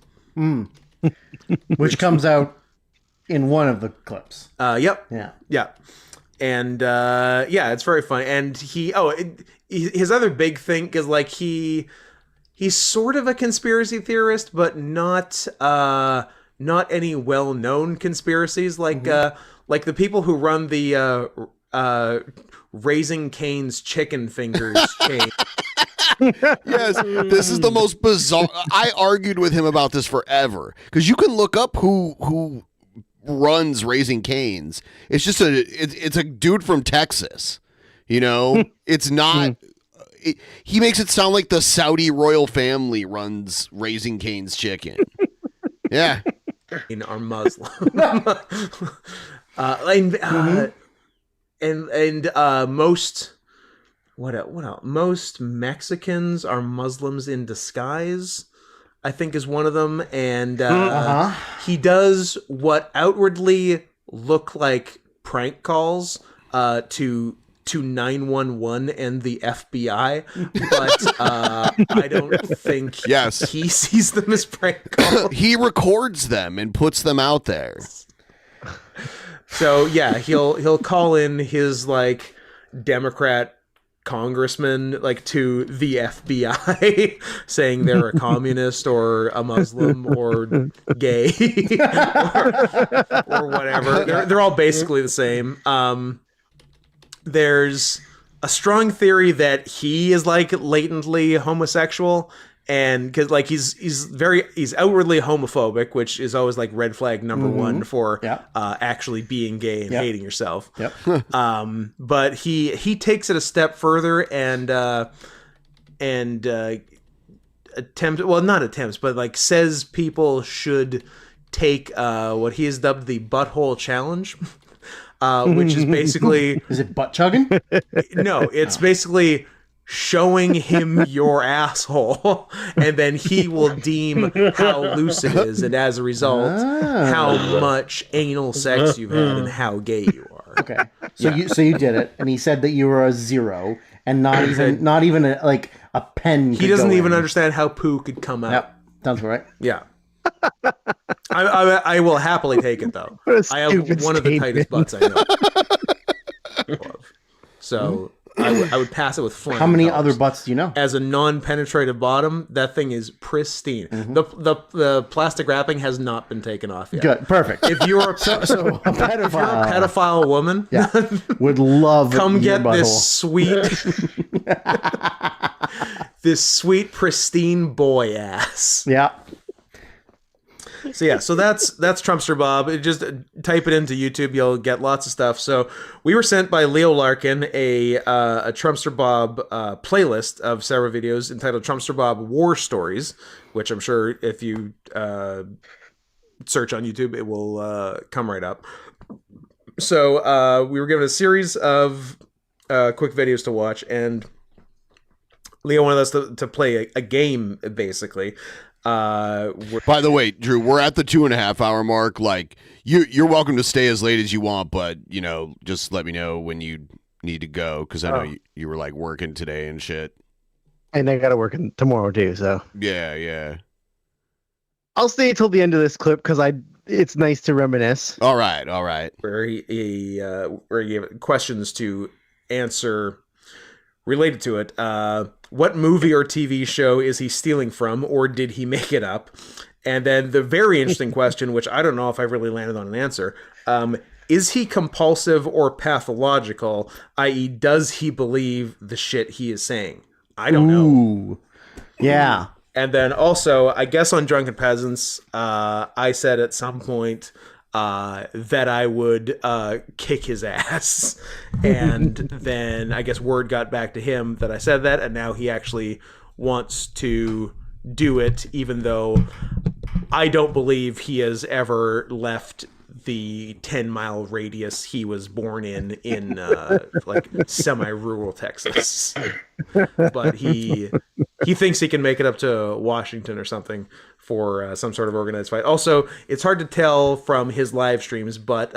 Which comes out in one of the clips. Yep. Yeah. And it's very funny. And his other big thing is like he's sort of a conspiracy theorist, but not any well-known conspiracies like the people who run the Raising Cane's Chicken Fingers chain. Yes, this is the most bizarre. I argued with him about this forever because you can look up who runs Raising Cane's. It's just it's a dude from Texas. You know, it's not. He makes it sound like the Saudi royal family runs Raising Cane's Chicken. Yeah, are Muslim. And most what else? Most Mexicans are Muslims in disguise, I think, is one of them. And he does what outwardly look like prank calls to 911 and the FBI, but I don't think he sees them as prank calls. He records them and puts them out there. So yeah, he'll call in his like Democrat congressman like to the FBI saying they're a communist or a Muslim or gay or whatever. They're all basically the same. There's a strong theory that he is like latently homosexual, and because like he's outwardly homophobic, which is always like red flag number one for actually being gay and hating yourself. But he takes it a step further and not attempts, but like says people should take what he has dubbed the butthole challenge, which is basically is it butt chugging? No, it's basically showing him your asshole, and then he will deem how loose it is, and as a result, how much anal sex you've had and how gay you are. Okay, so you did it, and he said that you were a 0, and not even a pen. He doesn't even understand how poo could come out. Yep, sounds right. Yeah. I will happily take it though. I have one of the tightest butts I know. So I would pass it with flying How many colors. other butts do you know? As a non-penetrative bottom, that thing is pristine. The plastic wrapping has not been taken off yet. Good, perfect. If you're a, So a pedophile, if you're a pedophile woman, would love come your get this sweet pristine boy ass. Yeah. So yeah, so that's Trumpster Bob. Just type it into YouTube, you'll get lots of stuff. So we were sent by Leo Larkin a Trumpster Bob playlist of several videos entitled Trumpster Bob War Stories, which I'm sure if you search on YouTube, it will come right up. So we were given a series of quick videos to watch, and Leo wanted us to play a game, basically. By the way, Drew, we're at the 2.5 hour mark. Like you're welcome to stay as late as you want, but just let me know when you need to go, because I know you were like working today and shit. And I gotta work tomorrow too, so yeah. I'll stay till the end of this clip because it's nice to reminisce. All right. Where he gave questions to answer related to it. What movie or TV show is he stealing from, or did he make it up? And then the very interesting question, which I don't know if I really landed on an answer, is he compulsive or pathological, i.e. does he believe the shit he is saying? I don't know. Yeah. And then also, I guess on Drunken Peasants, I said at some point that I would kick his ass. And then I guess word got back to him that I said that, and now he actually wants to do it, even though I don't believe he has ever left the 10-mile radius he was born in like semi-rural Texas. But he thinks he can make it up to Washington or something for some sort of organized fight. Also, it's hard to tell from his live streams, but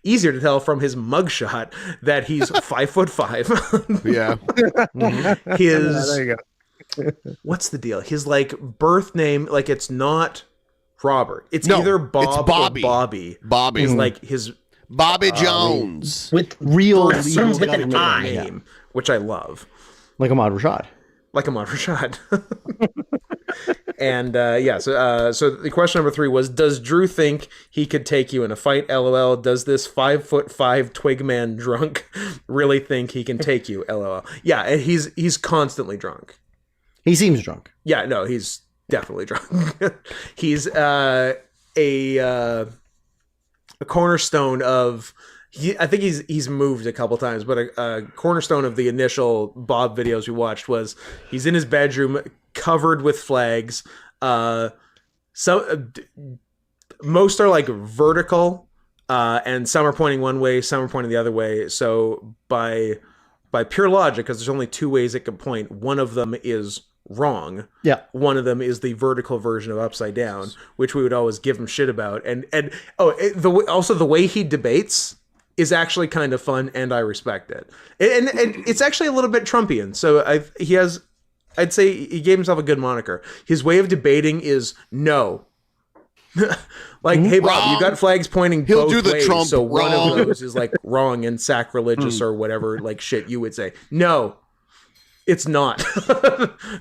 easier to tell from his mugshot that he's 5'5". Yeah. His there you go. What's the deal? His birth name, it's not Robert. It's either Bob it's Bobby. or Bobby. Bobby. Is his Bobby Jones with real with an I name, which I love. Like Ahmad Rashad. And so the question number 3 was: does Drew think he could take you in a fight? LOL. Does this 5'5" twig man drunk really think he can take you? LOL. Yeah, and he's constantly drunk. He seems drunk. Yeah, no, he's definitely drunk. He's a cornerstone of. I think he's moved a couple times, but a cornerstone of the initial Bob videos we watched was he's in his bedroom covered with flags. Most are vertical, and some are pointing one way, some are pointing the other way. So by pure logic, because there's only 2 ways it can point, one of them is wrong. Yeah. One of them is the vertical version of upside down, which we would always give him shit about. Also the way he debates is actually kind of fun, and I respect it. And it's actually a little bit Trumpian. So I'd say he gave himself a good moniker. His way of debating is no. Hey Bob, you got flags pointing He'll both do the ways, Trump so one wrong. of those is wrong and sacrilegious or whatever shit you would say. No, it's not.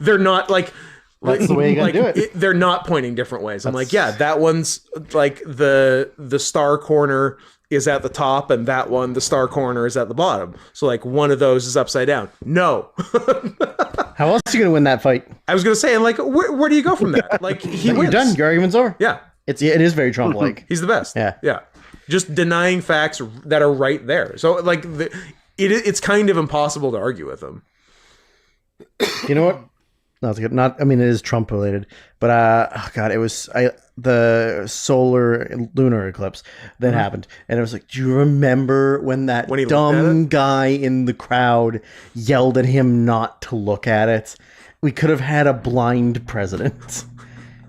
They're not That's the way you gotta do it. They're not pointing different ways. I'm yeah, that one's the star corner is at the top, and that one, the star corner, is at the bottom. So one of those is upside down. No. How else are you gonna win that fight? I was gonna say, and where do you go from that? He wins. You're done. Your argument's over. Yeah. It is very Trump-like. He's the best. Yeah. Yeah. Just denying facts that are right there. So it's kind of impossible to argue with him. You know what? Not good. Not. I mean, it is Trump related, but oh god, it was the solar lunar eclipse that happened, and it was like, do you remember when that dumb guy in the crowd yelled at him not to look at it? We could have had a blind president.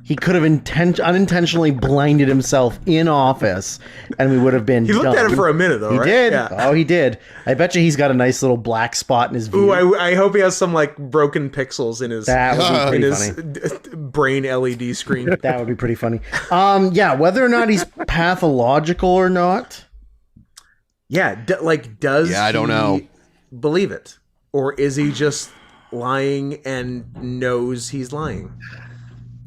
He could have unintentionally blinded himself in office, and we would have been. He looked at it for a minute, though. He right? did. Yeah. Oh, he did. I bet you he's got a nice little black spot in his view. Ooh, I hope he has some like broken pixels in his brain LED screen. That would be pretty funny. Yeah, whether or not he's pathological or not. Yeah, does I don't know. Believe it, or is he just lying and knows he's lying?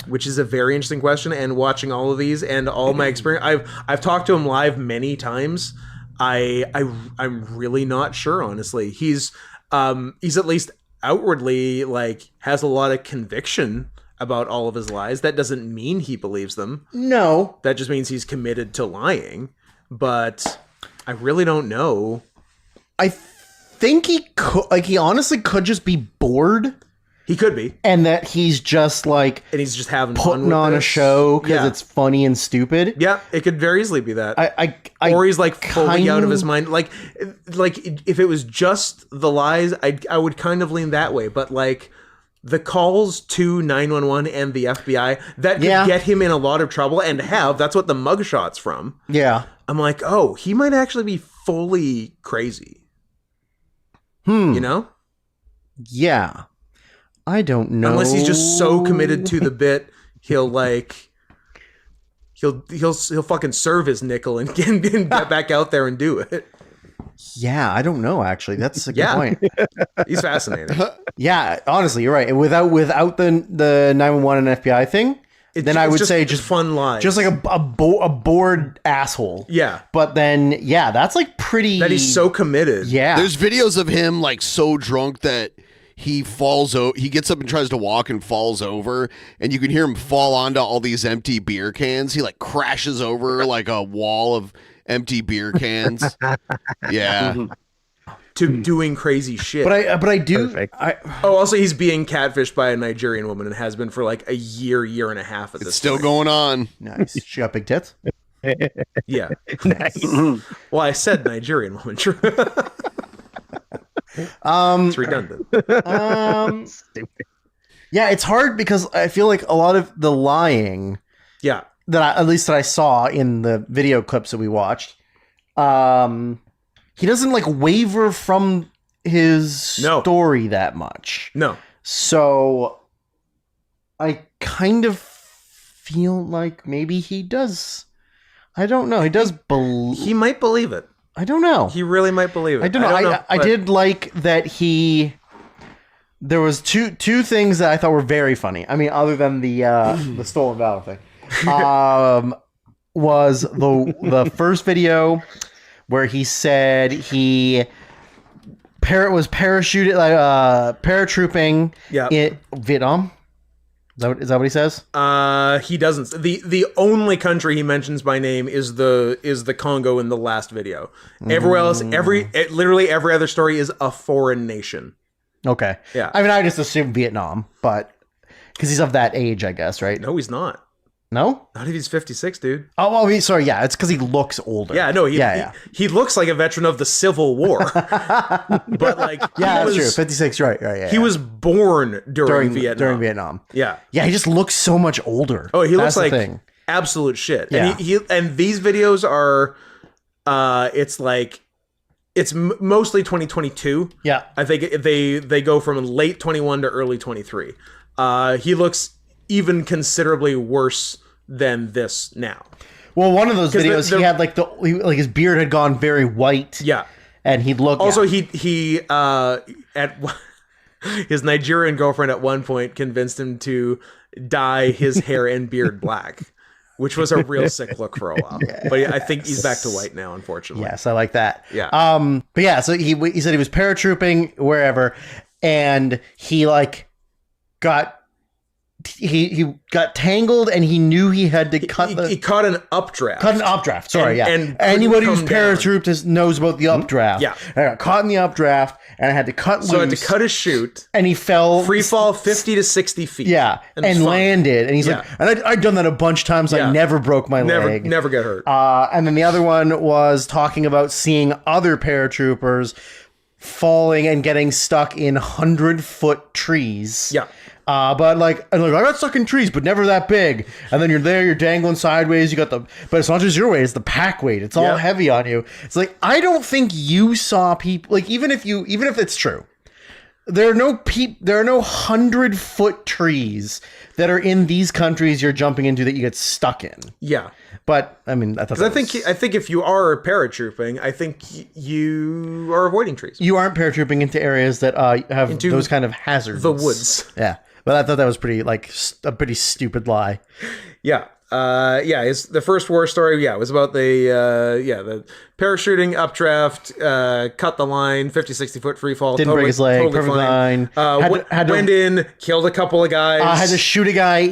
Which is a very interesting question. And watching all of these and all my experience, I've talked to him live many times. I'm really not sure, honestly. He's at least outwardly like has a lot of conviction about all of his lies. That doesn't mean he believes them. No, that just means he's committed to lying. But I really don't know. I think he could, like, he honestly could just be bored. He could be, and that he's just like, and he's just having putting fun with on this. a show because it's funny and stupid. Yeah, it could very easily be that. Or he's like fully out of his mind. Like if it was just the lies, I would kind of lean that way. But like the calls to 911 and the FBI, that could get him in a lot of trouble, and that's what the mugshot's from. Yeah, I'm like, oh, he might actually be fully crazy. You know? Yeah. I don't know. Unless he's just so committed to the bit, he'll fucking serve his nickel and get back out there and do it. Yeah, I don't know. Actually, that's a good point. He's fascinating. Yeah, honestly, you're right. Without the 911 and FBI thing, then I would say just fun lies, just like a bored asshole. Yeah, but then that's like pretty. That he's so committed. Yeah, there's videos of him like so drunk that he falls over. He gets up and tries to walk and falls over, and you can hear him fall onto all these empty beer cans. He like crashes over like a wall of empty beer cans. Yeah. To doing crazy shit. But I do. Also, he's being catfished by a Nigerian woman and has been for like a year and a half at this. It's still going on. Nice. She got big tits. Yeah. Nice. Well, I said Nigerian woman. True. It's redundant. Stupid. Yeah, it's hard because I feel like a lot of the lying. Yeah. That I saw in the video clips that we watched. He doesn't like waver from his story that much. No. So I kind of feel like maybe he does. I don't know. He does believe. He might believe it. I don't know. He really might believe it. I don't know. I did like that there was two things that I thought were very funny. I mean, other than the stolen valor thing. Was the first video where he said he was paratrooping in Vietnam. Is that what he says? He doesn't. The only country he mentions by name is the Congo in the last video. Everywhere else, literally every other story is a foreign nation. Okay. Yeah. I mean, I just assumed Vietnam, but because he's of that age, I guess, right? No, he's not. No? Not if he's 56, dude. Oh, sorry. Yeah, it's because he looks older. Yeah, no, he looks like a veteran of the Civil War. But like, that's true. 56, right? Yeah. He was born during Vietnam. During Vietnam. Yeah. Yeah, he just looks so much older. Oh, he looks That's like the thing. absolute shit. Yeah. And these videos are, it's mostly 2022. Yeah. I think they go from late 21 to early 23. He looks even considerably worse than this now. Well, one of those videos he had like his beard had gone very white. Yeah. And he'd look also he at his Nigerian girlfriend at one point convinced him to dye his hair and beard black, which was a real sick look for a while. Yes. But I think he's back to white now, unfortunately. Yes, I like that. Yeah. But yeah, so he said he was paratrooping wherever, and he like got he got tangled and he knew he had to cut he caught an updraft. Sorry, and anybody who's couldn't come down. paratrooped knows about the updraft. Yeah. I got caught in the updraft and I had to cut loose. So I had to cut his chute. And he fell. Free fall 50 to 60 feet. Yeah. And it's fine. landed. And he's like, and I'd done that a bunch of times. I never broke my leg. Never get hurt. And then the other one was talking about seeing other paratroopers falling and getting stuck in 100-foot trees. Yeah. But I got stuck in trees, but never that big. And then you're there, you're dangling sideways. You got but it's not just your weight; it's the pack weight. It's all heavy on you. It's like I don't think you saw people. Like even if it's true, there are no 100-foot trees that are in these countries you're jumping into that you get stuck in. Yeah. But I mean, I think if you are paratrooping, I think you are avoiding trees. You aren't paratrooping into areas that have into those kind of hazards. The woods. Yeah. But I thought that was pretty a pretty stupid lie. Yeah. It's the first war story. Yeah, it was about the parachuting updraft, cut the line, 50, 60 foot free fall. Didn't break his leg, totally perfect fine. line. Went in, killed a couple of guys. Had to shoot a guy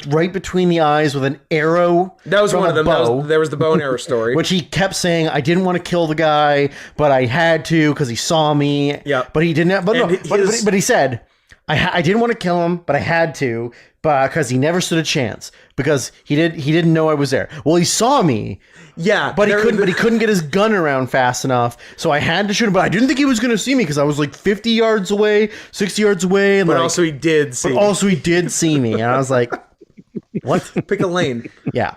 right between the eyes with an arrow. That was one of them. There was the bow and arrow story. Which he kept saying, I didn't want to kill the guy, but I had to because he saw me. Yeah. But he didn't. But he said, I didn't want to kill him, but I had to, because he never stood a chance because he didn't know I was there. Well, he saw me. Yeah, but he couldn't get his gun around fast enough, so I had to shoot him. But I didn't think he was going to see me because I was like 50 yards away, 60 yards away, and but also he did see. But also he did see me, and I was like, "What? Pick a lane." Yeah.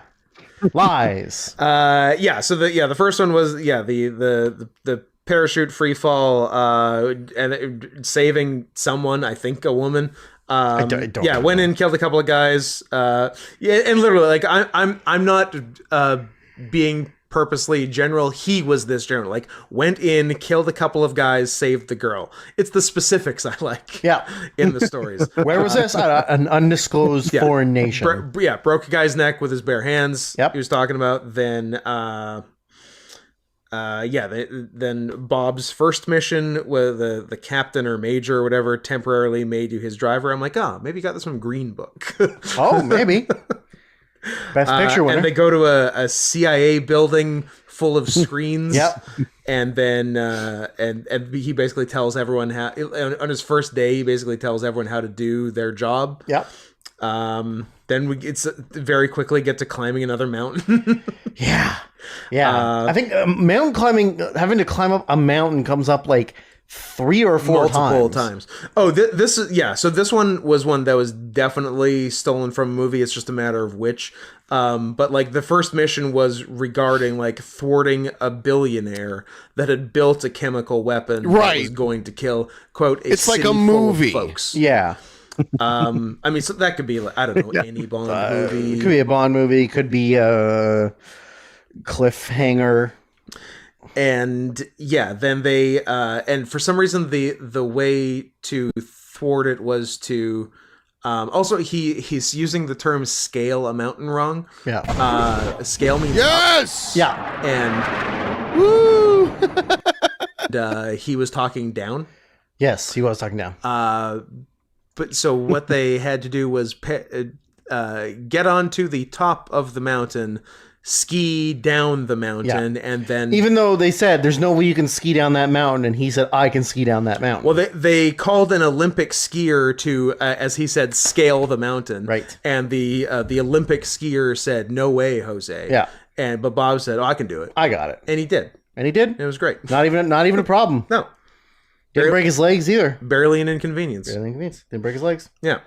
Lies. So the first one was the parachute free fall and saving someone, I think a woman. I don't went in, killed a couple of guys. And literally, I'm not being purposely general. He was this general. Went in, killed a couple of guys, saved the girl. It's the specifics I like. Yeah, in the stories. Where was this? An undisclosed foreign nation. Broke a guy's neck with his bare hands. Yep. He was talking about. Then Bob's first mission with the captain or major or whatever temporarily made you his driver. I'm like, maybe you got this from Green Book. Oh, maybe. Best picture winner. And they go to a CIA building full of screens. Yep. And then and he basically tells everyone how on his first day he basically tells everyone how to do their job. Yep. Then it's very quickly get to climbing another mountain. Yeah. I think mountain climbing, having to climb up a mountain comes up like 3 or 4 multiple times. Oh, this is So this one was one that was definitely stolen from a movie. It's just a matter of which. But the first mission was regarding thwarting a billionaire that had built a chemical weapon that was going to kill quote. It's like a movie, folks. Yeah. I mean, so that could be I don't know, any Bond movie. It could be a Bond movie. Could be a cliffhanger. And then they and for some reason the way to thwart it was to also he's using the term scale a mountain wrong. Yeah. Scale means yes. Up. Yeah. And woo. And, he was talking down. Yes, he was talking down. But so what they had to do was get onto the top of the mountain, ski down the mountain, and then... Even though they said there's no way you can ski down that mountain, and he said, I can ski down that mountain. Well, they called an Olympic skier to, as he said, scale the mountain. Right. And the Olympic skier said, no way, Jose. Yeah. But Bob said, I can do it. I got it. And he did. And he did? It was great. Not even a problem. No. Didn't break his legs either. Barely an inconvenience. Didn't break his legs. Yeah.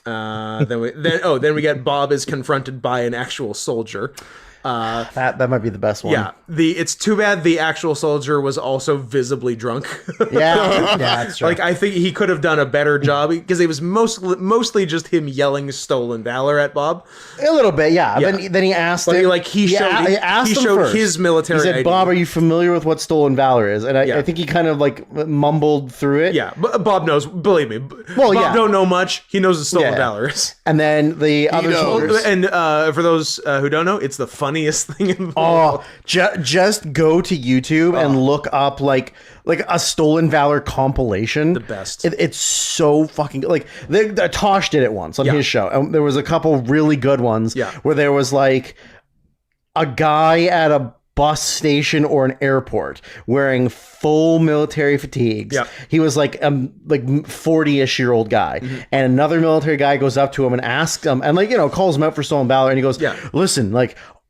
Then we get Bob is confronted by an actual soldier. That might be the best one. Yeah, it's too bad the actual soldier was also visibly drunk. Yeah, that's true. I think he could have done a better job because it was mostly just him yelling stolen valor at Bob. A little bit, yeah. Then he asked him. He showed his military. He said, ID. "Bob, are you familiar with what stolen valor is?" And I think he kind of mumbled through it. Yeah, but Bob knows. Believe me. Well, Bob don't know much. He knows what stolen valor is. And then the other soldiers. And for those who don't know, it's the funny funniest thing in the world. Just go to YouTube and look up like a Stolen Valor compilation. The best. It's so fucking like Tosh did it once on his show. And there was a couple really good ones where there was like a guy at a bus station or an airport wearing full military fatigues. He was like 40-ish year old guy. And another military guy goes up to him and asks him and calls him out for Stolen Valor, and he goes, listen,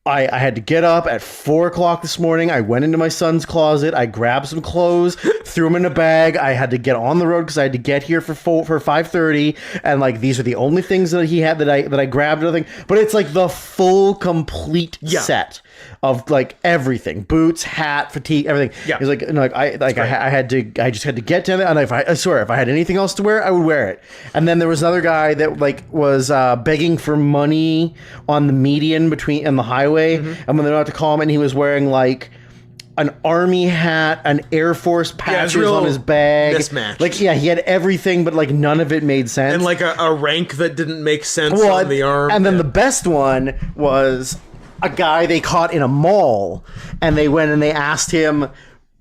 I had to get up at 4 o'clock this morning. I went into my son's closet. I grabbed some clothes, threw them in a bag. I had to get on the road because I had to get here for 5:30. And these are the only things that he had that I grabbed. Nothing, but it's like the full complete set of everything: boots, hat, fatigue, everything. He's like, I just had to get to it. And I swear, if I had anything else to wear, I would wear it. And then there was another guy that was begging for money on the median and the highway. And when they went out to call him, and he was wearing an army hat, an Air Force patches on his bag. Mismatched. He had everything, but none of it made sense. And a rank that didn't make sense on the arm. And then the best one was a guy they caught in a mall, and they went and they asked him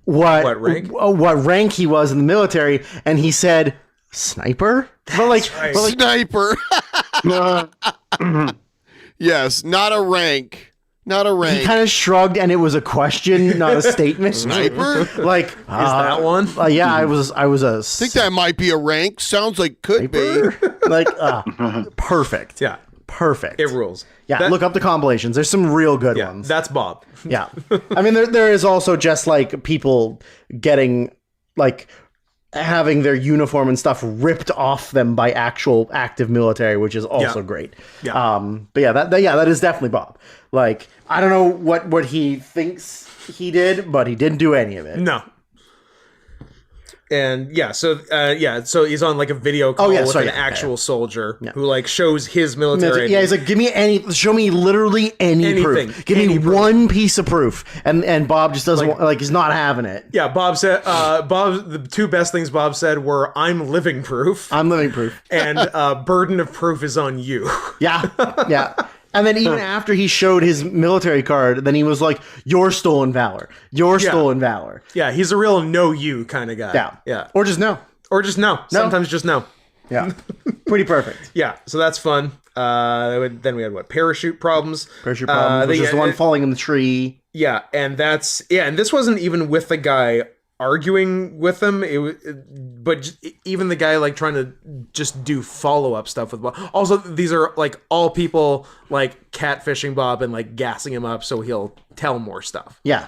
what rank he was in the military, and he said sniper. Sniper. Yes, not a rank. Not a rank. He kind of shrugged, and it was a question, not a statement. Sniper? Is that one? Yeah, I was a. I think that might be a rank. Sounds like could be. Perfect. Yeah. Perfect. It rules. Yeah, look up the compilations. There's some real good ones. That's Bob. Yeah. I mean, there is also just people getting having their uniform and stuff ripped off them by actual active military, which is also great. Yeah. But that is definitely Bob. I don't know what he thinks he did, but he didn't do any of it. No. And so he's on a video call with an actual soldier who shows his military. Yeah, he's like, show me literally anything. Proof. Give me one piece of proof. And Bob just doesn't want, he's not having it. Yeah, Bob said, the two best things Bob said were, I'm living proof. I'm living proof. And burden of proof is on you. Yeah, yeah. And then even after he showed his military card, then he was like, "You're Stolen Valor. You're Stolen Valor." Yeah, he's a real know you kind of guy. Yeah, yeah. Or just no. Sometimes just no. Yeah, pretty perfect. Yeah, so that's fun. Then we had parachute problems. Parachute problems. Which is the one falling in the tree. Yeah, and this wasn't even with the guy arguing with him, but even the guy trying to just do follow-up stuff with Bob. Also, these are all people catfishing Bob and gassing him up so he'll tell more stuff. Yeah.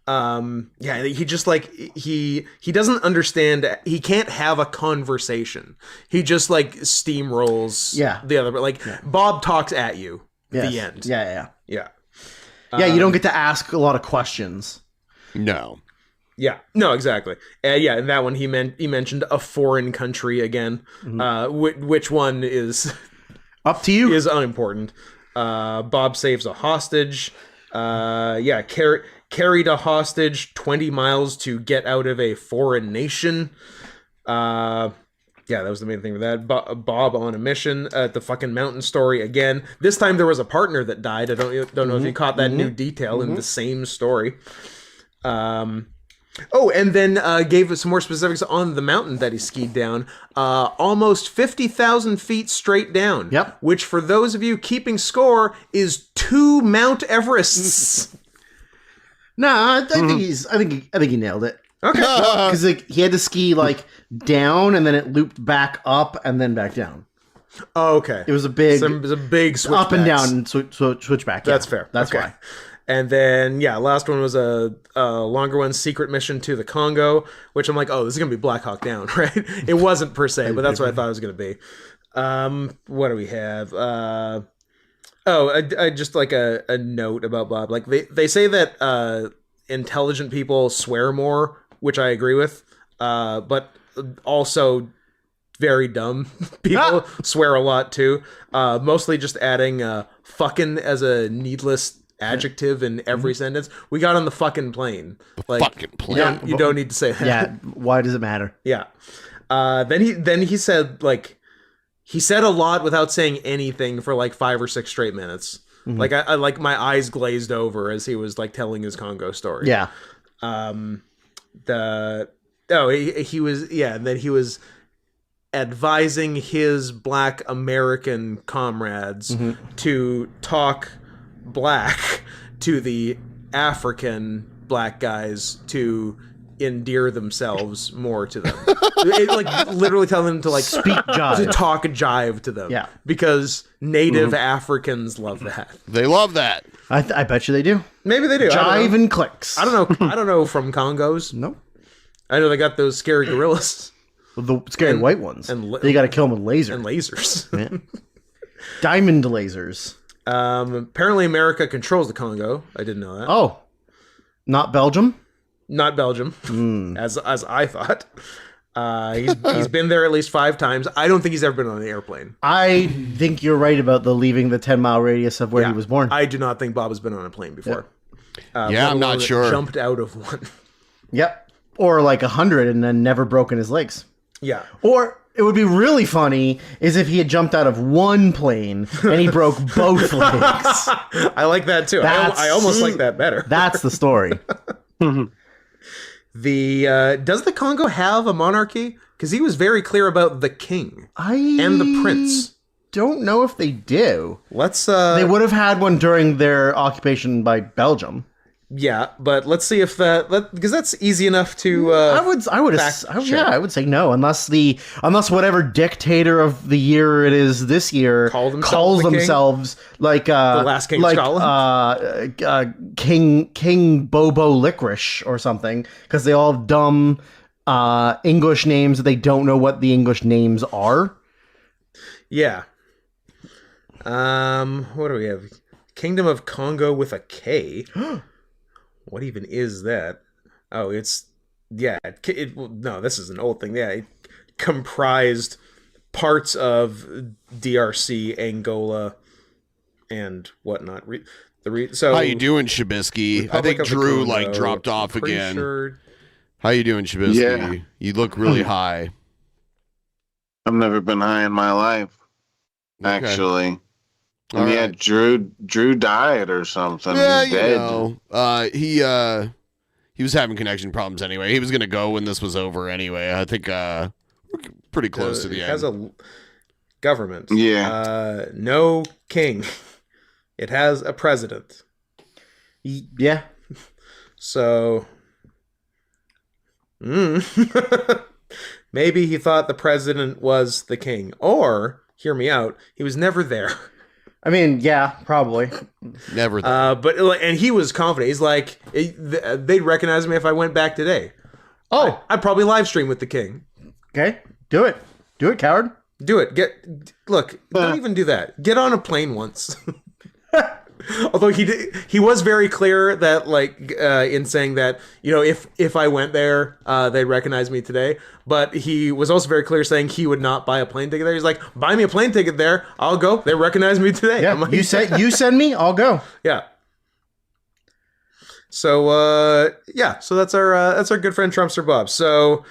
He just he doesn't understand. He can't have a conversation. He just steamrolls the other. Bob talks at you. Yes. The end. Yeah. You don't get to ask a lot of questions. No. Yeah, no, exactly. In that one he mentioned a foreign country again. Which one is up to you? Is unimportant. Bob saves a hostage. Carried a hostage 20 miles to get out of a foreign nation. That was the main thing with that. Bob on a mission at the fucking mountain story again. This time there was a partner that died. I don't know if you caught that new detail in the same story. And then gave us some more specifics on the mountain that he skied down. Almost 50,000 feet straight down. Yep. Which, for those of you keeping score, is 2 Mount Everests. No, I think he nailed it. Okay. Because he had to ski down, and then it looped back up, and then back down. Oh, okay. It was a big switch up and down and switch back. That's fair. That's okay. why. And then, last one was a longer one, secret mission to the Congo, which I'm like, oh, this is going to be Black Hawk Down, right? It wasn't per se, but that's what I thought it was going to be. What do we have? I just a note about Bob. They say that intelligent people swear more, which I agree with, but also very dumb people swear a lot too. Mostly just adding fucking as a needless adjective in every sentence. We got on the fucking plane. Fucking plane. You don't need to say that. Yeah. Why does it matter? Yeah. Then he said he said a lot without saying anything for 5 or 6 straight minutes. Mhm. Like I like my eyes glazed over as he was like telling his Congo story. Yeah. He was and then he was advising his Black American comrades to talk black to the African black guys to endear themselves more to them. Like literally telling them to like speak jive, to talk jive to them. Yeah, because Native Africans love that. They love that. I bet you they do. Maybe they do. Jive and clicks. I don't know. I don't know from Congos. No. I know they got those scary gorillas. The scary white ones. And they got to kill them with lasers. And lasers. Yeah. Diamond lasers. Apparently America controls the Congo. I didn't know that. Oh. Not Belgium? Not Belgium, as I thought. He's been there at least 5 times. I don't think he's ever been on an airplane. I think you're right about the leaving the 10-mile radius of where he was born. I do not think Bob has been on a plane before. I'm not sure. Jumped out of one. Yep. Or like 100 and then never broken his legs. Yeah. Or it would be really funny is if he had jumped out of one plane and he broke both legs. I like that too. I almost like that better. That's the story. Does the Congo have a monarchy? Because he was very clear about the king and the prince. Don't know if they do. Let's. They would have had one during their occupation by Belgium. Yeah, but let's see if because that's easy enough to. I would say no, unless whatever dictator of the year it is this year calls themselves like the last king of Scotland, King Bobo Licorice or something, because they all have dumb English names that they don't know what the English names are. Yeah. What do we have? Kingdom of Congo with a K. What even is that? Oh, it's no, this is an old thing. Yeah, it comprised parts of DRC, Angola, and whatnot. So how you doing, Shabisky? I think Drew dropped off again. Sure. How you doing, Shabisky? Yeah. You look really high. I've never been high in my life, actually. And yeah, Drew died or something. Yeah, He's dead. He was having connection problems anyway. He was gonna go when this was over anyway. I think we're pretty close to the end. It has a government. Yeah. No king. It has a president. Yeah. So maybe he thought the president was the king, or hear me out, he was never there. I mean, yeah, probably. Never there. And he was confident. He's like, they'd recognize me if I went back today. Oh, I'd probably live stream with the king. Okay, do it, coward. Do it. Don't even do that. Get on a plane once. Although he was very clear that in saying that, if I went there, they'd recognize me today. But he was also very clear saying he would not buy a plane ticket there. He's like, buy me a plane ticket there, I'll go. They recognize me today. Yeah, like, you send me, I'll go. Yeah. So so that's our good friend Trumpster Bob. So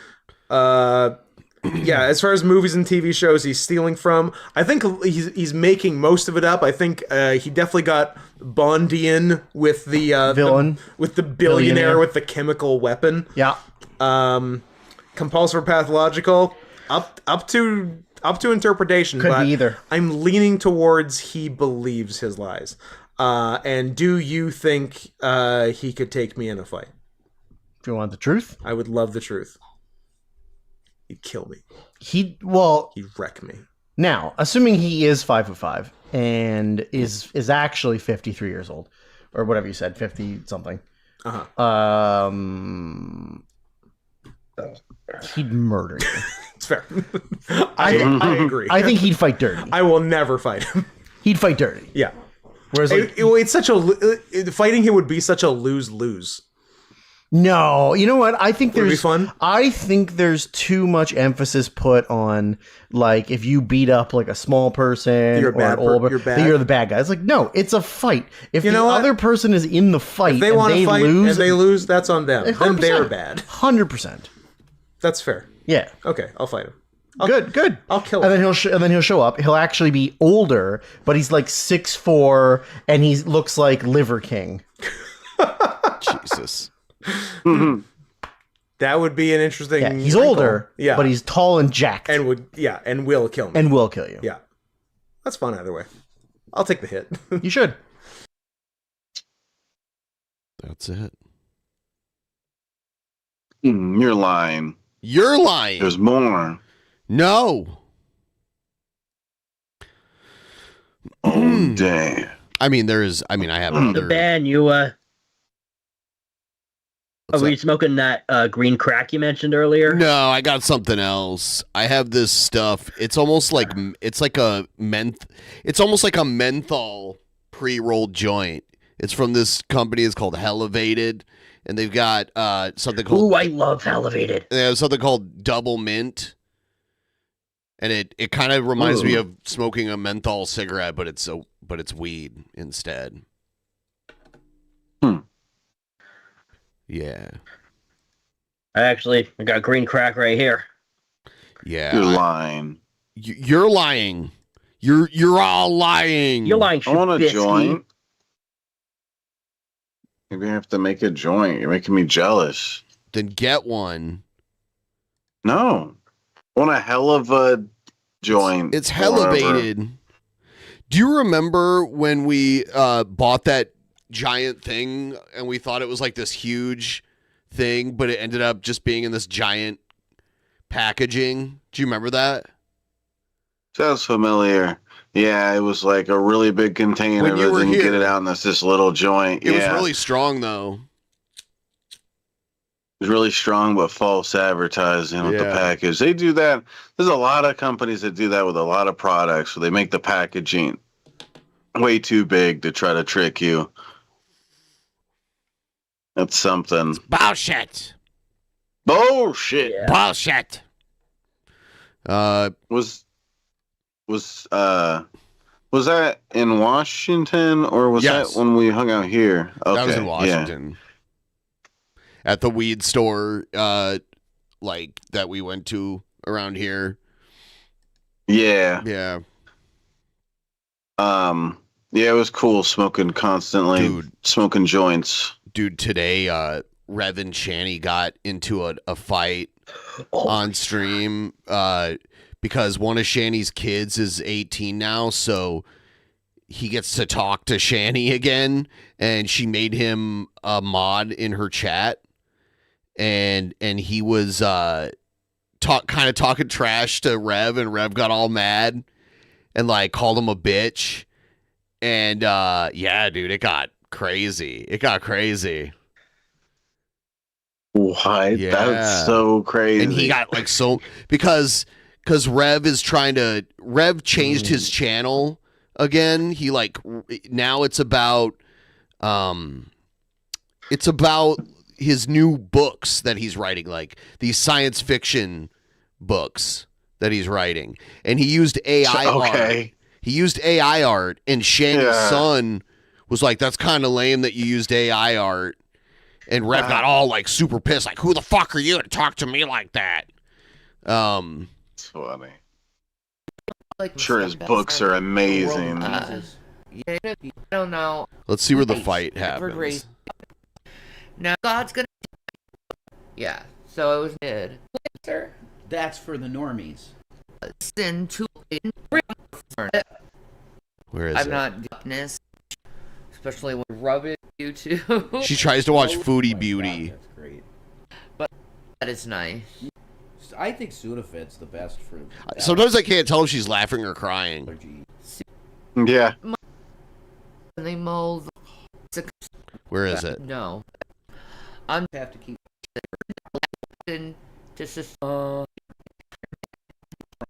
yeah, as far as movies and TV shows he's stealing from, I think he's making most of it up. I think he definitely got Bondian with the villain, with the billionaire with the chemical weapon. Yeah. Compulsive pathological, up to interpretation. Could but be either. I'm leaning towards he believes his lies. And do you think he could take me in a fight? Do you want the truth? I would love the truth. He'd kill me. He'd wreck me. Now, assuming he is 5'5" and is actually 53 years old, or whatever you said, 50 something. He'd murder you. It's fair. I agree. I think he'd fight dirty. I will never fight him. He'd fight dirty. Yeah. Whereas it's such a fighting him would be such a lose-lose. No, you know what? I think Would it be fun? I think there's too much emphasis put on if you beat up a small person you're or an old you're bad. that you're the bad guy. It's no, it's a fight. If you know the other person is in the fight, if they want to fight lose, and they lose, that's on them. 100%. Then they're bad. 100%. That's fair. Yeah. Okay, I'll fight him. Good. I'll kill him. him. And then he'll show up. He'll actually be older, but he's like 6'4", and he looks like Liver King. Jesus. That would be an interesting. Yeah, he's wrinkle. older, Yeah, but he's tall and jacked, and will kill me. And will kill you. Yeah, that's fun either way. I'll take the hit. You should. That's it. You're lying. You're lying. There's more. No. Oh, damn. I mean, I have another. Ben, you were you smoking that green crack you mentioned earlier? No, I got something else. I have this stuff. It's almost like a menthol pre-rolled joint. It's from this company. It's called Elevated, and they've got something called. Ooh, I love Elevated. They have something called Double Mint, and it kind of reminds me of smoking a menthol cigarette, but it's weed instead. Yeah. I got green crack right here. Yeah. You're lying. You're lying. You're all lying. You're lying. I want a joint. Maybe I have to make a joint. You're making me jealous. Then get one. No. I want a hell of a joint. It's elevated. Do you remember when we bought that giant thing and we thought it was like this huge thing, but it ended up just being in this giant packaging? Do you remember that? Sounds familiar. Yeah, it was like a really big container, When you but were then you here. get it out and it's this little joint. It was really strong though. It's really strong, but false advertising with the Yeah. package. They do that. There's a lot of companies that do that with a lot of products. Where they make the packaging way too big to try to trick you. That's something. Bullshit. Bullshit. Yeah. Bullshit. Was that in Washington or was Yes. that when we hung out here? Okay, That was in yeah. Washington. At the weed store, like that we went to around here. Yeah. Yeah. Yeah, it was cool smoking constantly, smoking joints. Dude, today, Rev and Channy got into a fight on stream because one of Shanny's kids is 18 now, so he gets to talk to Shanny again, and she made him a mod in her chat, and he was kind of talking trash to Rev, and Rev got all mad and like called him a bitch, and yeah, dude, it got crazy. It got crazy. What? Yeah. That's so crazy. And he got like because Rev changed his channel again. He now it's about his new books that he's writing, like these science fiction books that he's writing. And he used AI art. He used AI art, and Shanny's son was like, "That's kind of lame that you used AI art." And Rev got all like super pissed, like, "Who the fuck are you to talk to me like that?" It's funny. Sure, his books are amazing. Yeah, I don't know. Let's see where the fight happens. Now God's gonna. Yeah, so it was mid. That's for the normies. Sin to. Where is I'm it? not darkness, especially when rubbing you too. She tries to watch Foodie Beauty. That's great. But that is nice. I think Sudafed's the best for. Sometimes I can't tell if she's laughing or crying. Yeah. They mold. Where is it? No. I'm have to keep just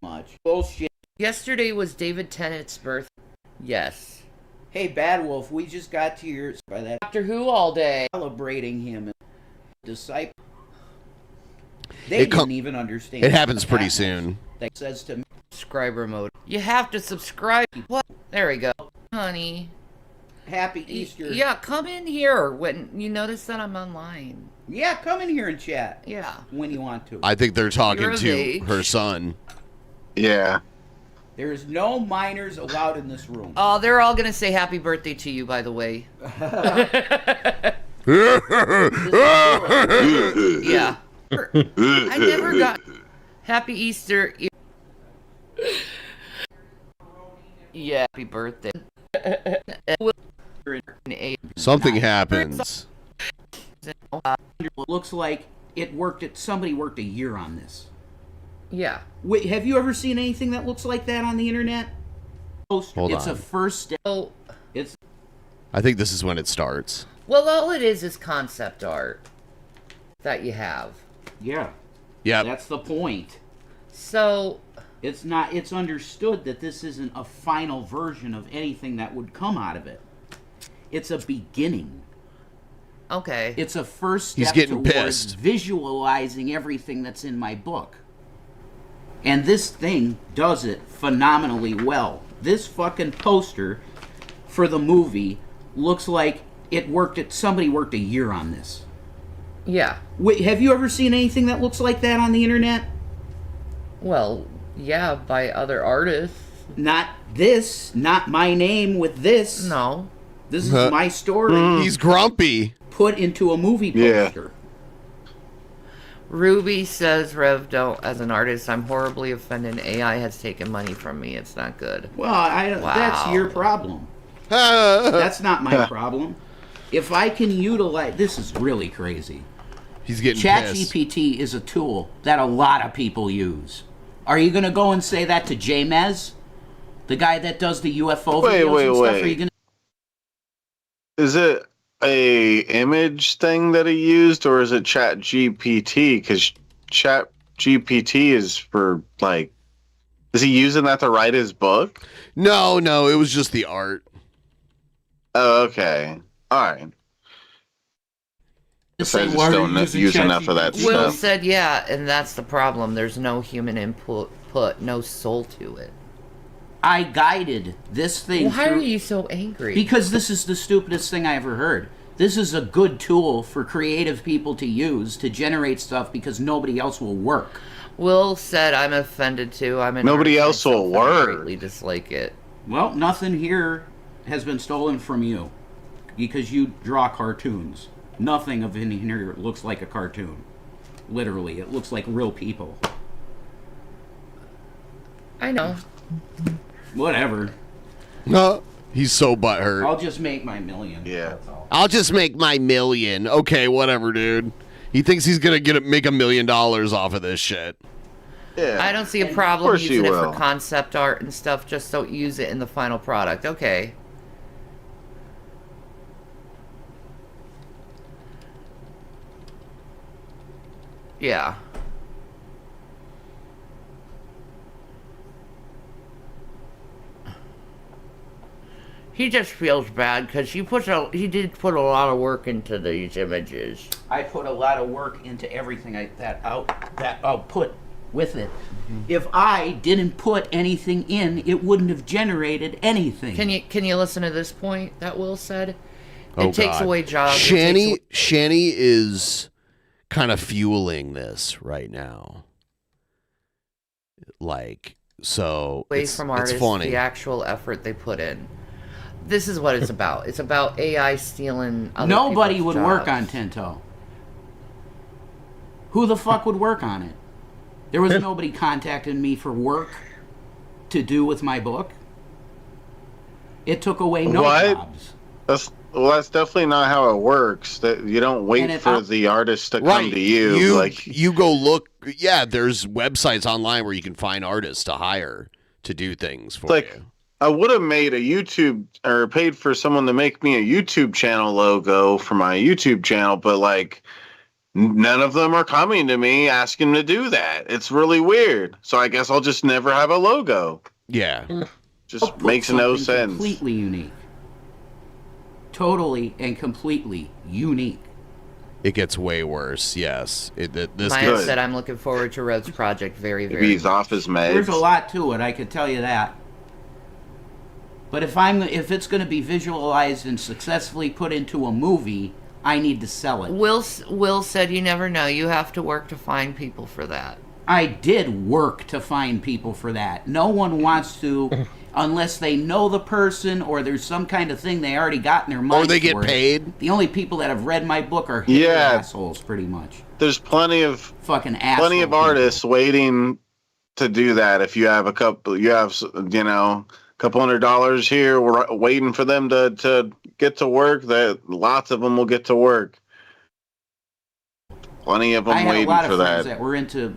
much bullshit. Yesterday was David Tennant's birthday. Yes. Hey, Bad Wolf, we just got to yours by that Doctor Who all day. Celebrating him and disciple. It They didn't even understand. It happens what pretty that soon. That says to me, subscriber mode. You have to subscribe. What? There we go, honey. Happy Easter. Yeah, come in here when you notice that I'm online. Yeah, come in here and chat. Yeah. When you want to. I think they're talking You're of to age. her son. Yeah. There's no minors allowed in this room. Oh, they're all gonna say happy birthday to you, by the way. Yeah. I never got happy Easter. Yeah, happy birthday. Something happens. It looks like somebody worked a year on this. Yeah. Wait, have you ever seen anything that looks like that on the internet? Hold it's on. a first step. It's I think this is when it starts. Well, all it is concept art that you have. Yeah. Yeah. That's the point. So it's understood that this isn't a final version of anything that would come out of it. It's a beginning. Okay. It's a first step He's getting towards pissed. visualizing everything that's in my book. And this thing does it phenomenally well. This fucking poster for the movie looks like somebody worked a year on this. Yeah. Wait, have you ever seen anything that looks like that on the internet? Well, yeah, by other artists. Not this, not my name with this. No. This is my story. He's grumpy. Put into a movie poster. Ruby says, Rev, don't, as an artist, I'm horribly offended. AI has taken money from me. It's not good. Well, that's your problem. That's not my problem. If I can utilize... This is really crazy. He's getting pissed. ChatGPT is a tool that a lot of people use. Are you going to go and say that to Jamez? The guy that does the UFO videos and stuff? Are you gonna... Is it a image thing that he used, or is it Chat GPT? Because Chat GPT is for, like, is he using that to write his book? No, it was just the art. Oh, okay. All right. I just don't use enough of that Will stuff. said, yeah, and that's the problem. There's no human input, no soul to it. I guided this thing. Why are you so angry? Because this is the stupidest thing I ever heard. This is a good tool for creative people to use to generate stuff because nobody else will work. Will said, I'm offended too. Nobody else will work. I greatly dislike it. Well, nothing here has been stolen from you because you draw cartoons. Nothing of in here looks like a cartoon. Literally, it looks like real people. I know. Whatever. No, he's so butthurt. I'll just make my million. Yeah. I'll just make my million. Okay, whatever, dude. He thinks he's gonna make $1 million off of this shit. Yeah. I don't see a problem using it for concept art and stuff. Just don't use it in the final product. Okay. Yeah. He just feels bad because he did put a lot of work into these images. I put a lot of work into everything that I'll put with it. If I didn't put anything in, it wouldn't have generated anything. Can you listen to this point that Will said? Oh, It takes God. away jobs. Shani is kind of fueling this right now. Like, so away it's, from it's artists funny. the actual effort they put in. This is what it's about. It's about AI stealing other Nobody people's would work jobs. on Tinto. Who the fuck would work on it? There was nobody contacting me for work to do with my book. It took away no jobs. That's definitely not how it works. That you don't wait for the artist to come to you. You go look. Yeah, there's websites online where you can find artists to hire to do things for you. I would have made a YouTube or paid for someone to make me a YouTube channel logo for my YouTube channel, but like none of them are coming to me asking to do that. It's really weird. So I guess I'll just never have a logo. Yeah. Just makes no sense. Completely unique. Totally and completely unique. It gets way worse. Yes. This Maya said, I'm looking forward to Red's project very, very Maybe he's off his meds. There's a lot to it, I could tell you that. But if it's going to be visualized and successfully put into a movie, I need to sell it. Will said, you never know. You have to work to find people for that. I did work to find people for that. No one wants to, unless they know the person or there's some kind of thing they already got in their mind. Or they get for it. paid. The only people that have read my book are hippie assholes, pretty much. There's plenty of fucking assholes. plenty of artists waiting to do that. If you have a couple, $200 here, we're waiting for them to get to work. That lots of them will get to work. Plenty of them I had waiting a lot for of friends that. that were into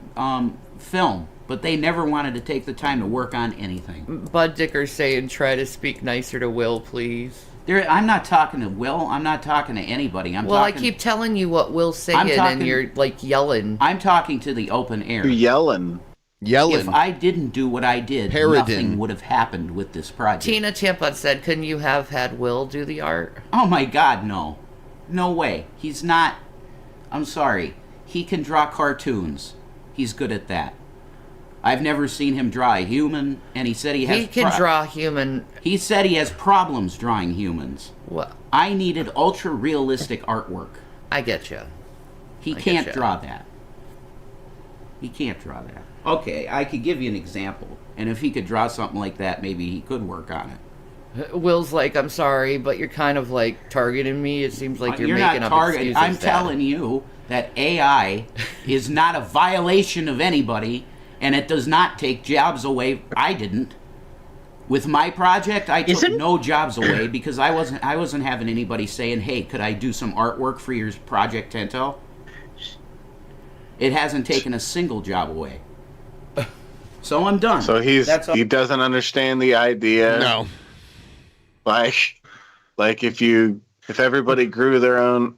film, but they never wanted to take the time to work on anything. Bud Dicker's saying, try to speak nicer to Will, please. I'm not talking to Will. I'm not talking to anybody. I keep telling you what Will's saying, and you're like yelling. I'm talking to the open air. You're yelling. If I didn't do what I did, nothing would have happened with this project. Tina Champa said, couldn't you have had Will do the art? Oh my God, no. No way. He's not... I'm sorry. He can draw cartoons. He's good at that. I've never seen him draw a human, and he said he has... He can draw human... He said he has problems drawing humans. What? I needed ultra-realistic artwork. I get you. He can't draw that. He can't draw that. Okay, I could give you an example, and if he could draw something like that, maybe he could work on it. Will's like, I'm sorry, but you're kind of like targeting me. It seems like you're making not up excuses. I'm telling you that AI is not a violation of anybody, and it does not take jobs away. I didn't. With my project, I took no jobs away because I wasn't having anybody saying, "Hey, could I do some artwork for your project, Tento?" It hasn't taken a single job away. So I'm done. So he doesn't understand the idea. No. Like if everybody grew their own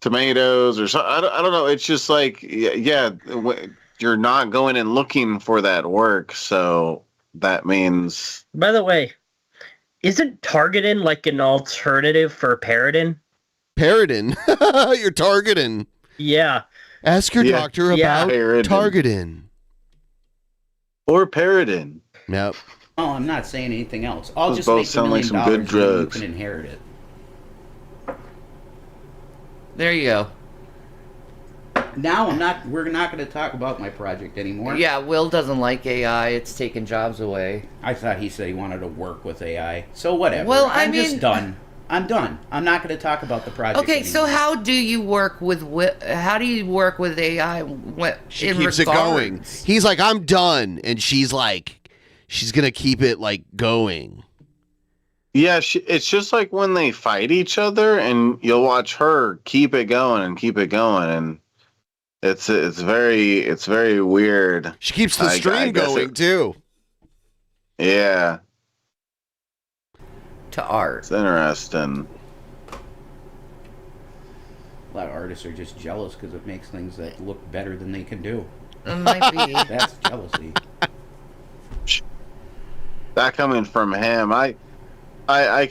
tomatoes or something, I don't know. It's just like, you're not going and looking for that work. So that means. By the way, isn't targeting like an alternative for parroting? Parroting? You're targeting. Yeah. Ask your doctor about targeting. Or parroting. Yep. Oh, I'm not saying anything else. I'll Those just both make sound like some good $1 million drugs. and you can inherit it. There you go. Now we're not going to talk about my project anymore. Yeah, Will doesn't like AI. It's taking jobs away. I thought he said he wanted to work with AI. So whatever. Well, I'm just done. I'm done. I'm not going to talk about the project Okay, anymore. so how do you work with AI? She keeps it going. He's like, I'm done, and she's like, she's gonna keep it like going. Yeah, it's just like when they fight each other, and you'll watch her keep it going, and it's very weird. She keeps the stream going too. Yeah. To art. It's interesting. A lot of artists are just jealous because it makes things that look better than they can do. It might be. That's jealousy. That coming from him, I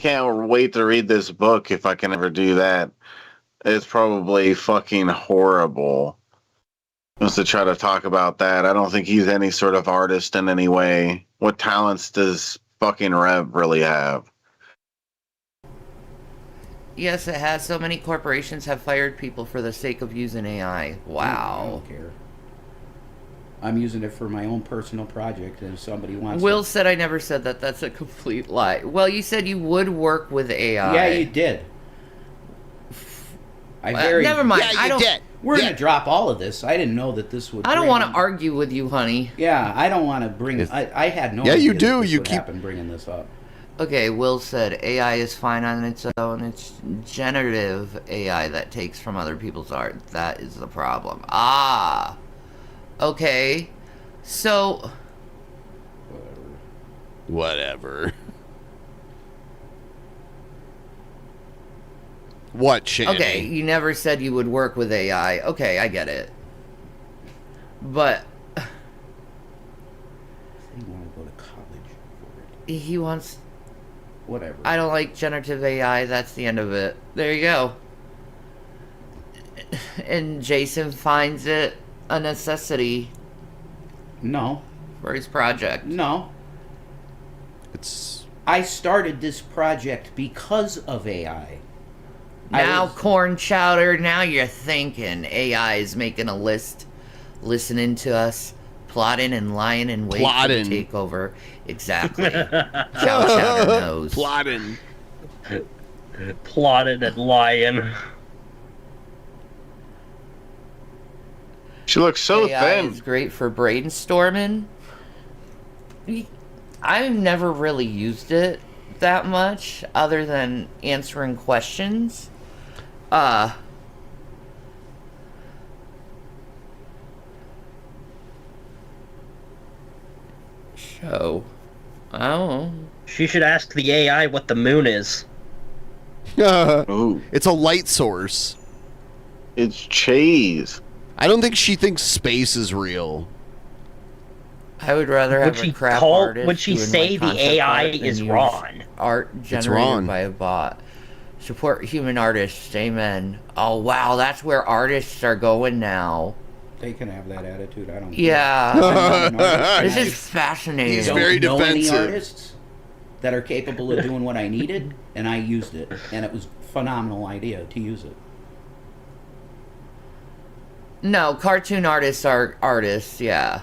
can't wait to read this book if I can ever do that. It's probably fucking horrible. Just to try to talk about that. I don't think he's any sort of artist in any way. What talents does fucking Rev really have? Yes, it has. So many corporations have fired people for the sake of using AI. Wow. I don't care. I'm using it for my own personal project, and if somebody wants Will said I never said that. That's a complete lie. Well, you said you would work with AI. Yeah, you did. Never mind. Yeah, you did. We're going to drop all of this. I didn't know that this would... I don't want to argue with you, honey. Yeah, I don't want to bring... I had no Yeah, idea you do. that this You would keep- happen bringing this up. Okay, Will said AI is fine on its own. It's generative AI that takes from other people's art. That is the problem. Ah. Okay. So. Whatever. What, Shanny? Okay, you never said you would work with AI. Okay, I get it. But. You want to go to college for it. He wants. Whatever. I don't like generative AI. That's the end of it. There you go. And Jason finds it a necessity. No. For his project. No. I started this project because of AI. Now, corn chowder, now you're thinking AI is making a list listening to us, plotting and lying and waiting for the takeover. Exactly. Chow Chowder knows. Plotting. Plotting and lying. She looks so AI thin. is great for brainstorming. I've never really used it that much, other than answering questions. Show. Oh. She should ask the AI what the moon is. It's a light source. It's cheese. I don't think she thinks space is real. I would rather have a crap artist. Would she doing, say like, the concept AI art than is use wrong? Art It's generated wrong. by a bot. Support human artists. Amen. Oh wow, that's where artists are going now. They can have that attitude. I don't. Yeah. care. I'm not an artist. This is fascinating. I don't know any artists that are capable of doing what I needed, and I used it, and it was a phenomenal idea to use it. No, cartoon artists are artists, yeah.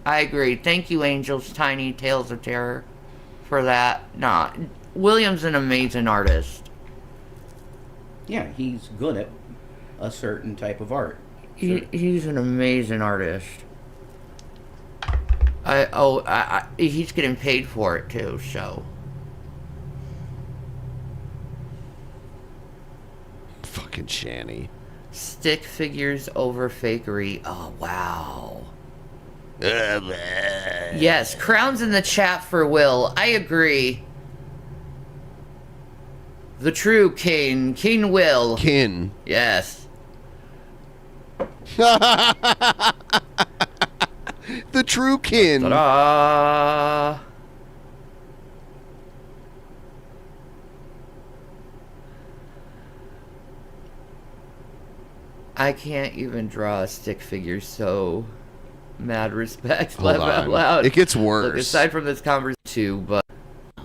I agree. Thank you, Angels Tiny Tales of Terror, for that. Nah, William's an amazing artist. Yeah, he's good at a certain type of art. He's an amazing artist. He's getting paid for it too, so. Fucking Shanny. Stick figures over fakery. Oh, wow. Yes, crowns in the chat for Will. I agree. The true king. King Will. Kin. Yes. The true kin. Ta-da! I can't even draw a stick figure, so mad respect. Hold Laugh out on. loud. It gets Look, worse. aside from this conversation too, but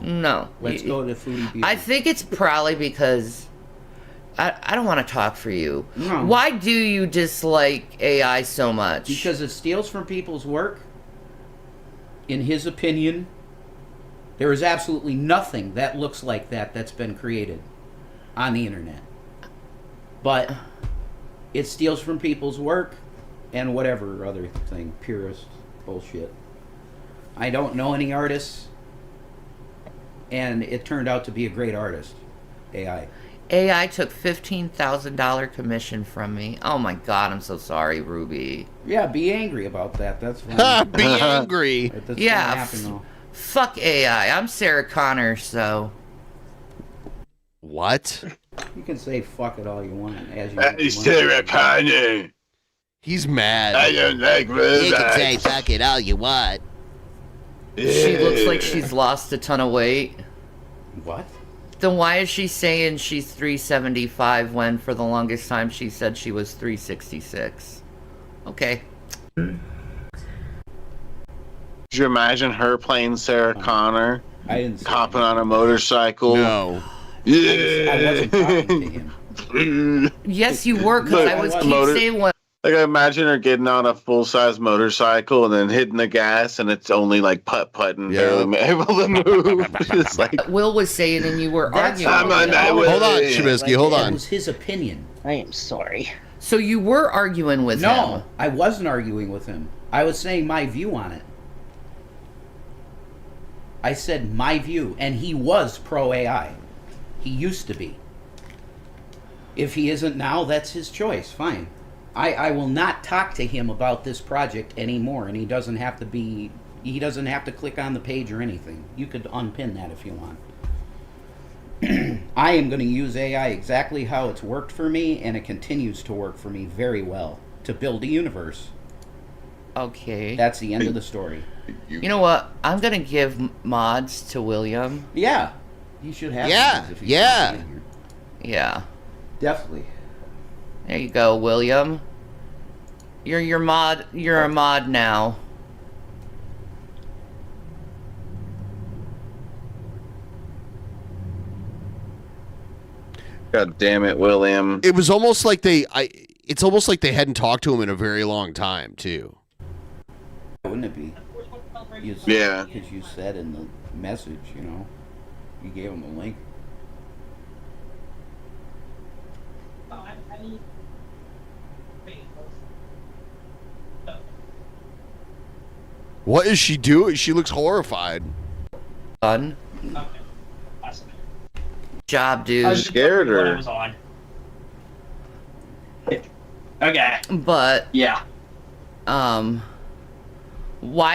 no. Let's go to Foodie Beauty. I think it's probably because I don't want to talk for you. No. Why do you dislike AI so much? Because it steals from people's work. In his opinion, there is absolutely nothing that looks like that's been created on the internet. But it steals from people's work and whatever other thing, purist bullshit. I don't know any artists, and it turned out to be a great artist, AI. AI took $15,000 commission from me. Oh my god, I'm so sorry, Ruby. Yeah, be angry about that. That's fine. Be angry. That's Yeah, gonna happen, though. fuck AI. I'm Sarah Connor, so. What? You can say fuck it all you want. As you That is Sarah Connor. He's mad. I don't like robots. You can say fuck it all you want. She looks like she's lost a ton of weight. What? Then why is she saying she's 375 when for the longest time she said she was 366? Okay. Could you imagine her playing Sarah Connor? I didn't see hopping on a motorcycle. No. Yeah. I wasn't talking to him. Yes, you were, because I was saying what. Like, I imagine her getting on a full-size motorcycle and then hitting the gas, and it's only like putt-putting, barely able to move. It's like Will was saying, and you were arguing. I'm on my way. Hold on, Trubisky, hold That on. was his opinion. I am sorry. So you were arguing with him? No, I wasn't arguing with him. I was saying my view on it. I said my view, and he was pro-AI. He used to be. If he isn't now, that's his choice. Fine. I will not talk to him about this project anymore, and he doesn't have to be. He doesn't have to click on the page or anything. You could unpin that if you want. I am going to use AI exactly how it's worked for me, and it continues to work for me very well to build a universe. Okay. That's the end of the story. You know what? I'm gonna give mods to William. Yeah, you should have. Yeah, these if you yeah. can here. Yeah. Definitely. There you go, William. You're your mod. You're a mod now. God damn it, William. It was almost like it's almost like they hadn't talked to him in a very long time, too. Wouldn't it be? Yeah. Because you said in the message, you know, you gave him the link. What is she doing? She looks horrified. Fun. Job, dude. I scared her. I was on. Okay. But yeah. Why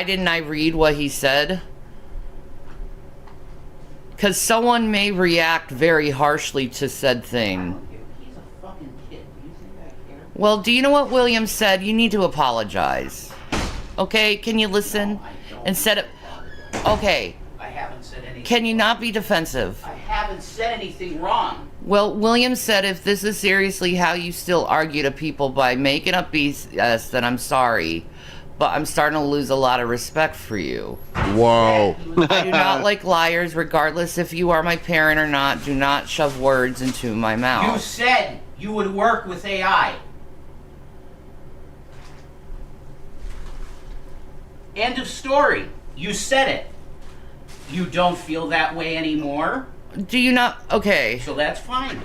didn't I read what he said? Because someone may react very harshly to said thing. Well, do you know what William said? You need to apologize. Okay, can you listen? Instead of... Okay. I haven't said anything. Can you not be defensive? I haven't said anything wrong. Well, William said if this is seriously how you still argue to people by making up BS, then I'm sorry. But I'm starting to lose a lot of respect for you. Whoa. I do not like liars, regardless if you are my parent or not. Do not shove words into my mouth. You said you would work with AI. End of story. You said it. You don't feel that way anymore? Do you not? Okay. So that's fine.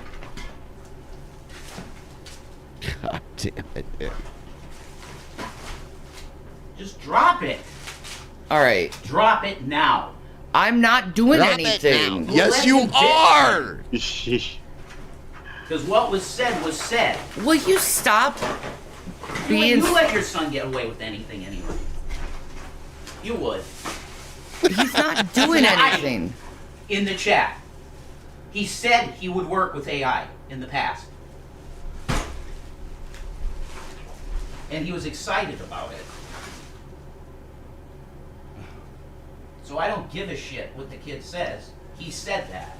God damn it, dude. Just drop it. All right. Drop it now. I'm not doing Drop it anything. now. Yes, you are. Because what was said. Will you stop being... You let your son get away with anything anyway. You would. He's not doing anything. In the chat. He said he would work with AI in the past. And he was excited about it. So I don't give a shit what the kid says. He said that.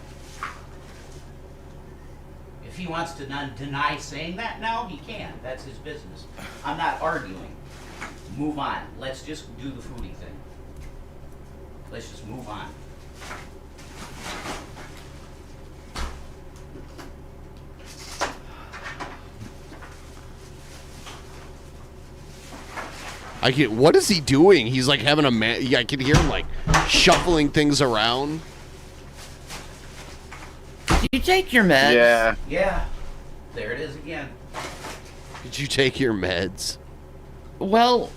If he wants to deny saying that now, he can. That's his business. I'm not arguing. Move on. Let's just do the foodie thing. Let's just move on. What is he doing? He's like having I can hear him like shuffling things around. Did you take your meds? Yeah. Yeah. There it is again. Did you take your meds? Well,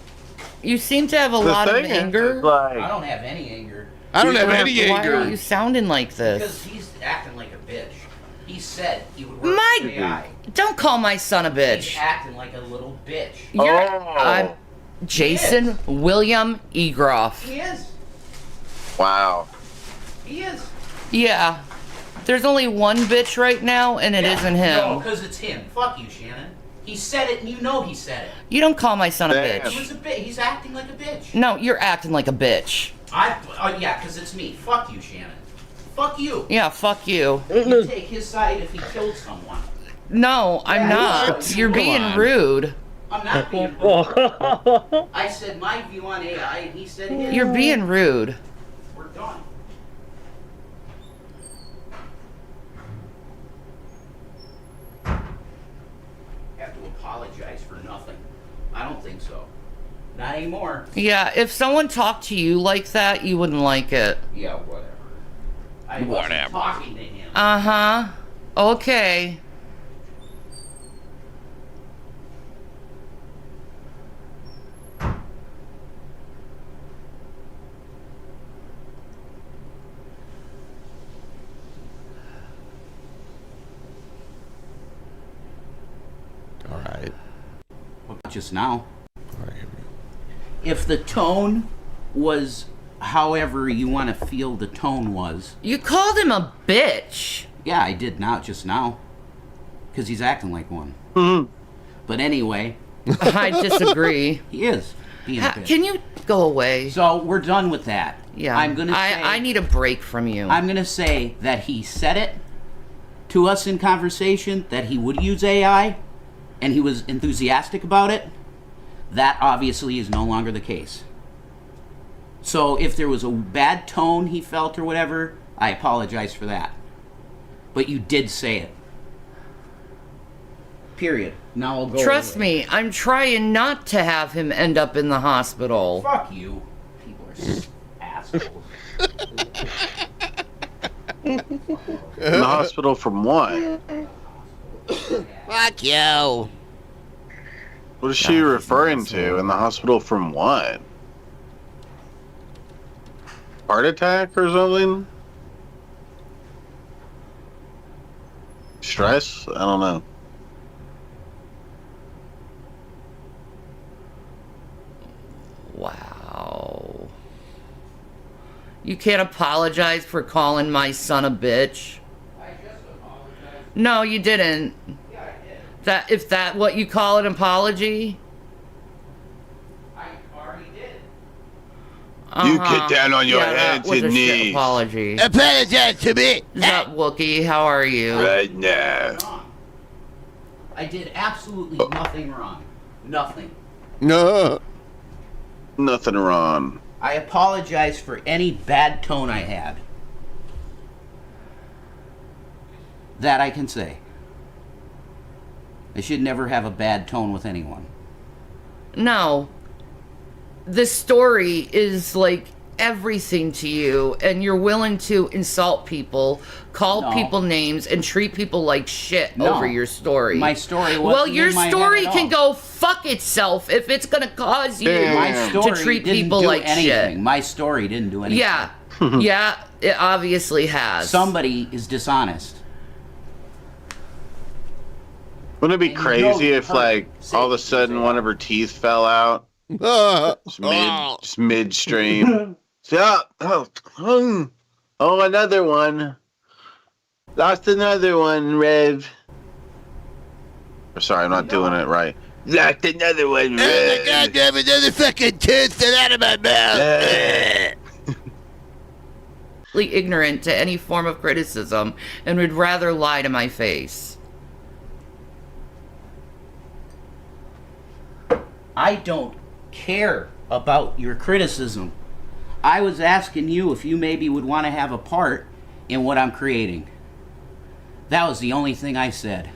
you seem to have a lot of anger. I don't have any anger. I don't have any anger. Why are you sounding like this? Because he's acting like a bitch. He said he would work with AI. Don't call my son a bitch. He's acting like a little bitch. I'm Jason William Egroff. He is. Wow. He is. Yeah. There's only one bitch right now, and it isn't him. No, because it's him. Fuck you, Shannon. He said it, and you know he said it. You don't call my son a He bitch. was a bitch. He's acting like a bitch. No, you're acting like a bitch. Yeah, because it's me. Fuck you, Shannon. Fuck you. Yeah, fuck you. You take his side if he killed someone. No, I'm not. You're being rude. I'm not being rude. I said my view on AI, and he said his. You're being rude. We're done. Have to apologize for nothing. I don't think so. Not anymore. Yeah, if someone talked to you like that, you wouldn't like it. Yeah, whatever. I wasn't talking to him. Uh-huh. Okay. All right. Just now. If the tone was however you want to feel the tone was. You called him a bitch. Yeah, I did just now. Because he's acting like one. But anyway. I disagree. He is being a bitch. Can you go away? So we're done with that. Yeah. I'm gonna say, I need a break from you. I'm gonna say that he said it to us in conversation, that he would use AI, and he was enthusiastic about it. That obviously is no longer the case. So if there was a bad tone he felt or whatever, I apologize for that. But you did say it. Period. Now I'll go. Trust away. me, I'm trying not to have him end up in the hospital. Fuck you. People are assholes. In the hospital from what? Fuck you. What is she referring to? In the hospital from what? Heart attack or something? Stress? I don't know. Wow. You can't apologize for calling my son a bitch. No, you didn't. If that what you call an apology? You get down on your hands and knees. Apology. Apologize to me. What's up, Wookie? How are you? Right now. I did absolutely nothing wrong. Nothing. No. Nothing wrong. I apologize for any bad tone I had. That I can say. I should never have a bad tone with anyone. No. The story is like everything to you, and you're willing to insult people, call people names, and treat people like shit over your story. My story wasn't well, your in my story head at can all. go fuck itself if it's gonna cause you My story to treat didn't people do like anything. shit. My story didn't do anything. Yeah. Yeah, it obviously has. Somebody is dishonest. Wouldn't it be crazy if, like, all of a sudden one of her teeth fell out? Just midstream. Oh, another one. Lost another one, Rev. Sorry, I'm not doing it right. Lost another one, Rev. Oh my god, I have another fucking tooth fell out of my mouth. Ignorant to any form of criticism and would rather lie to my face. I don't care about your criticism. I was asking you if you maybe would want to have a part in what I'm creating. That was the only thing I said.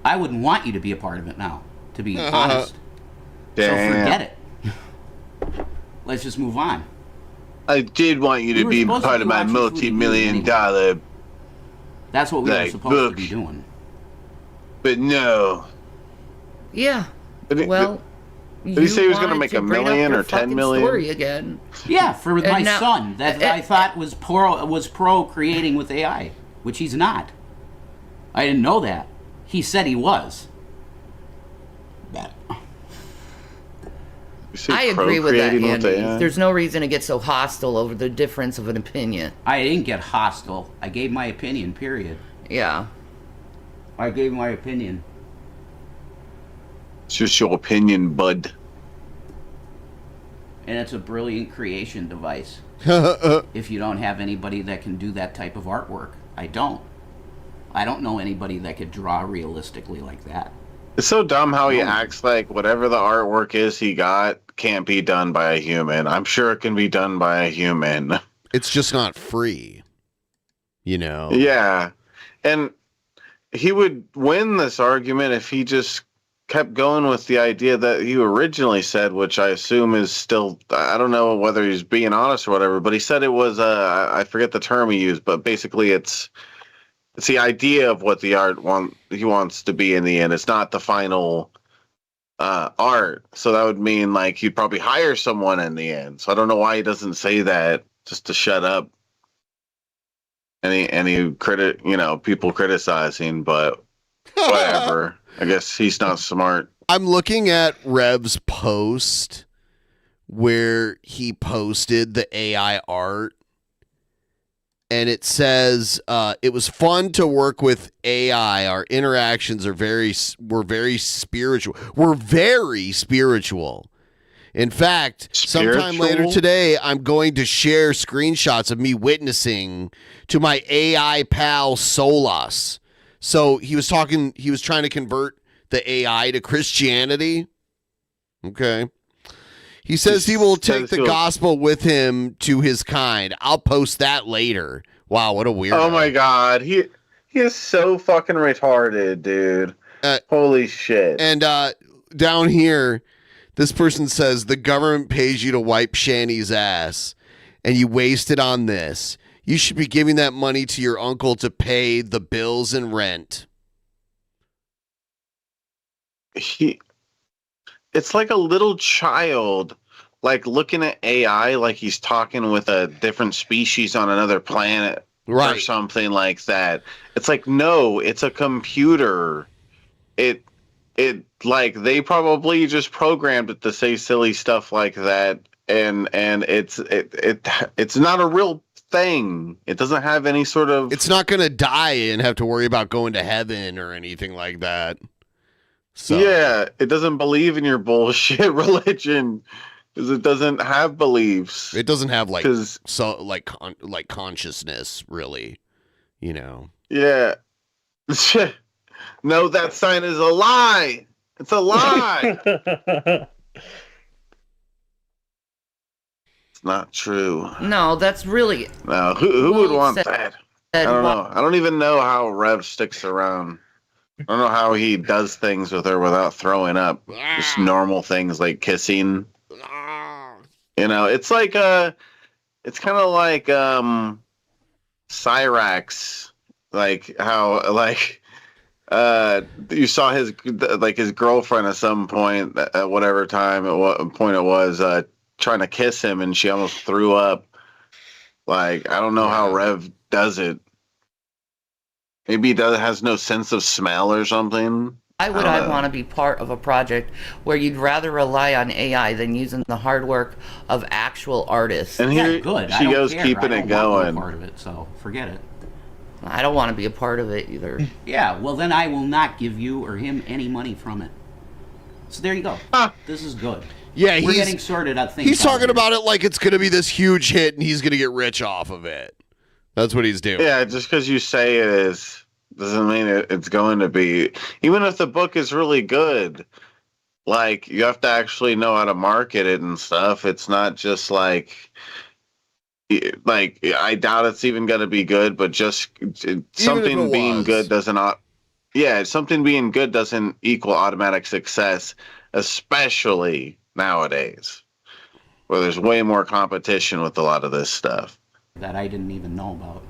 I wouldn't want you to be a part of it now, to be honest. Damn. So forget it. Let's just move on. I did want you to be part of my multi-million-dollar. That's what we were supposed book. to be doing. But no. Yeah. Did he say he was going to make $1 million or 10 million? Story again. Yeah, for And my now- son that I thought was pro creating with AI, which he's not. I didn't know that. He said he was. I agree with that, Andy. There's no reason to get so hostile over the difference of an opinion. I didn't get hostile. I gave my opinion, period. Yeah. I gave my opinion. It's just your opinion, bud. And it's a brilliant creation device. If you don't have anybody that can do that type of artwork. I don't know anybody that could draw realistically like that. It's so dumb how he acts like whatever the artwork is he got can't be done by a human. I'm sure it can be done by a human. It's just not free. You know? Yeah. And he would win this argument if he just kept going with the idea that he originally said, which I assume is still, I don't know whether he's being honest or whatever, but he said it was, I forget the term he used, but basically it's the idea of what the art he wants to be in the end. It's not the final art. So that would mean like he'd probably hire someone in the end. So I don't know why he doesn't say that just to shut up any people criticizing, but whatever. I guess he's not smart. I'm looking at Rev's post where he posted the AI art. And it says, it was fun to work with AI. Our interactions were very spiritual. We're very spiritual. In fact, sometime later today, I'm going to share screenshots of me witnessing to my AI pal Solas. So he was trying to convert the AI to Christianity. Okay. He says he will take the gospel with him to his kind. I'll post that later. Wow, what a weirdo. Oh my God. He He is so fucking retarded, dude. Holy shit. And down here, this person says the government pays you to wipe Shanny's ass, and you waste it on this. You should be giving that money to your uncle to pay the bills and rent. It's like a little child, like looking at AI like he's talking with a different species on another planet or something like that. It's like, no, it's a computer. It like they probably just programmed it to say silly stuff like that, and it's not a real thing. It doesn't have any sort of. It's not gonna die and have to worry about going to heaven or anything like that. So. Yeah, it doesn't believe in your bullshit religion because it doesn't have beliefs. It doesn't have like consciousness, really. You know. Yeah. No, that sign is a lie. It's a lie. It's not true. No, that's really. No, who would want that? I don't know. I don't even know how Rev sticks around. I don't know how he does things with her without throwing up. Just normal things like kissing. You know, it's like it's kind of like Cyrax, like how like you saw his girlfriend at some point at whatever time at what point it was trying to kiss him and she almost threw up. Like I don't know how Rev does it. Maybe he has no sense of smell or something. Why would I want to be part of a project where you'd rather rely on AI than using the hard work of actual artists? And here she goes keeping it going. Part of it, so forget it. I don't want to be a part of it either. Yeah, well then I will not give you or him any money from it. So there you go. This is good. Yeah, we're getting sorted out things. He's talking about it like it's going to be this huge hit and he's going to get rich off of it. That's what he's doing. Yeah, just because you say it is doesn't mean it's going to be. Even if the book is really good, like you have to actually know how to market it and stuff. It's not just like I doubt it's even going to be good, but just something being good doesn't. Yeah, something being good doesn't equal automatic success, especially nowadays, where there's way more competition with a lot of this stuff. That I didn't even know about.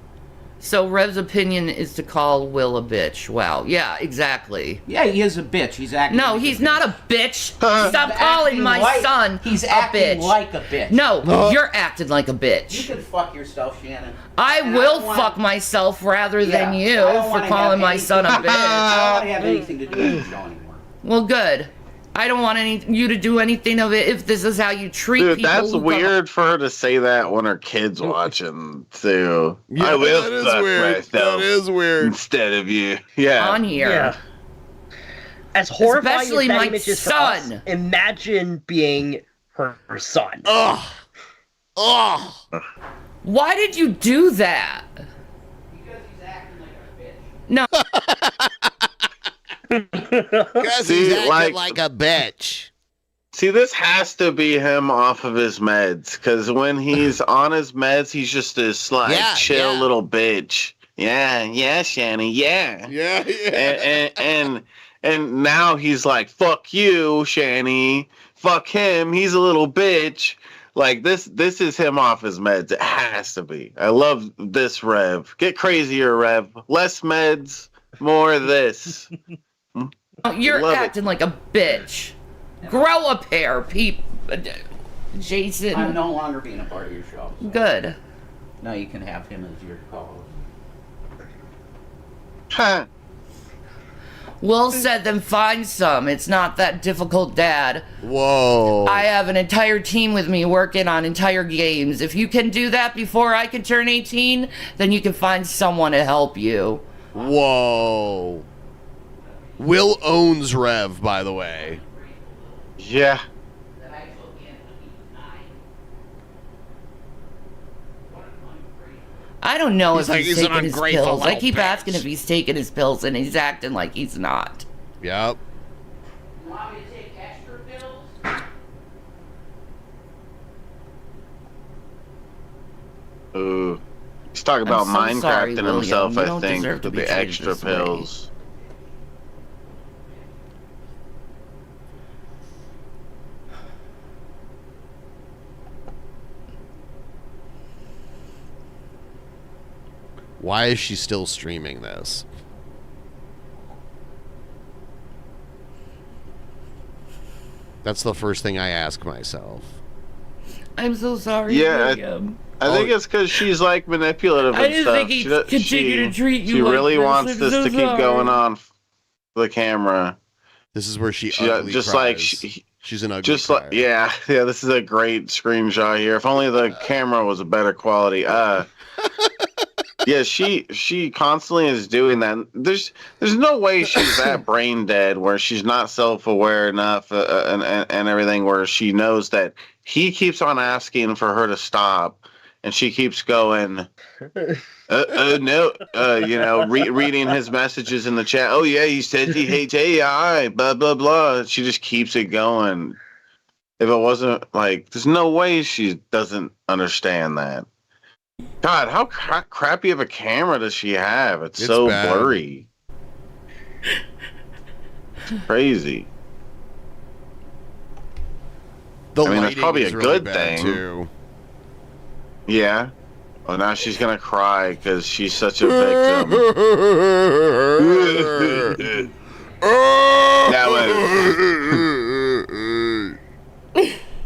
So Rev's opinion is to call Will a bitch. Wow. Yeah, exactly. Yeah, he is a bitch. He's acting. No, he's not a bitch. Stop calling my son he's a acting bitch. like a bitch. No, you're acting like a bitch. You can fuck yourself, Shannon. I will fuck myself rather than you for calling my son a bitch. I don't want to have anything to do with the show anymore. Well, good. I don't want you to do anything of it if this is how you treat people. Dude, that's weird for her to say that when her kid's watching, too. Yeah, I will that is fuck weird. myself That is weird. instead of you. Yeah. On here. Yeah. As horrifying Especially as that my image is for son. us, imagine being her son. Ugh. Ugh. Why did you do that? Because he's acting like a bitch. No. Because he's acting like a bitch. See, this has to be him off of his meds, because when he's on his meds, he's just this chill little bitch. Yeah, Shanny, yeah. And now he's like, fuck you, Shanny. Fuck him. He's a little bitch. Like this is him off his meds. It has to be. I love this Rev. Get crazier, Rev. Less meds, more of this. You're acting like a bitch. Grow a pair, Jason. I'm no longer being a part of your show. So. Good. Now you can have him as your co-host. Will said then find some. It's not that difficult, Dad. Whoa. I have an entire team with me working on entire games. If you can do that before I can turn 18, then you can find someone to help you. Whoa. Will owns Rev, by the way. Yeah. I don't know He's if like, he's he's an taking his ungrateful pills. I little keep bitch. asking if he's taking his pills, and he's acting like he's not. Yep. You want me to take extra pills? He's talking about I'm so Minecraft sorry, and William. himself, You I don't think, deserve to with be the treated extra this way. pills. Why is she still streaming this? That's the first thing I ask myself. I'm so sorry, Yeah, William. I think it's because she's like manipulative and I just stuff. think he'd continue to treat you She like really this. wants I'm this so to keep sorry. going on for the camera. This is where she just cries. like she's an ugly just crier. like yeah. This is a great screenshot here. If only the camera was a better quality. Yeah, she constantly is doing that. There's no way she's that brain dead where she's not self-aware enough and everything where she knows that he keeps on asking for her to stop and she keeps going no, reading his messages in the chat. Oh yeah, he says he hates AI, blah blah blah. She just keeps it going. If it wasn't like, there's no way she doesn't understand that. God, how crappy of a camera does she have? It's so bad. blurry. It's crazy. The I mean, that's lighting probably is a really good bad, thing. too. Yeah. Well, now she's gonna cry because she's such a victim.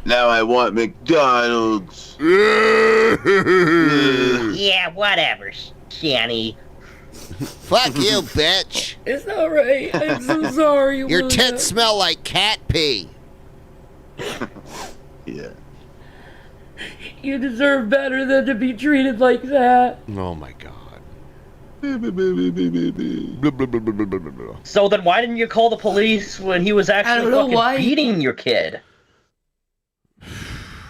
Now I want McDonald's. Yeah, whatever, Shanny. Fuck you, bitch. It's alright. I'm so sorry, Your William. tits smell like cat pee. Yeah. You deserve better than to be treated like that. Oh my god. So then why didn't you call the police when he was actually don't know fucking why. beating your kid?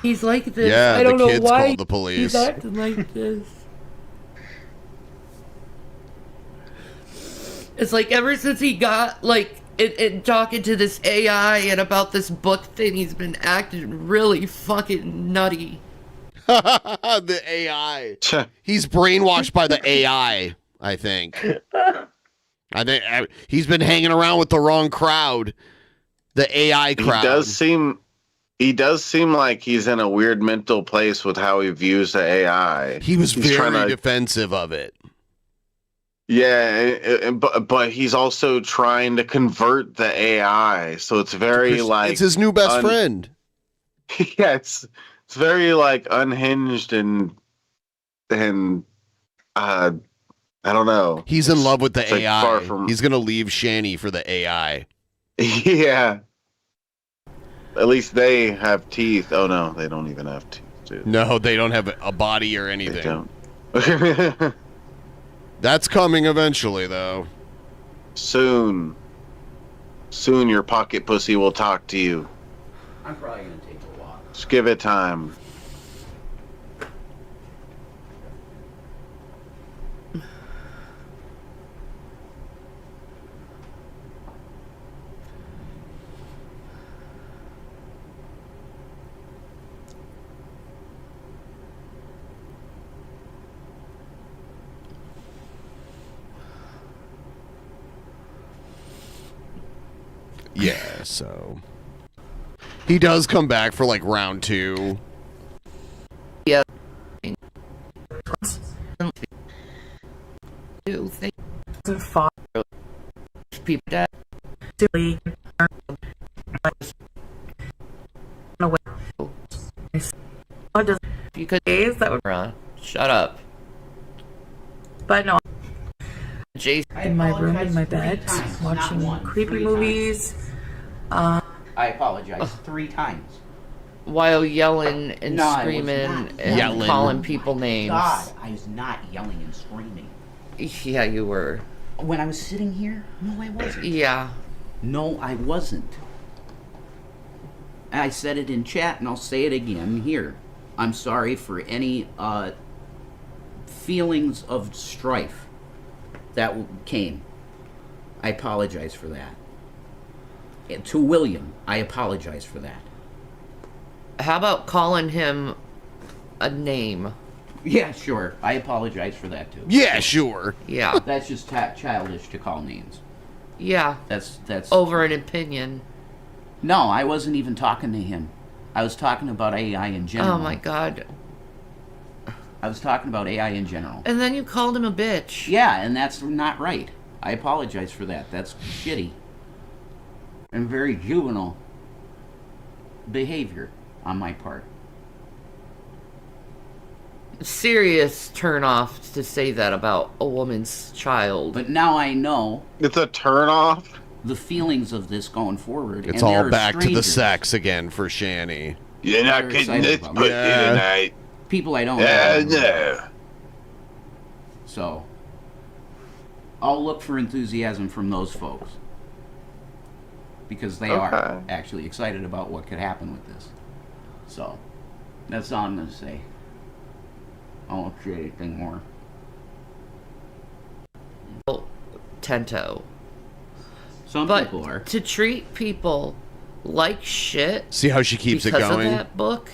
He's like this. Yeah, I don't the know kids why called the police. he's acting like this. It's like ever since he got like it talking to this AI and about this book thing, he's been acting really fucking nutty. The AI. He's brainwashed by the AI, I think. I think he's been hanging around with the wrong crowd. The AI crowd. He does seem like he's in a weird mental place with how he views the AI. He was He's trying very to- defensive of it. Yeah, but he's also trying to convert the AI, so it's very like It's his new best friend. Yeah, it's very like unhinged and I don't know. He's in love with the It's, like, AI. far from- He's gonna leave Shani for the AI. Yeah. At least they have teeth. Oh no, they don't even have teeth. Dude. No, they don't have a body or anything. They don't. That's coming eventually, though. Soon your pocket pussy will talk to you. I'm probably gonna take a walk. Just give it time. Yeah, so he does come back for like round 2. Yeah. Do think people that you could that would run. Shut up. But no, Jason in my room, in my bed, watching creepy movies. I apologize 3 times. while yelling and No, I was screaming not and Yelling. calling people names. God, I was not yelling and screaming. Yeah, you were. When I was sitting here, no, I wasn't. Yeah. No, I wasn't. I said it in chat, and I'll say it again here. I'm sorry for any feelings of strife that came. I apologize for that. And to William, I apologize for that. How about calling him a name? Yeah, sure. I apologize for that too. Yeah, sure. Yeah. That's just childish to call names. Yeah. That's over an opinion. No, I wasn't even talking to him. I was talking about AI in general. Oh my god. I was talking about AI in general. And then you called him a bitch. Yeah, and that's not right. I apologize for that. That's shitty. And very juvenile behavior on my part. Serious turn off to say that about a woman's child. But now I know it's a turn off. The feelings of this going forward. It's and all there are back to the strangers sex again for Shanny. You're not They're getting excited this about pussy Yeah. tonight. People I don't Yeah, know. no. So I'll look for enthusiasm from those folks. Because they are actually excited about what could happen with this. So that's all I'm going to say. I won't say anything more. Tento. Some but people are. To treat people like shit. See how she keeps it because going? of that book.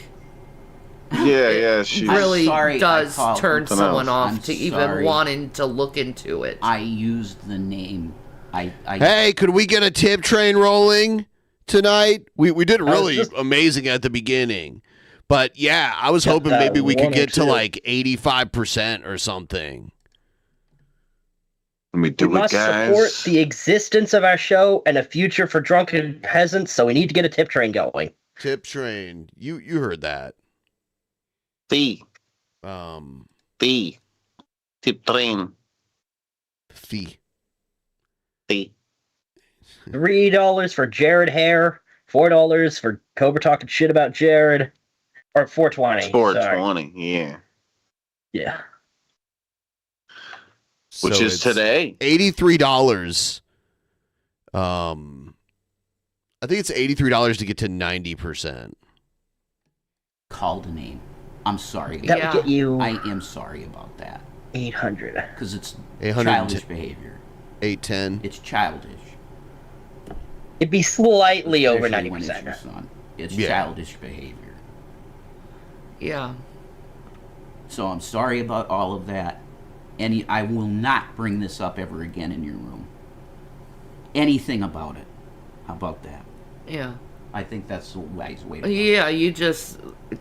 Yeah, she really sorry, does I called turn something someone else. off I'm to even sorry. wanting to look into it. I used the name. I Hey, could we get a tip train rolling tonight? We did really amazing at the beginning. But yeah, I was hoping maybe we could get to like 85% or something. Let me do We must support the existence of our show and a future for drunken peasants, so we need to get a tip train going. Tip train. You heard that. Fee. Fee. Tip train. Fee. Fee. $3 for Jared Hare, $4 for Cobra talking shit about Jared, or $4.20. $4.20, yeah. Yeah. Which So is it's today. $83. I think it's $83 to get to 90%. called a name. I'm sorry. That would get you. I am sorry about that. 800. Because it's 810. childish behavior. 810. It's childish. It'd be slightly over Especially when it's 90%. your son. It's Yeah. childish behavior. Yeah. So I'm sorry about all of that. And I will not bring this up ever again in your room. Anything about it. How about that? Yeah. I think that's the wise way to go. Yeah, you just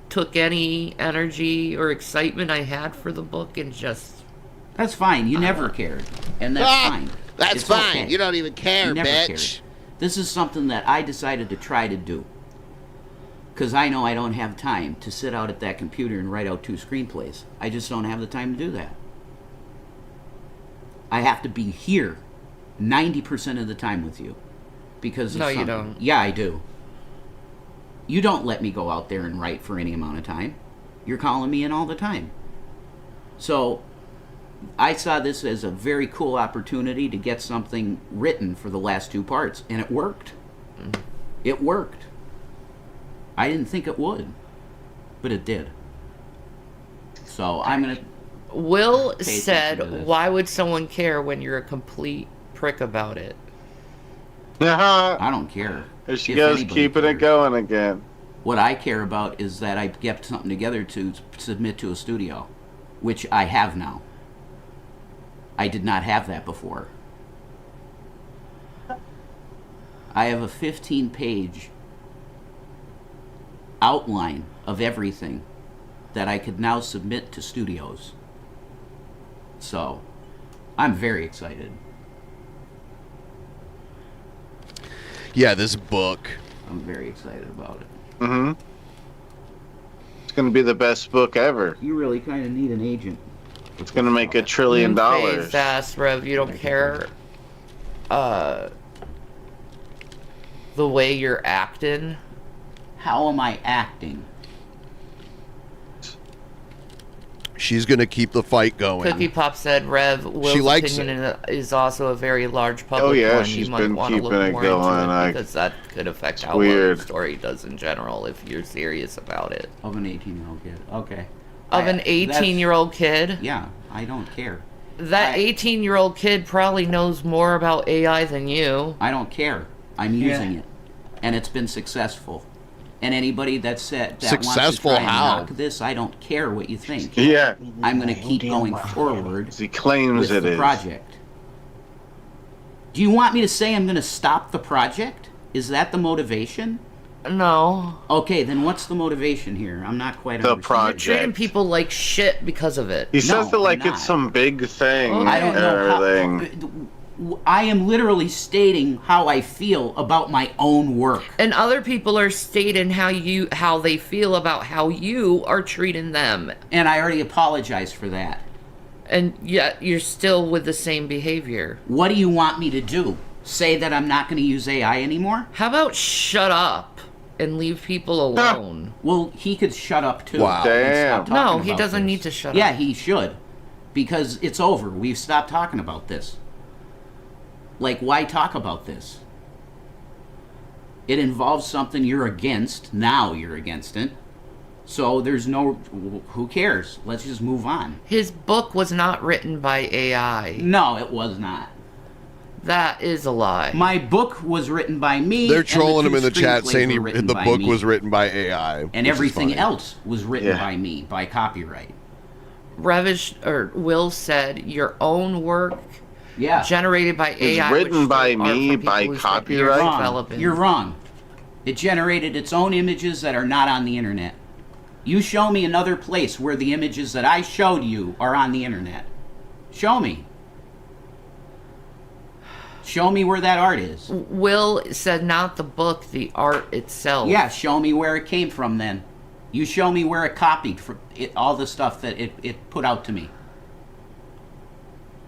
took any energy or excitement I had for the book and just... That's fine. You never cared. And that's fine. That's It's fine. okay. You don't even care, You never bitch. cared. This is something that I decided to try to do. Because I know I don't have time to sit out at that computer and write out 2 screenplays. I just don't have the time to do that. I have to be here 90% of the time with you. Because of No, you something. don't. Yeah, I do. You don't let me go out there and write for any amount of time. You're calling me in all the time. So I saw this as a very cool opportunity to get something written for the last 2 parts, and it worked. It worked. I didn't think it would, but it did. So I'm going to... Will Pay attention to said, this. why would someone care when you're a complete prick about it? I don't care. There she if goes, anybody keeping it going again. What I care about is that I get something together to submit to a studio, which I have now. I did not have that before. I have a 15-page outline of everything that I could now submit to studios. So, I'm very excited. Yeah, this book. I'm very excited about it. Mm-hmm. It's gonna be the best book ever. You really kind of need an agent. It's gonna make $1 trillion. Fast, Rev, you don't care the way you're acting? How am I acting? She's going to keep the fight going. Cookie Pop said, Rev, Will's likes opinion is also a very large public Oh, yeah, one. she's You might been want to look keeping it more going. into I- it because that could affect it's how well weird. the story does in general if you're serious about it. Of an 18-year-old kid. Okay. Of an That's- 18-year-old kid? Yeah, I don't care. That 18-year-old kid probably knows more about AI than you. I don't care. I'm using it. And it's been successful. And anybody that said that Successful wants to try how? and knock this, I don't care what you think. Yeah. I'm going to keep going forward. He claims with it the is. project. Do you want me to say I'm going to stop the project? Is that the motivation? No. Okay, then what's the motivation here? I'm not quite The understanding. You're treating people like shit because of it. He says that like I'm it's some big thing. I don't and know everything. I am literally stating how I feel about my own work. And other people are stating how they feel about how you are treating them. And I already apologized for that. And yet you're still with the same behavior. What do you want me to do? Say that I'm not going to use AI anymore? How about shut up and leave people alone? Well, he could shut up too. Wow. Damn. No, he doesn't need to shut up. Yeah, he should. Because it's over. We've stopped talking about this. Like, why talk about this? It involves something you're against. Now you're against it. So there's no... Who cares? Let's just move on. His book was not written by AI. No, it was not. That is a lie. My book was written by me. They're trolling him in the chat screenplays saying were written the by book me. was written by AI. which And is everything funny. else was written by me, by copyright. Will said your own work generated by It's AI. written which by are me, for people by who spent copyright? years Wrong. developing. You're wrong. It generated its own images that are not on the internet. You show me another place where the images that I showed you are on the internet. Show me. Show me where that art is. Will said not the book, the art itself. Yeah, show me where it came from then. You show me where it copied from it, all the stuff that it put out to me.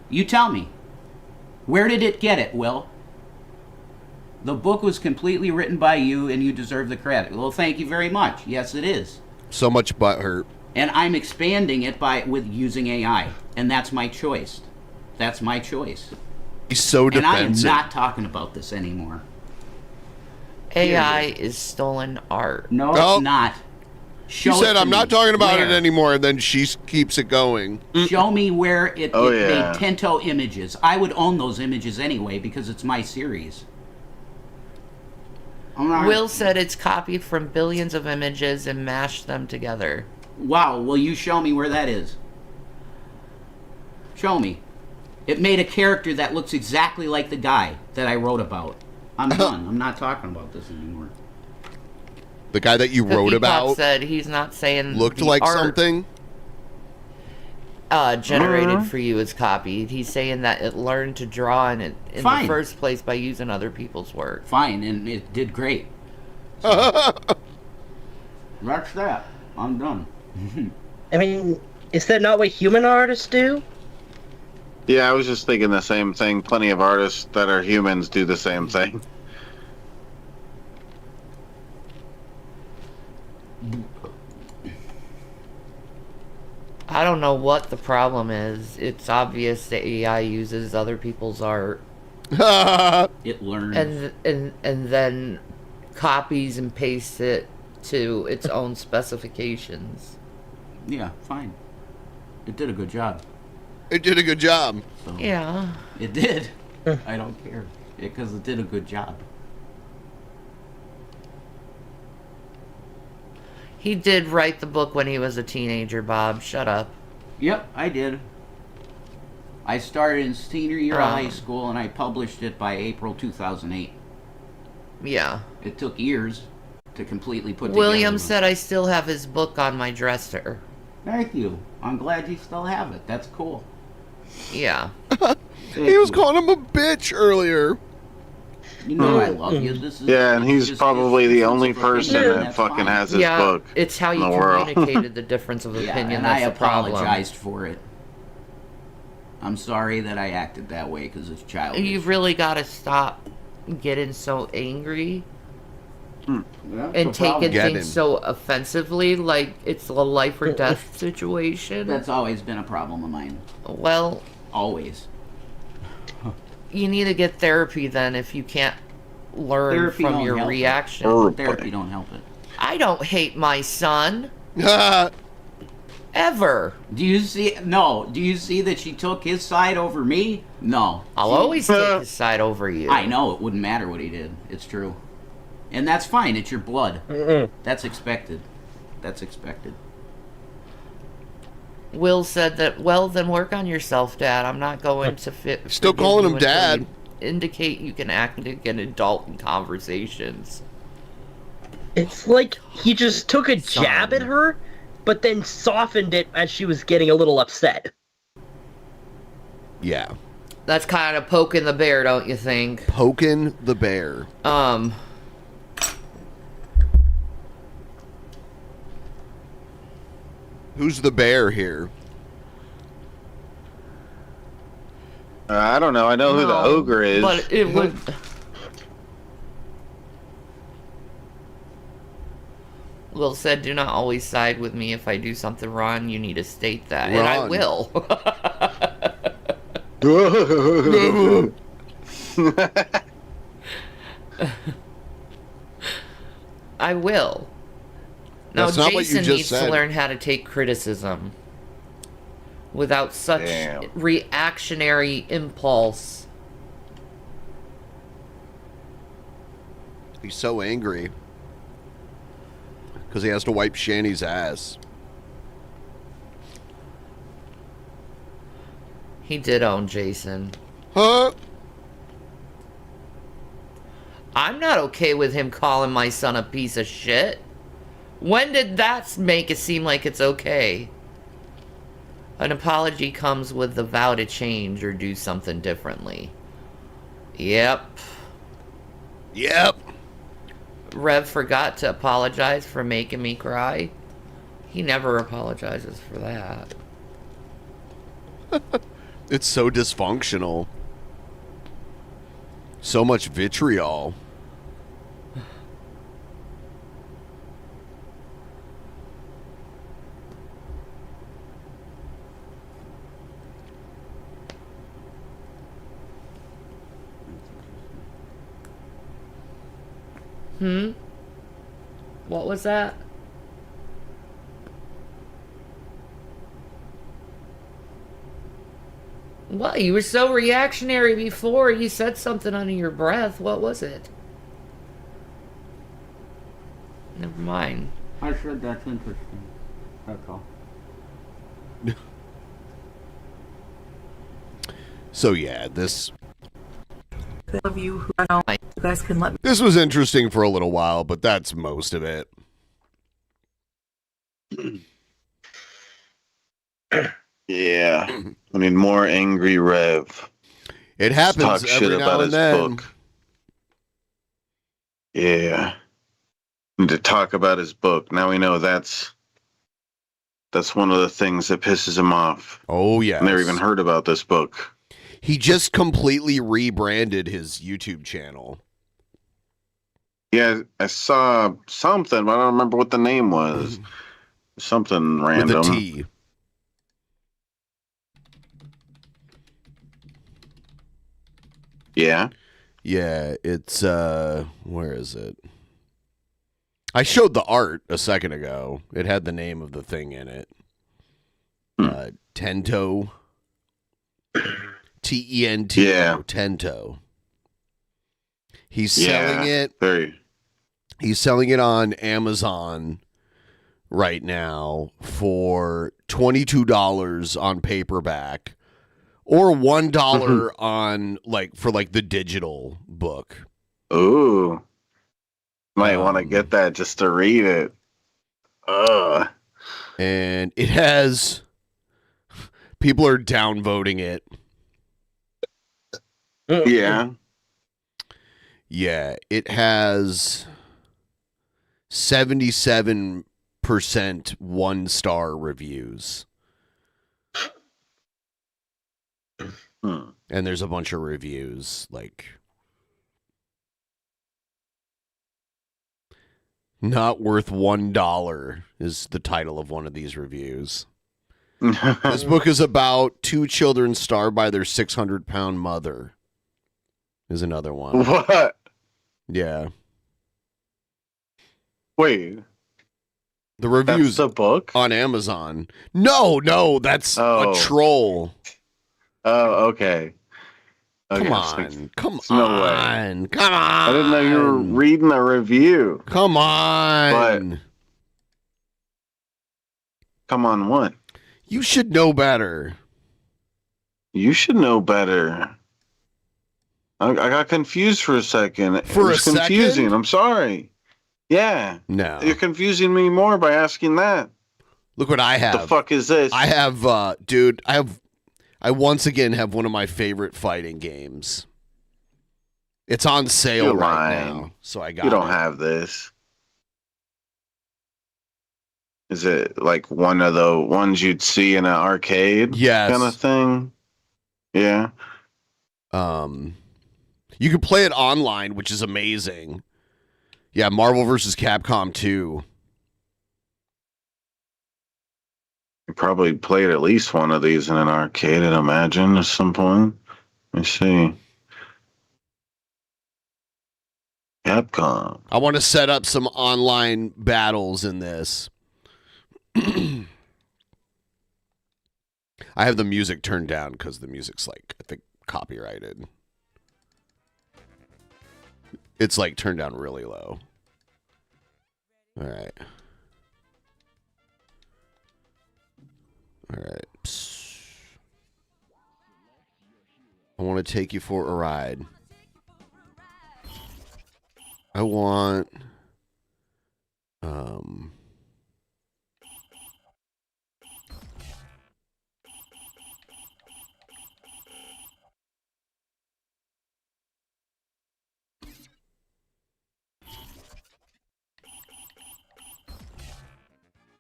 You tell me. Where did it get it, Will? The book was completely written by you and you deserve the credit. Well, thank you very much. Yes, it is. So much butthurt. And I'm expanding it with using AI. And that's my choice. That's my choice. He's so And I am defensive. not talking about this anymore. AI is stolen art. No, Oh. it's not. She Show it said, to I'm me. not talking about it Where? anymore, and then she keeps it going. Show me where it Oh, made yeah. Tento images. I would own those images anyway because it's my series. Will said it's copied from billions of images and mashed them together. Wow, will you show me where that is? Show me. It made a character that looks exactly like the guy that I wrote about. I'm done. I'm not talking about this anymore. The guy that you wrote Cookie Pop about said he's not saying looked the like art, something. Generated for you is copied. He's saying that it learned to draw in the Fine. first place by using other people's work. Fine, and it did great. That's that. I'm done. I mean, is that not what human artists do? Yeah, I was just thinking the same thing. Plenty of artists that are humans do the same thing. I don't know what the problem is. It's obvious that AI uses other people's art. It learns. And then copies and pastes it to its own specifications. Yeah, fine. It did a good job. It did a good job. So, Yeah. It did. I don't care. Because it did a good job. He did write the book when he was a teenager, Bob. Shut up. Yep, I did. I started in senior year of high school and I published it by April 2008. Yeah. It took years to completely put William together. said I still have his book on my dresser. Thank you. I'm glad you still have it. That's cool. Yeah. He was calling him a bitch earlier. You know I love you. This is Yeah, and he's probably the only person that fucking has his yeah, book it's how you in the world. communicated the difference of Yeah, opinion. and That's I the problem. apologized for it. I'm sorry that I acted that way because it's childish. You've really got to stop getting so angry and taking things so offensively, like it's a life or death situation. That's always been a problem of mine. Well, always. You need to get therapy then if you can't learn Therapy from don't your help it. reaction. Therapy don't help it. I don't hate my son. Ever. Do you see? No. Do you see that she took his side over me? No. I'll always take his side over you. I know. It wouldn't matter what he did. It's true. And that's fine. It's your blood. That's expected. That's expected. Will said that, well, then work on yourself, Dad. I'm not going to fit. Still calling him Dad. Indicate you can act like an adult in conversations. It's like he just took a jab at her, but then softened it as she was getting a little upset. Yeah. That's kind of poking the bear, don't you think? Poking the bear. Who's the bear here? I don't know. I know who the ogre is. But it would... Will said, do not always side with me. If I do something wrong, you need to state that. And I will. I will. Now, That's not what you Jason just needs said. to learn how to take criticism without such reactionary impulse. He's so angry. Because he has to wipe Shanny's ass. He did own Jason. Huh? I'm not okay with him calling my son a piece of shit. When did that make it seem like it's okay? An apology comes with the vow to change or do something differently. Yep. Yep. Rev forgot to apologize for making me cry. He never apologizes for that. It's so dysfunctional. So much vitriol. What was that? What? You were so reactionary before. You said something under your breath. What was it? Never mind. I said that's interesting. That's all. So yeah, this Of you who know, you guys can let me. this was interesting for a little while, but that's most of it. Yeah. I mean, more angry Rev. It happens Talk shit every now about and his then. book. Yeah. And to talk about his book. Now we know that's one of the things that pisses him off. Oh yeah. Never even heard about this book. He just completely rebranded his YouTube channel. Yeah, I saw something, but I don't remember what the name was. Something random. With a T. Yeah. Yeah, it's where is it? I showed the art a second ago. It had the name of the thing in it. Tento. T-E-N-T-O. Yeah. Tento. He's Yeah, selling it. He's selling it on Amazon right now for $22 on paperback or $1 on for the digital book. Ooh. Might want to get that just to read it. And it has people are downvoting it. Yeah. Yeah, it has 77% 1-star reviews. And there's a bunch of reviews not worth $1 is the title of one of these reviews. This book is about 2 children starved by their 600-pound mother. Is another one. What? Yeah. Wait. The reviews That's the book? on Amazon. No, that's a troll. Oh, okay. Okay, Come it's like- on. Come it's no way. on. Come on. I didn't know you were reading a review. Come on. But come on, what? You should know better. You should know better. I got confused for a second. For it was a confusing. second? I'm sorry. Yeah. No. You're confusing me more by asking that. Look what I have. The fuck is this? I have, dude, I once again have one of my favorite fighting games. It's on sale You're right lying. now, so I got You don't it. have this. Is it like one of the ones you'd see in an arcade? Yes. Kind of thing? Yeah. You can play it online, which is amazing. Yeah, Marvel vs. Capcom 2. You probably played at least one of these in an arcade, I'd imagine, at some point. Let me see. Capcom. I want to set up some online battles in this. I have the music turned down because the music's like, I think, copyrighted. It's like turned down really low. All right. All right. Psst. I want to take you for a ride. I want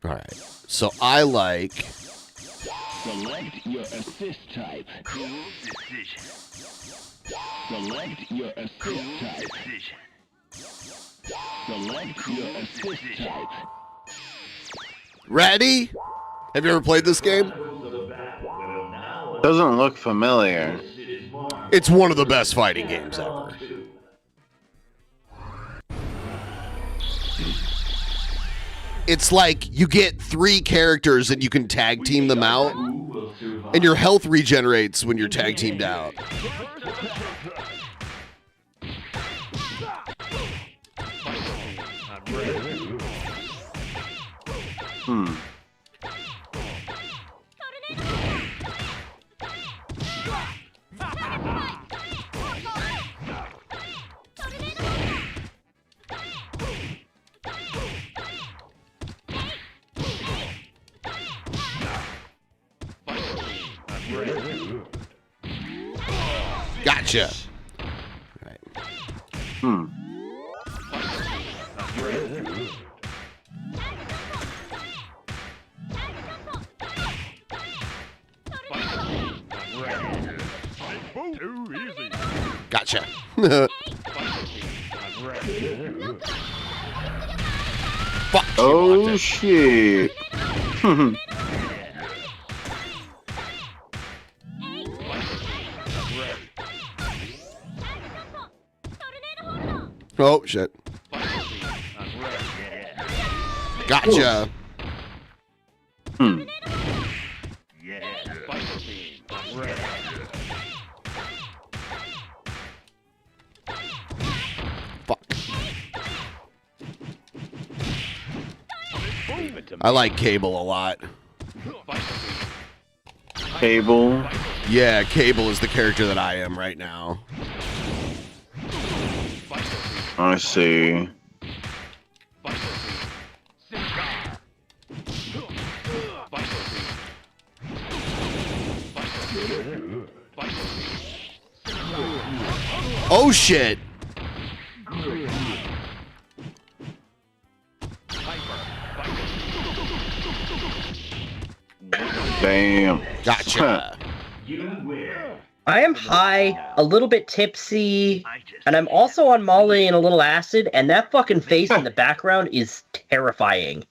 all right. So I like Select your assist type. Decision. Select your assist type. Select your assist type. ready? Have you ever played this game? Doesn't look familiar. It's one of the best fighting games ever. It's like you get 3 characters and you can tag team them out, and your health regenerates when you're tag teamed out. Gotcha. Gotcha. Fuck you, Oh, Octa. shit. Oh, shit. Gotcha. Fuck. I like Cable a lot. Cable. Yeah, Cable is the character that I am right now. I see. Oh shit. Damn. Gotcha. I am high, a little bit tipsy, and I'm also on Molly and a little acid, and that fucking face in the background is terrifying.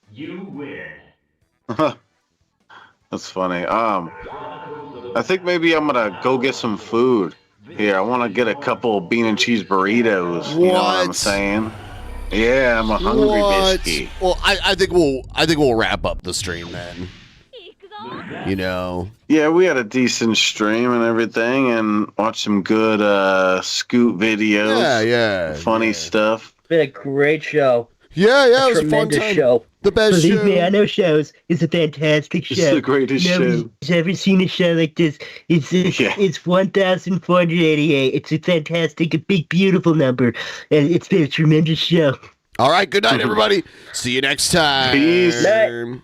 That's funny. I think maybe I'm gonna go get some food. Here, I want to get a couple bean and cheese burritos. You know what I'm saying? Yeah, I'm a hungry What? biscuit. Well, I think we'll wrap up the stream then. You know. Yeah, we had a decent stream and everything, and watched some good scoot videos. Yeah. Funny stuff. Been a great show. Yeah, a it was a fun tremendous time. show. The best Believe show. me, I know shows. It's a fantastic show. It's the greatest show. Nobody's ever seen a show like this. It's 1,488. It's a fantastic, a big, beautiful number, and it's been a tremendous show. All right, good night, everybody. See you next time. Peace. Night.